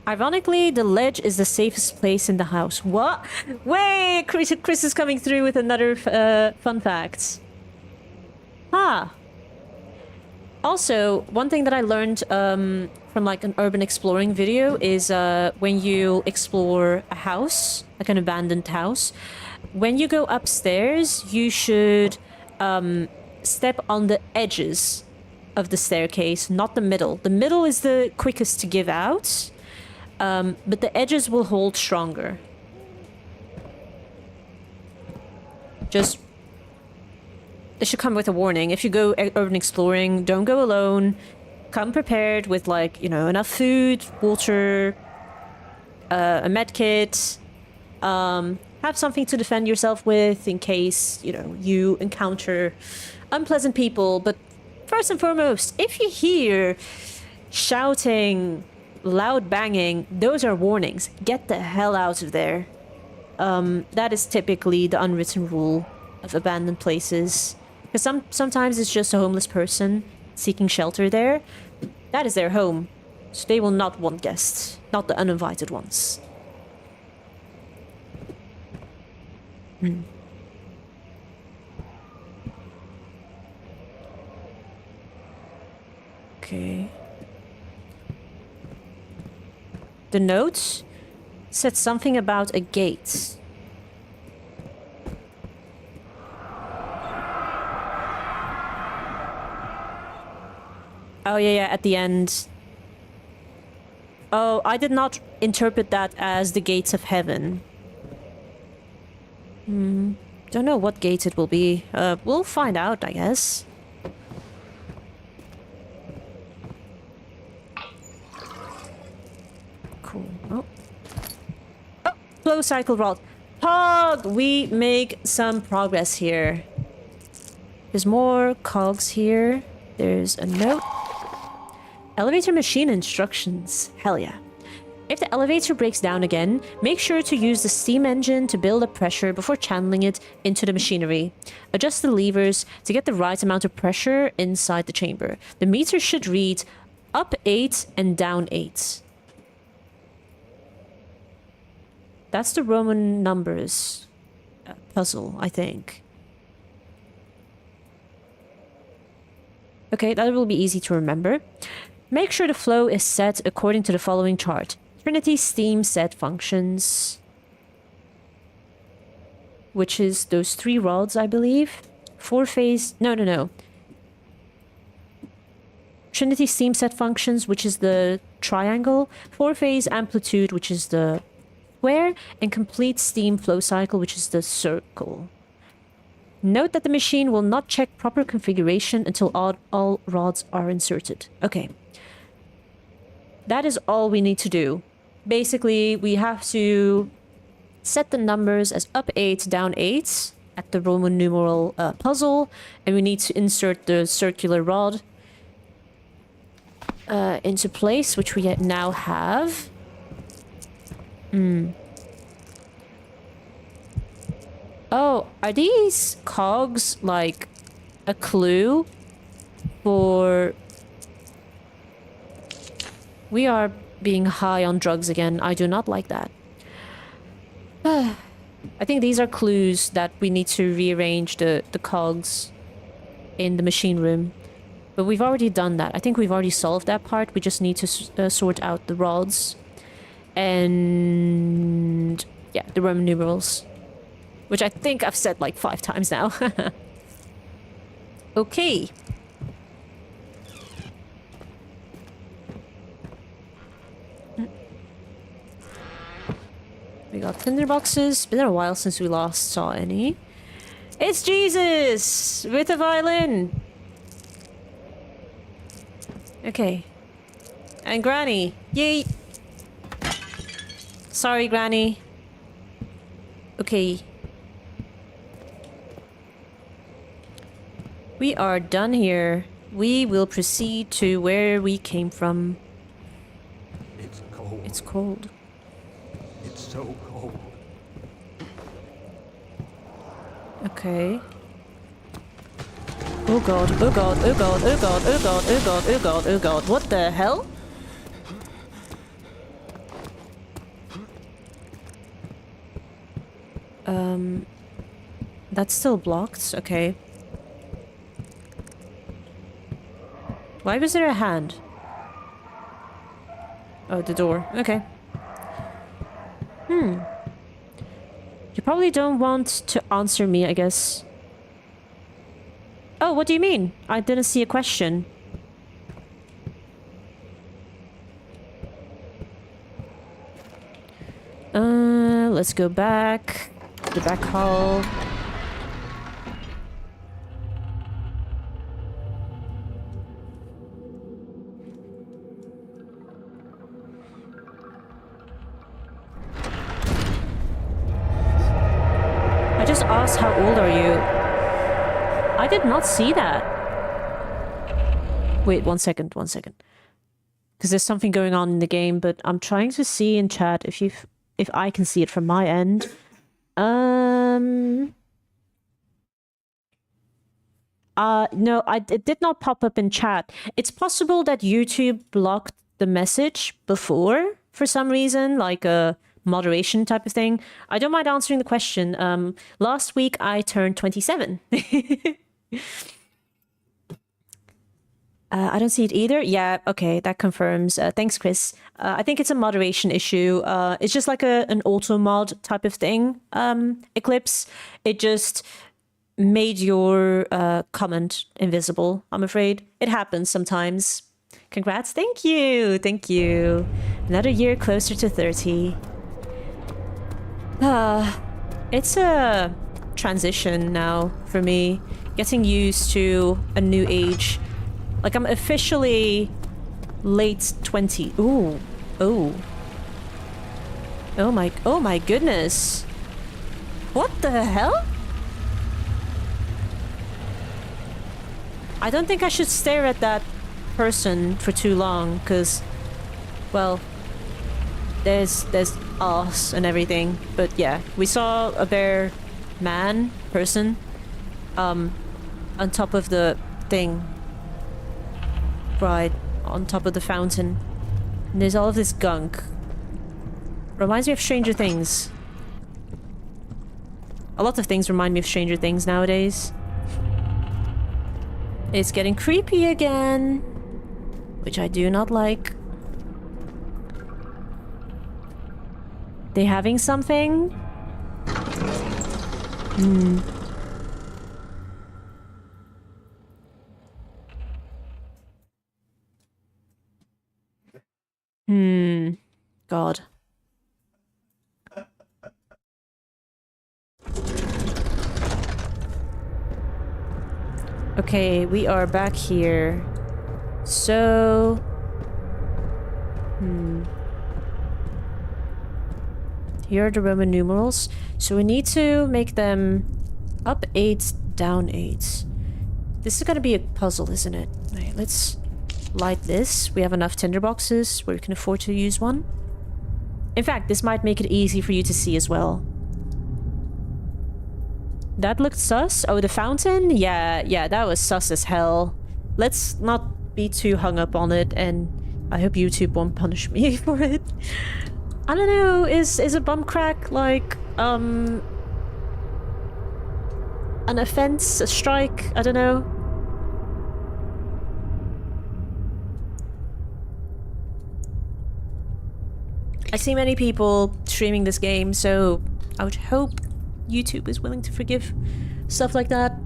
A: Ironically, the ledge is the safest place in the house. What? Wait! Chris is coming through with another fun fact. Ah. Also, one thing that I learned from like an urban exploring video is when you explore a house, like an abandoned house, when you go upstairs, you should step on the edges of the staircase, not the middle. The middle is the quickest to give out, but the edges will hold stronger. Just... it should come with a warning. If you go urban exploring, don't go alone. Come prepared with, like, you know, enough food, water, a med kit. Have something to defend yourself with in case, you know, you encounter unpleasant people. But first and foremost, if you hear shouting, loud banging, those are warnings. Get the hell out of there. That is typically the unwritten rule of abandoned places. Because sometimes it's just a homeless person seeking shelter there. That is their home. So they will not want guests. Not the uninvited ones. Okay. The note said something about a gate. Oh, yeah, at the end. Oh, I did not interpret that as the gates of heaven. Don't know what gates it will be. We'll find out, I guess. Cool. Oh. Oh, flow cycle rod. Pog! We make some progress here. There's more cogs here. There's a note. Elevator machine instructions. Hell yeah. If the elevator breaks down again, make sure to use the steam engine to build up pressure before channeling it into the machinery. Adjust the levers to get the right amount of pressure inside the chamber. The meter should read up 8 and down 8. That's the Roman numbers puzzle, I think. Okay, that will be easy to remember. Make sure the flow is set according to the following chart. Trinity steam set functions, which is those 3 rods, I believe. 4-phase... No. Trinity steam set functions, which is the triangle. 4-phase amplitude, which is the square. And complete steam flow cycle, which is the circle. Note that the machine will not check proper configuration until all rods are inserted. Okay. That is all we need to do. Basically, we have to set the numbers as up 8, down 8 at the Roman numeral puzzle, and we need to insert the circular rod into place, which we now have. Oh, are these cogs like a clue for... We are being high on drugs again. I do not like that. I think these are clues that we need to rearrange the cogs in the machine room. But we've already done that. I think we've already solved that part. We just need to sort out the rods. And... yeah, the Roman numerals. Which I think I've said like 5 times now. Okay. We got tinderboxes. Been a while since we last saw any. It's Jesus! With a violin! Okay. And Granny. Yay! Sorry, Granny. Okay. We are done here. We will proceed to where we came from.
C: It's cold.
A: It's cold.
C: It's so cold.
A: Okay. Oh god, oh god, oh god, oh god, oh god, oh god, oh god, oh god. What the hell? That's still blocked? Okay. Why was there a hand? Oh, the door. Okay. You probably don't want to answer me, I guess. Oh, what do you mean? I didn't see a question. Let's go back. The back hall. I just asked how old are you? I did not see that. Wait, one second. Because there's something going on in the game, but I'm trying to see in chat if I can see it from my end. No, it did not pop up in chat. It's possible that YouTube blocked the message before for some reason, like a moderation type of thing. I don't mind answering the question. Last week I turned 27. I don't see it either. Yeah, okay, that confirms. Thanks, Chris. I think it's a moderation issue. It's just like an auto mod type of thing. Eclipse. It just made your comment invisible, I'm afraid. It happens sometimes. Congrats. Thank you. Thank you. Another year closer to 30. It's a transition now for me. Getting used to a new age. Like, I'm officially late 20. Ooh. Oh. Oh my goodness. What the hell? I don't think I should stare at that person for too long, because, well, there's us and everything. But yeah, we saw a bear person on top of the thing. Right, on top of the fountain. And there's all of this gunk. Reminds me of Stranger Things. A lot of things remind me of Stranger Things nowadays. It's getting creepy again, which I do not like. They having something? God. Okay, we are back here. So... Here are the Roman numerals. So we need to make them up 8, down 8. This is gonna be a puzzle, isn't it? Okay, let's light this. We have enough tinderboxes where we can afford to use one. In fact, this might make it easy for you to see as well. That looked sus. Oh, the fountain? Yeah, that was sus as hell. Let's not be too hung up on it, and I hope YouTube won't punish me for it. I don't know, is a bum crack like, an offense? A strike? I don't know. I see many people streaming this game, so I would hope YouTube is willing to forgive stuff like that.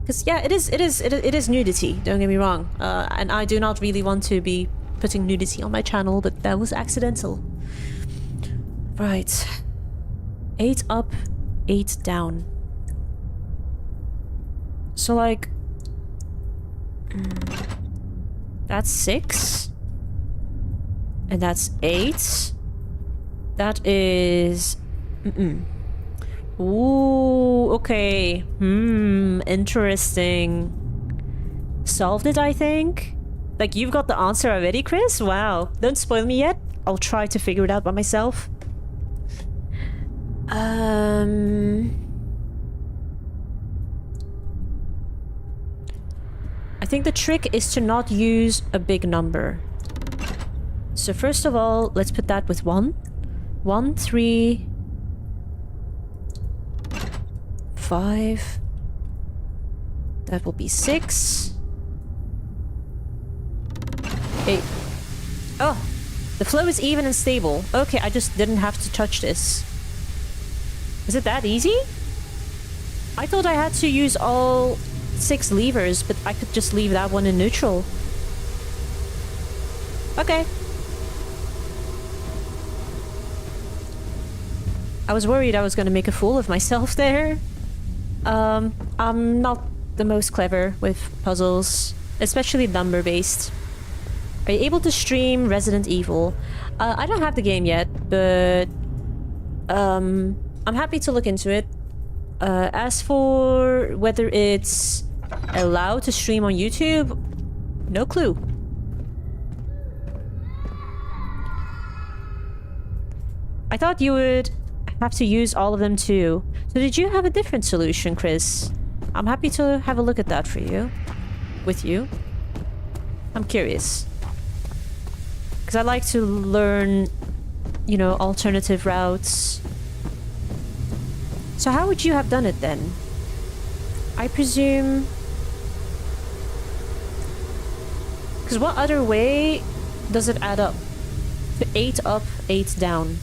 A: Because yeah, it is nudity. Don't get me wrong, and I do not really want to be putting nudity on my channel, but that was accidental. Right, 8 up, 8 down. So like, that's 6. And that's 8. That is... Ooh, okay. Interesting. Solved it, I think? Like, you've got the answer already, Chris? Wow. Don't spoil me yet. I'll try to figure it out by myself. I think the trick is to not use a big number. So first of all, let's put that with 1. 1, 3... 5. That will be 6. 8. Oh! The flow is even and stable. Okay, I just didn't have to touch this. Is it that easy? I thought I had to use all 6 levers, but I could just leave that one in neutral. Okay. I was worried I was gonna make a fool of myself there. I'm not the most clever with puzzles, especially number-based. Are you able to stream Resident Evil? I don't have the game yet, but I'm happy to look into it. As for whether it's allowed to stream on YouTube, no clue. I thought you would have to use all of them too. So did you have a different solution, Chris? I'm happy to have a look at that for you. With you. I'm curious. Because I like to learn, you know, alternative routes. So how would you have done it then? I presume... Because what other way does it add up? 8 up, 8 down.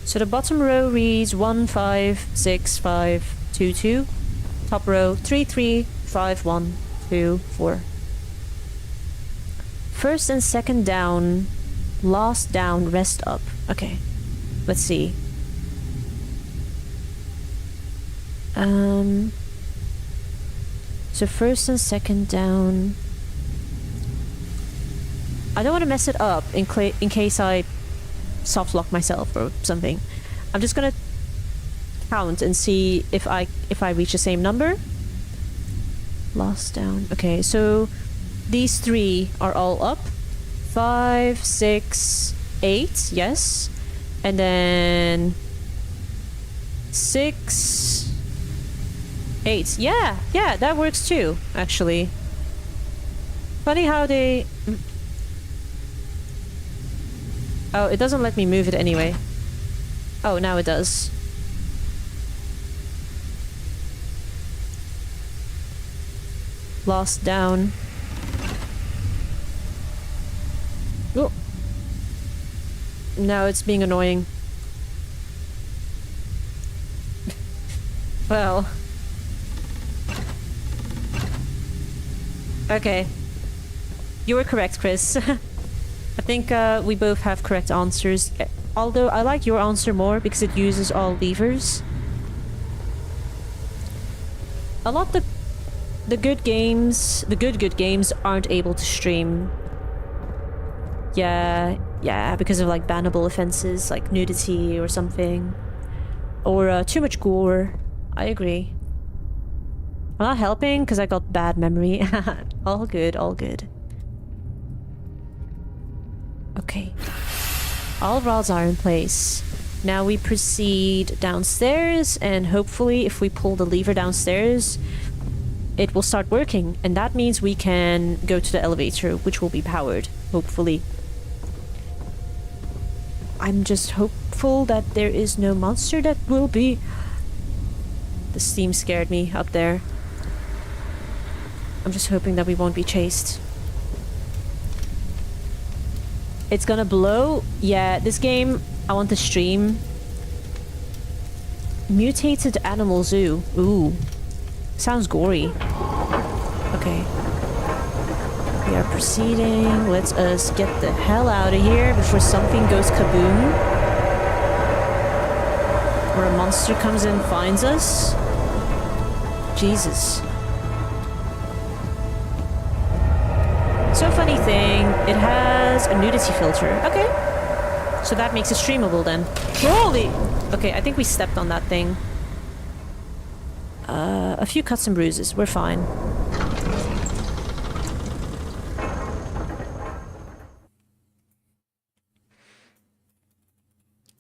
A: So the bottom row reads 1, 5, 6, 5, 2, 2. Top row 3, 3, 5, 1, 2, 4. First and second down, last down, rest up. Okay, let's see. So first and second down. I don't want to mess it up in case I soft lock myself or something. I'm just gonna count and see if I reach the same number. Last down. Okay, so these 3 are all up. 5, 6, 8, yes. And then 6, 8. Yeah, that works too, actually. Funny how they... Oh, it doesn't let me move it anyway. Oh, now it does. Lost down. Oh. Now it's being annoying. Well. Okay. You were correct, Chris. I think we both have correct answers. Although I like your answer more because it uses all levers. A lot of the good games, the good games aren't able to stream. Yeah, because of like bannable offenses like nudity or something. Or too much gore. I agree. I'm not helping because I got bad memory. All good, all good. Okay. All rods are in place. Now we proceed downstairs, and hopefully if we pull the lever downstairs, it will start working. And that means we can go to the elevator, which will be powered, hopefully. I'm just hopeful that there is no monster that will be... The steam scared me up there. I'm just hoping that we won't be chased. It's gonna blow. Yeah, this game, I want to stream. Mutated animal zoo. Ooh. Sounds gory. Okay. We are proceeding. Let's us get the hell out of here before something goes kaboom. Or a monster comes and finds us. Jesus. So funny thing It has a nudity filter. Okay. So that makes it streamable then. Holy! Okay, I think we stepped on that thing. A few cuts and bruises. We're fine.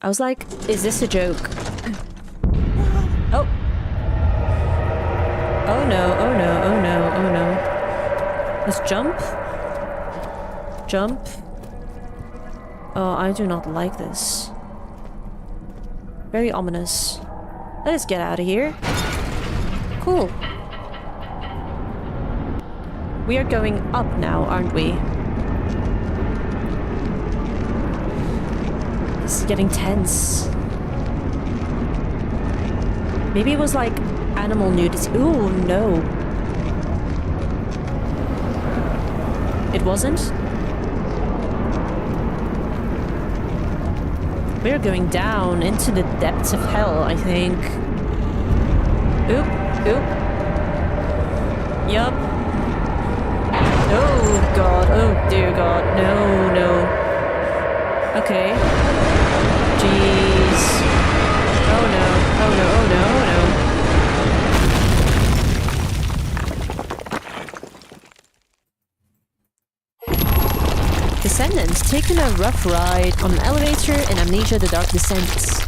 A: I was like, is this a joke? Oh. Oh no, oh no, oh no, oh no. Let's jump. Jump. Oh, I do not like this. Very ominous. Let us get out of here. Cool. We are going up now, aren't we? This is getting tense. Maybe it was like animal nudity. Ooh, no. It wasn't? We're going down into the depths of hell, I think. Oop, oop. Yup. Oh god, oh dear god. No, no. Okay. Jeez. Oh no, oh no, oh no, oh no. Descendants taking a rough ride on an elevator in Amnesia: The Dark Descent.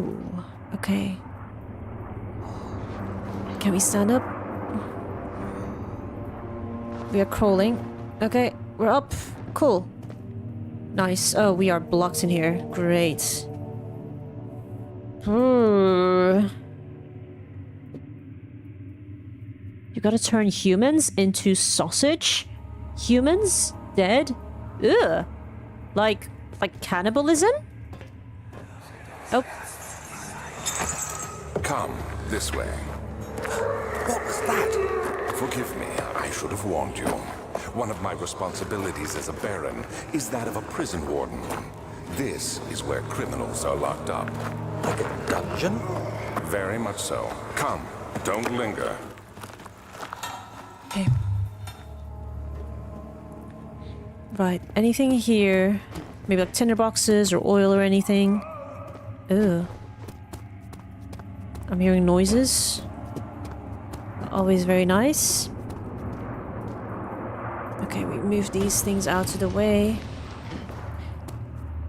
A: Ooh, okay. Can we stand up? We are crawling. Okay, we're up. Cool. Nice. Oh, we are blocked in here. Great. You gotta turn humans into sausage? Humans? Dead? Ugh. Like cannibalism? Oh.
F: Come, this way.
D: What was that?
F: Forgive me, I should have warned you. One of my responsibilities as a Baron is that of a prison warden. This is where criminals are locked up.
C: Like a dungeon?
F: Very much so. Come, don't linger.
A: Okay. Right, anything here? Maybe like tinder boxes or oil or anything? Ugh. I'm hearing noises. Always very nice. Okay, we move these things out of the way.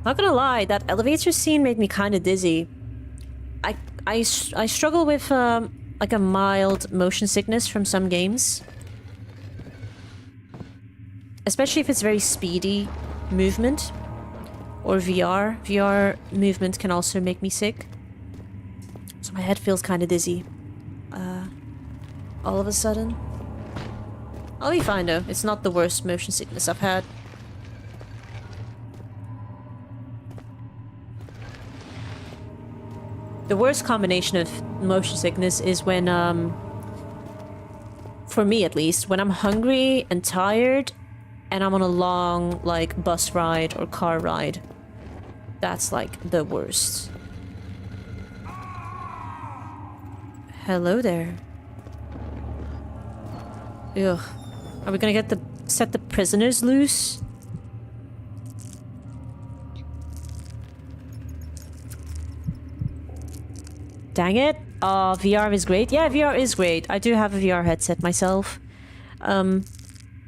A: Not gonna lie, that elevator scene made me kind of dizzy. I struggle with like a mild motion sickness from some games. Especially if it's very speedy movement. Or VR. VR movement can also make me sick. So my head feels kind of dizzy. All of a sudden. I'll be fine though. It's not the worst motion sickness I've had. The worst combination of motion sickness is when, for me at least, when I'm hungry and tired and I'm on a long, like, bus ride or car ride. That's, like, the worst. Hello there. Ugh. Are we gonna set the prisoners loose? Dang it. Oh, VR is great. Yeah, VR is great. I do have a VR headset myself.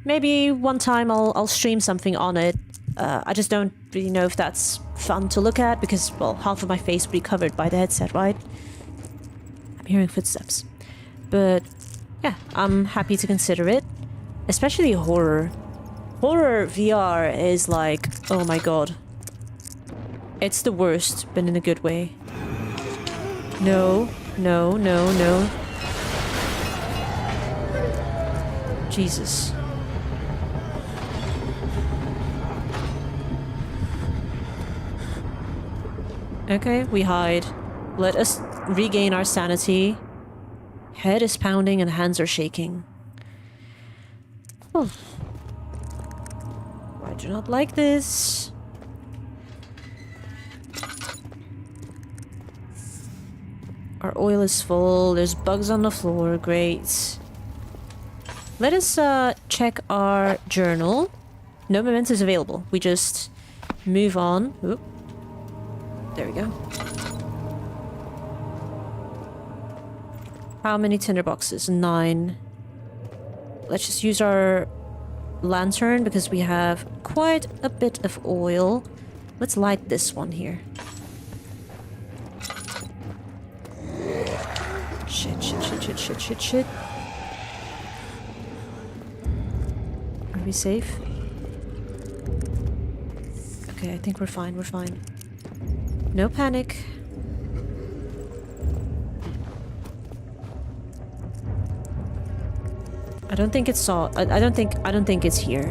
A: Maybe one time I'll stream something on it. I just don't really know if that's fun to look at because, well, half of my face will be covered by the headset, right? I'm hearing footsteps. But, yeah, I'm happy to consider it. Especially horror. Horror VR is like, oh my god. It's the worst, but in a good way. No, no, no, no. Jesus. Okay, we hide. Let us regain our sanity. Head is pounding and hands are shaking. Oh. I do not like this. Our oil is full. There's bugs on the floor. Great. Let us check our journal. No mementos available. We just move on. Oop. There we go. How many tinderboxes? 9. Let's just use our lantern because we have quite a bit of oil. Let's light this one here. Shit. Are we safe? Okay, I think we're fine, No panic. I don't think it's I don't think it's here.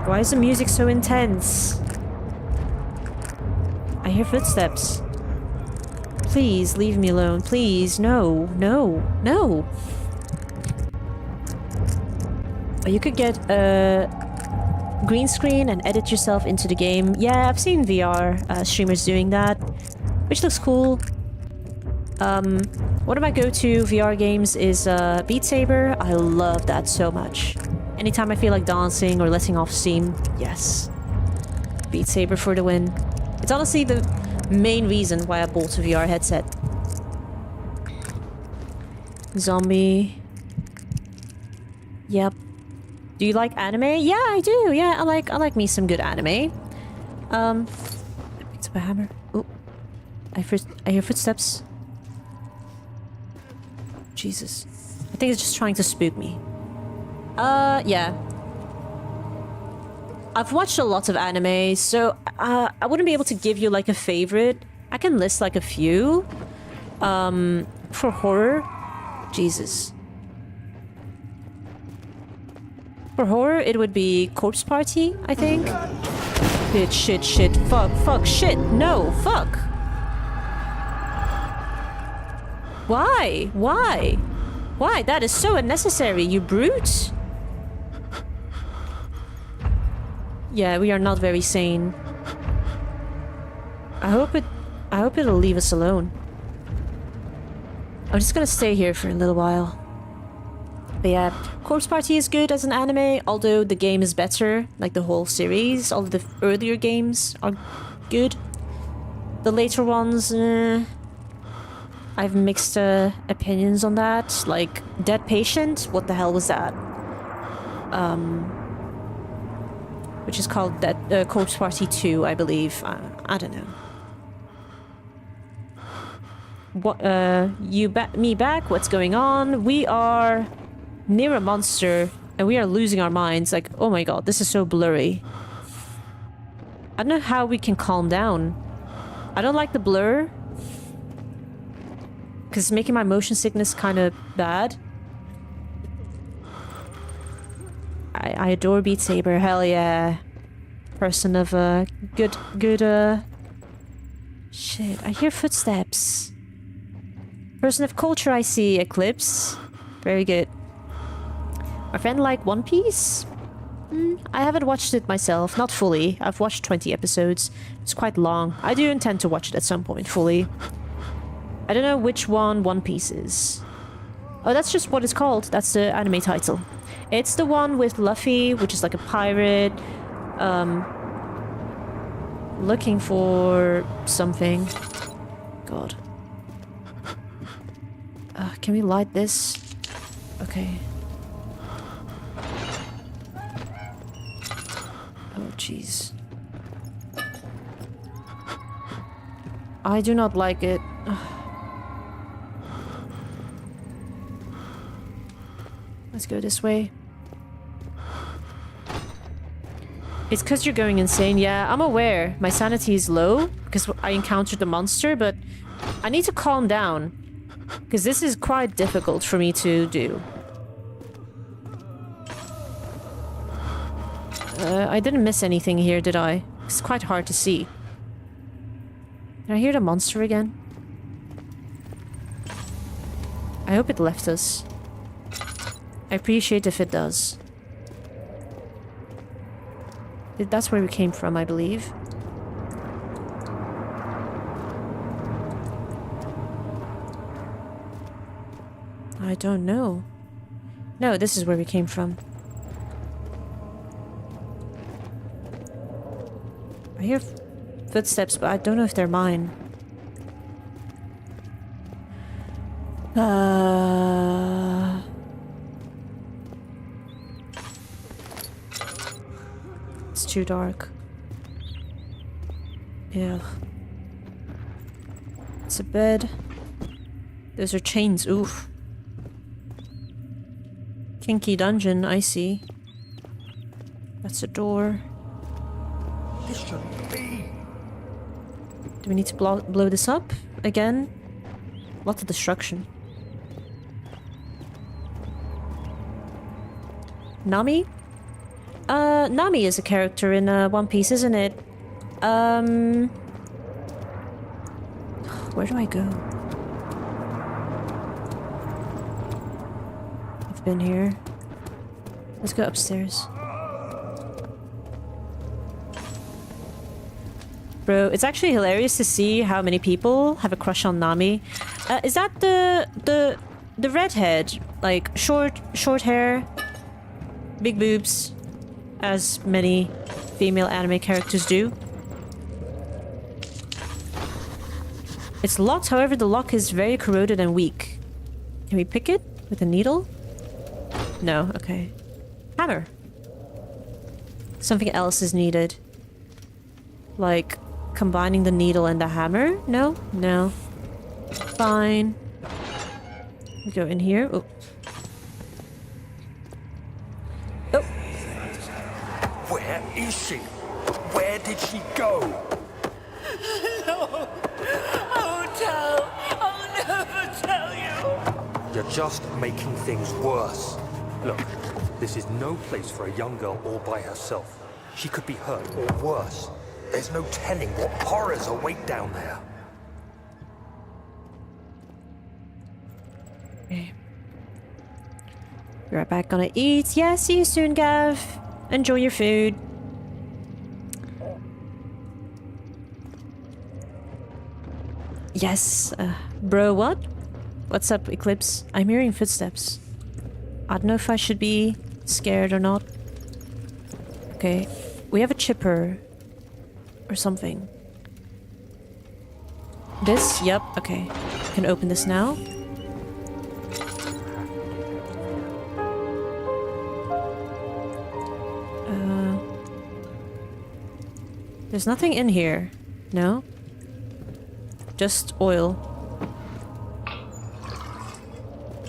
A: Why is the music so intense? I hear footsteps. Please leave me alone. Please, no. Oh, you could get a green screen and edit yourself into the game. Yeah, I've seen VR streamers doing that, which looks cool. One of my go-to VR games is Beat Saber. I love that so much. Anytime I feel like dancing or letting off steam, yes. Beat Saber for the win. It's honestly the main reason why I bought a VR headset. Zombie. Yep. Do you like anime? Yeah, I do. Yeah, I like me some good anime. I picked up a hammer. Oh. I hear footsteps. Jesus. I think it's just trying to spook me. Yeah. I've watched a lot of anime, so I wouldn't be able to give you like a favorite. I can list like a few. For horror, Jesus. For horror, it would be Corpse Party, I think. Shit, fuck, shit, no, fuck. Why? That is so unnecessary, you brute. Yeah, we are not very sane. I hope it'll leave us alone. I'm just gonna stay here for a little while. But yeah, Corpse Party is good as an anime, although the game is better. Like the whole series, all of the earlier games are good. The later ones, I have mixed opinions on that. Like Dead Patient, what the hell was that? Which is called Corpse Party 2, I believe. I don't know. What? Me back? What's going on? We are near a monster, and we are losing our minds. Like, oh my god, this is so blurry. I don't know how we can calm down. I don't like the blur, because it's making my motion sickness kind of bad. I adore Beat Saber, hell yeah. Person of good shit, I hear footsteps. Person of culture, I see. Eclipse. Very good. My friend like One Piece? I haven't watched it myself, not fully. I've watched 20 episodes. It's quite long. I do intend to watch it at some point fully. I don't know which One Piece is. Oh, that's just what it's called. That's the anime title. It's the one with Luffy, which is like a pirate, looking for something. God. Can we light this? Okay. Oh, jeez. I do not like it. Let's go this way. It's because you're going insane. Yeah, I'm aware. My sanity is low because I encountered the monster, but I need to calm down because this is quite difficult for me to do. I didn't miss anything here, did I? It's quite hard to see. Did I hear the monster again? I hope it left us. I appreciate if it does. That's where we came from, I believe. I don't know. No, this is where we came from. I hear footsteps, but I don't know if they're mine. It's too dark. Yeah. It's a bed. Those are chains. Oof. Kinky dungeon, I see. That's a door.
C: This shouldn't be.
A: Do we need to blow this up again? Lots of destruction. Nami? Nami is a character in One Piece, isn't it? Where do I go? I've been here. Let's go upstairs. Bro, it's actually hilarious to see how many people have a crush on Nami. Is that the redhead? Like, short hair, big boobs, as many female anime characters do. It's locked, however, the lock is very corroded and weak. Can we pick it with a needle? No, okay. Hammer. Something else is needed. Like, combining the needle and the hammer? No? No. Fine. We go in here. Oh. Oh.
C: Where is she? Where did she go?
B: No. I won't tell. I'll never tell you.
C: You're just making things worse. Look, this is no place for a young girl all by herself. She could be hurt or worse. There's no telling what horrors await down there.
A: Okay. Be right back, gonna eat. Yeah, see you soon, Gav. Enjoy your food. Yes, bro, what? What's up, Eclipse? I'm hearing footsteps. I don't know if I should be scared or not. Okay, we have a chipper. Or something. This? Yep, okay. I can open this now. There's nothing in here. No? Just oil.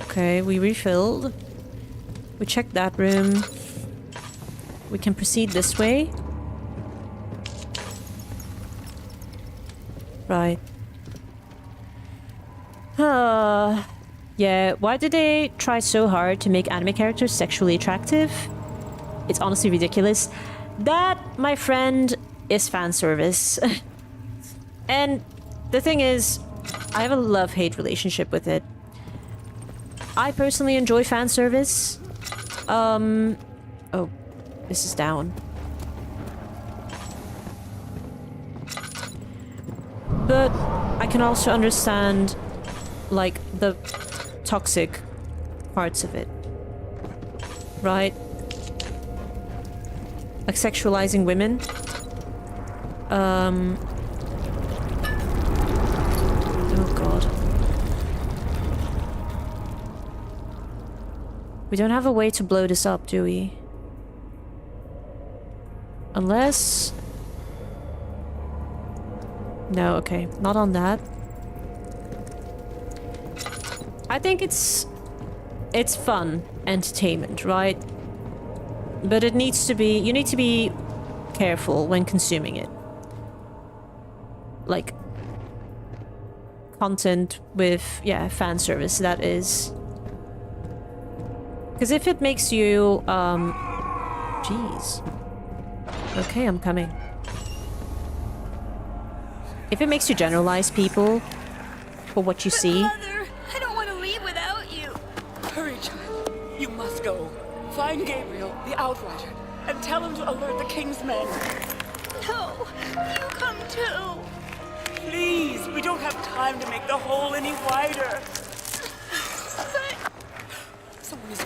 A: Okay, we refilled. We checked that room. We can proceed this way. Right. Yeah, why did they try so hard to make anime characters sexually attractive? It's honestly ridiculous. That, my friend, is fan service. And the thing is, I have a love-hate relationship with it. I personally enjoy fan service. Oh, this is down. But I can also understand, like, the toxic parts of it. Right? Like sexualizing women. Oh god. We don't have a way to blow this up, do we? Unless... No, okay. Not on that. I think it's fun entertainment, right? But it needs to be... You need to be careful when consuming it. Like... Content with, yeah, fan service, that is. Because if it makes you, Jeez. Okay, I'm coming. If it makes you generalize people for what you see...
B: Mother, I don't want to leave without you.
G: Hurry, child. You must go. Find Gabriel, the Outrider, and tell him to alert the King's men.
B: No, you come too.
G: Please, we don't have time to make the hole any wider.
B: But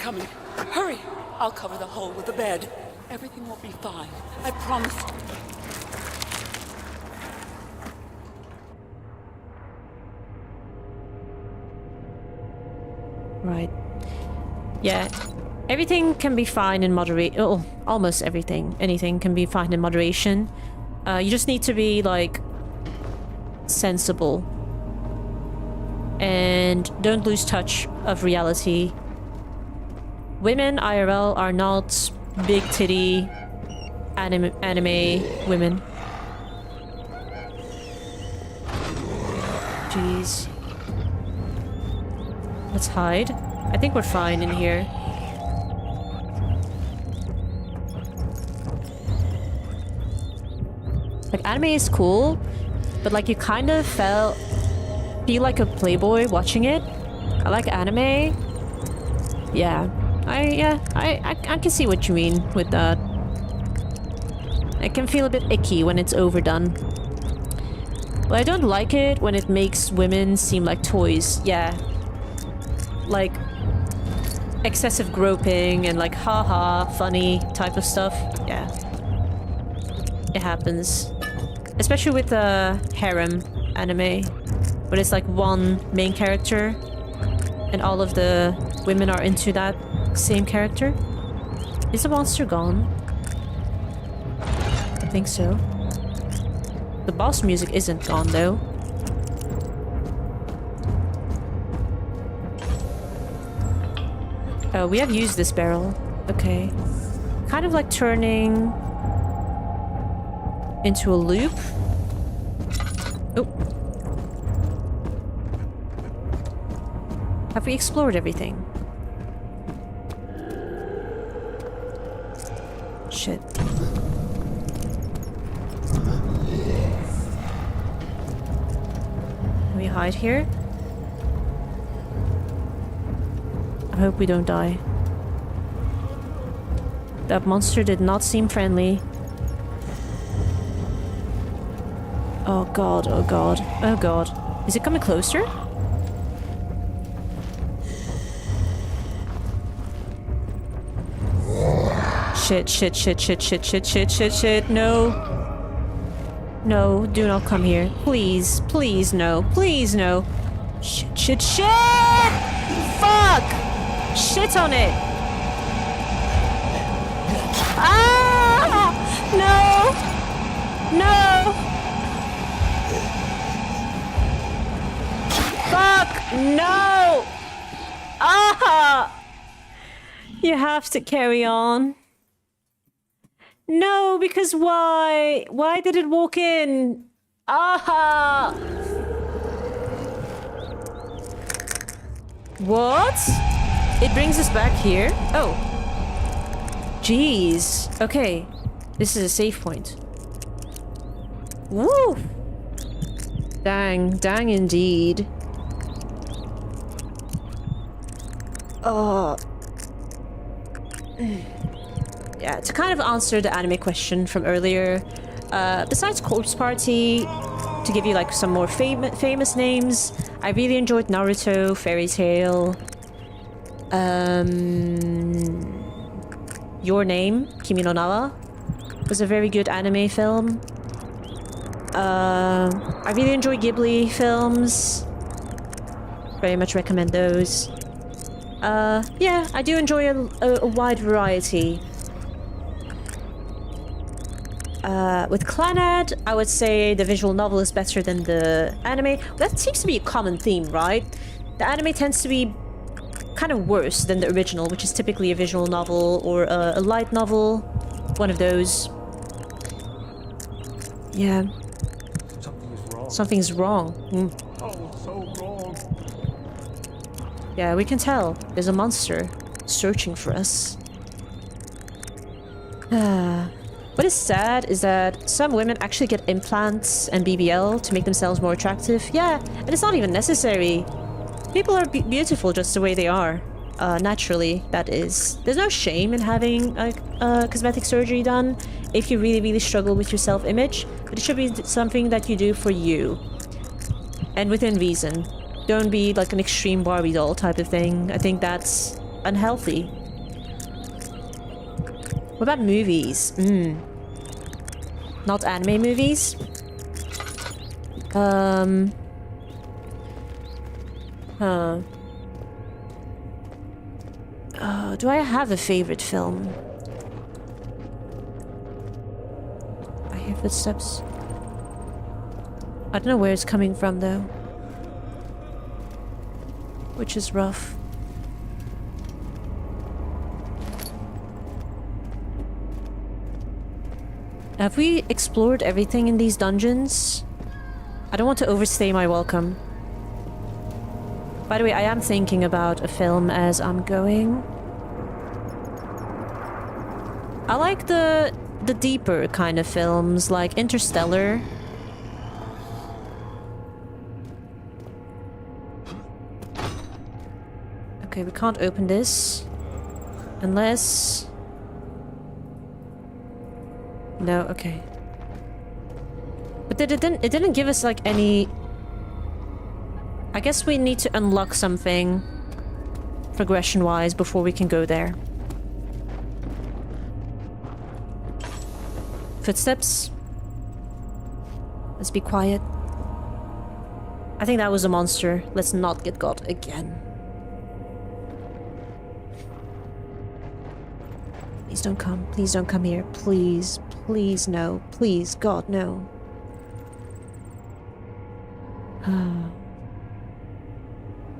G: coming. Hurry! I'll cover the hole with the bed. Everything will be fine. I promise.
A: Right. Yeah. Everything can be fine in moderation. Oh, almost everything. Anything can be fine in moderation. You just need to be, like, sensible. And don't lose touch of reality. Women IRL are not big titty anime women. Jeez. Let's hide. I think we're fine in here. Like, anime is cool, but like you kind of feel like a playboy watching it. I like anime. Yeah. I can see what you mean with that. It can feel a bit icky when it's overdone. But I don't like it when it makes women seem like toys. Yeah. Like excessive groping and like haha funny type of stuff. Yeah. It happens. Especially with the harem anime, where it's like one main character and all of the women are into that same character. Is the monster gone? I think so. The boss music isn't gone though. Oh, we have used this barrel. Okay. Kind of like turning into a loop. Oh. Have we explored everything? Shit. Can we hide here? I hope we don't die. That monster did not seem friendly. Oh god, oh god, oh god. Is it coming closer? Shit, no. No, do not come here. Please, please no, please no. Shit! Fuck! Shit on it! Ah! No! No! Fuck! No! Ah! You have to carry on. No, because why? Why did it walk in? Ah! What? It brings us back here? Oh. Jeez. Okay. This is a save point. Woo! Dang. Dang indeed. Oh. Yeah, to kind of answer the anime question from earlier, besides Corpse Party, to give you like some more famous names, I really enjoyed Naruto, Fairy Tail, Your Name, Kimi no Na wa, was a very good anime film. I really enjoy Ghibli films. Very much recommend those. Yeah, I do enjoy a wide variety. With Clannad, I would say the visual novel is better than the anime. That seems to be a common theme, right? The anime tends to be kind of worse than the original, which is typically a visual novel or a light novel. One of those. Yeah. Something's wrong.
C: Oh, so wrong.
A: Yeah, we can tell. There's a monster searching for us. What is sad is that some women actually get implants and BBL to make themselves more attractive. Yeah, and it's not even necessary. People are beautiful just the way they are. Naturally, that is. There's no shame in having cosmetic surgery done if you really, really struggle with your self-image, but it should be something that you do for you. And within reason. Don't be like an extreme Barbie doll type of thing. I think that's unhealthy. What about movies? Not anime movies? Do I have a favorite film? I hear footsteps. I don't know where it's coming from though. Which is rough. Have we explored everything in these dungeons? I don't want to overstay my welcome. By the way, I am thinking about a film as I'm going. I like the deeper kind of films, like Interstellar. Okay, we can't open this. Unless... No, okay. But it didn't give us like any... I guess we need to unlock something progression-wise before we can go there. Footsteps. Let's be quiet. I think that was a monster. Let's not get got again. Please don't come. Please don't come here. Please. Please, no. Please, God, no.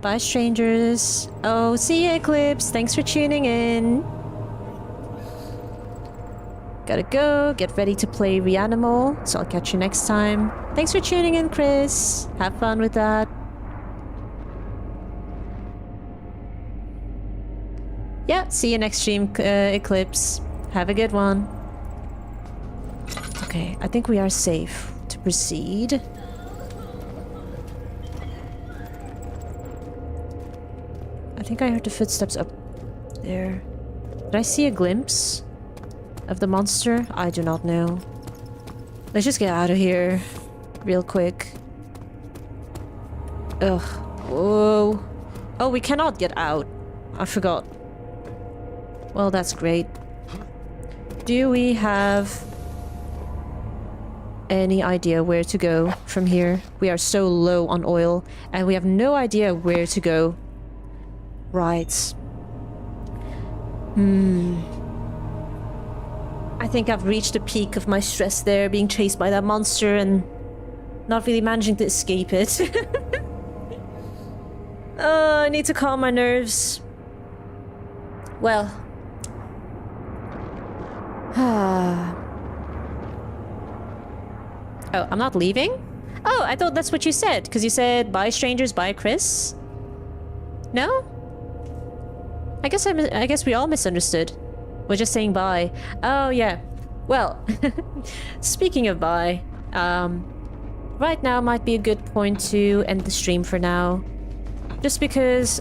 A: Bye, strangers. Oh, see you, Eclipse. Thanks for tuning in. Gotta go. Get ready to play Reanimal. So I'll catch you next time. Thanks for tuning in, Chris. Have fun with that. Yeah, see you next stream, Eclipse. Have a good one. Okay, I think we are safe to proceed. I think I heard the footsteps up there. Did I see a glimpse of the monster? I do not know. Let's just get out of here real quick. Ugh. Whoa. Oh, we cannot get out. I forgot. Well, that's great. Do we have any idea where to go from here? We are so low on oil, and we have no idea where to go. Right. I think I've reached the peak of my stress there, being chased by that monster and not really managing to escape it. I need to calm my nerves. Well. Oh, I'm not leaving? Oh, I thought that's what you said, because you said, bye strangers, bye Chris. No? I guess we all misunderstood. We're just saying bye. Oh, yeah. Well, speaking of bye, right now might be a good point to end the stream for now. Just because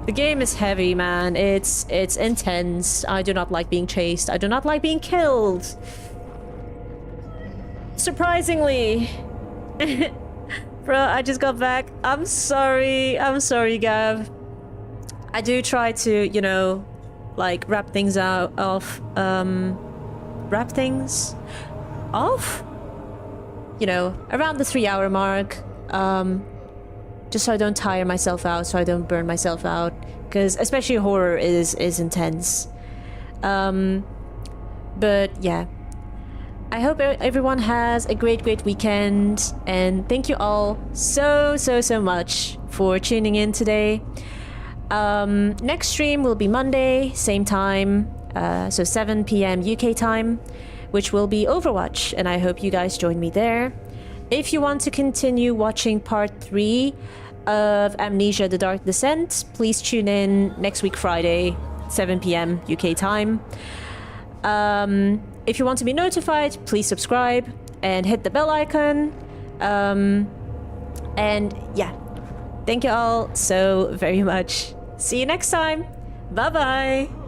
A: the game is heavy, man. It's intense. I do not like being chased. I do not like being killed. Surprisingly. Bro, I just got back. I'm sorry. I'm sorry, Gav. I do try to, you know, like, wrap things out off. Wrap things off? You know, around the 3-hour mark. Just so I don't tire myself out, so I don't burn myself out. Because especially horror is intense. But yeah. I hope everyone has a great weekend. And thank you all so much for tuning in today. Next stream will be Monday, same time. So 7 p.m. UK time, which will be Overwatch. And I hope you guys join me there. If you want to continue watching part 3 of Amnesia: The Dark Descent, please tune in next week Friday, 7 p.m. UK time. If you want to be notified, please subscribe and hit the bell icon. And yeah, thank you all so very much. See you next time. Bye bye.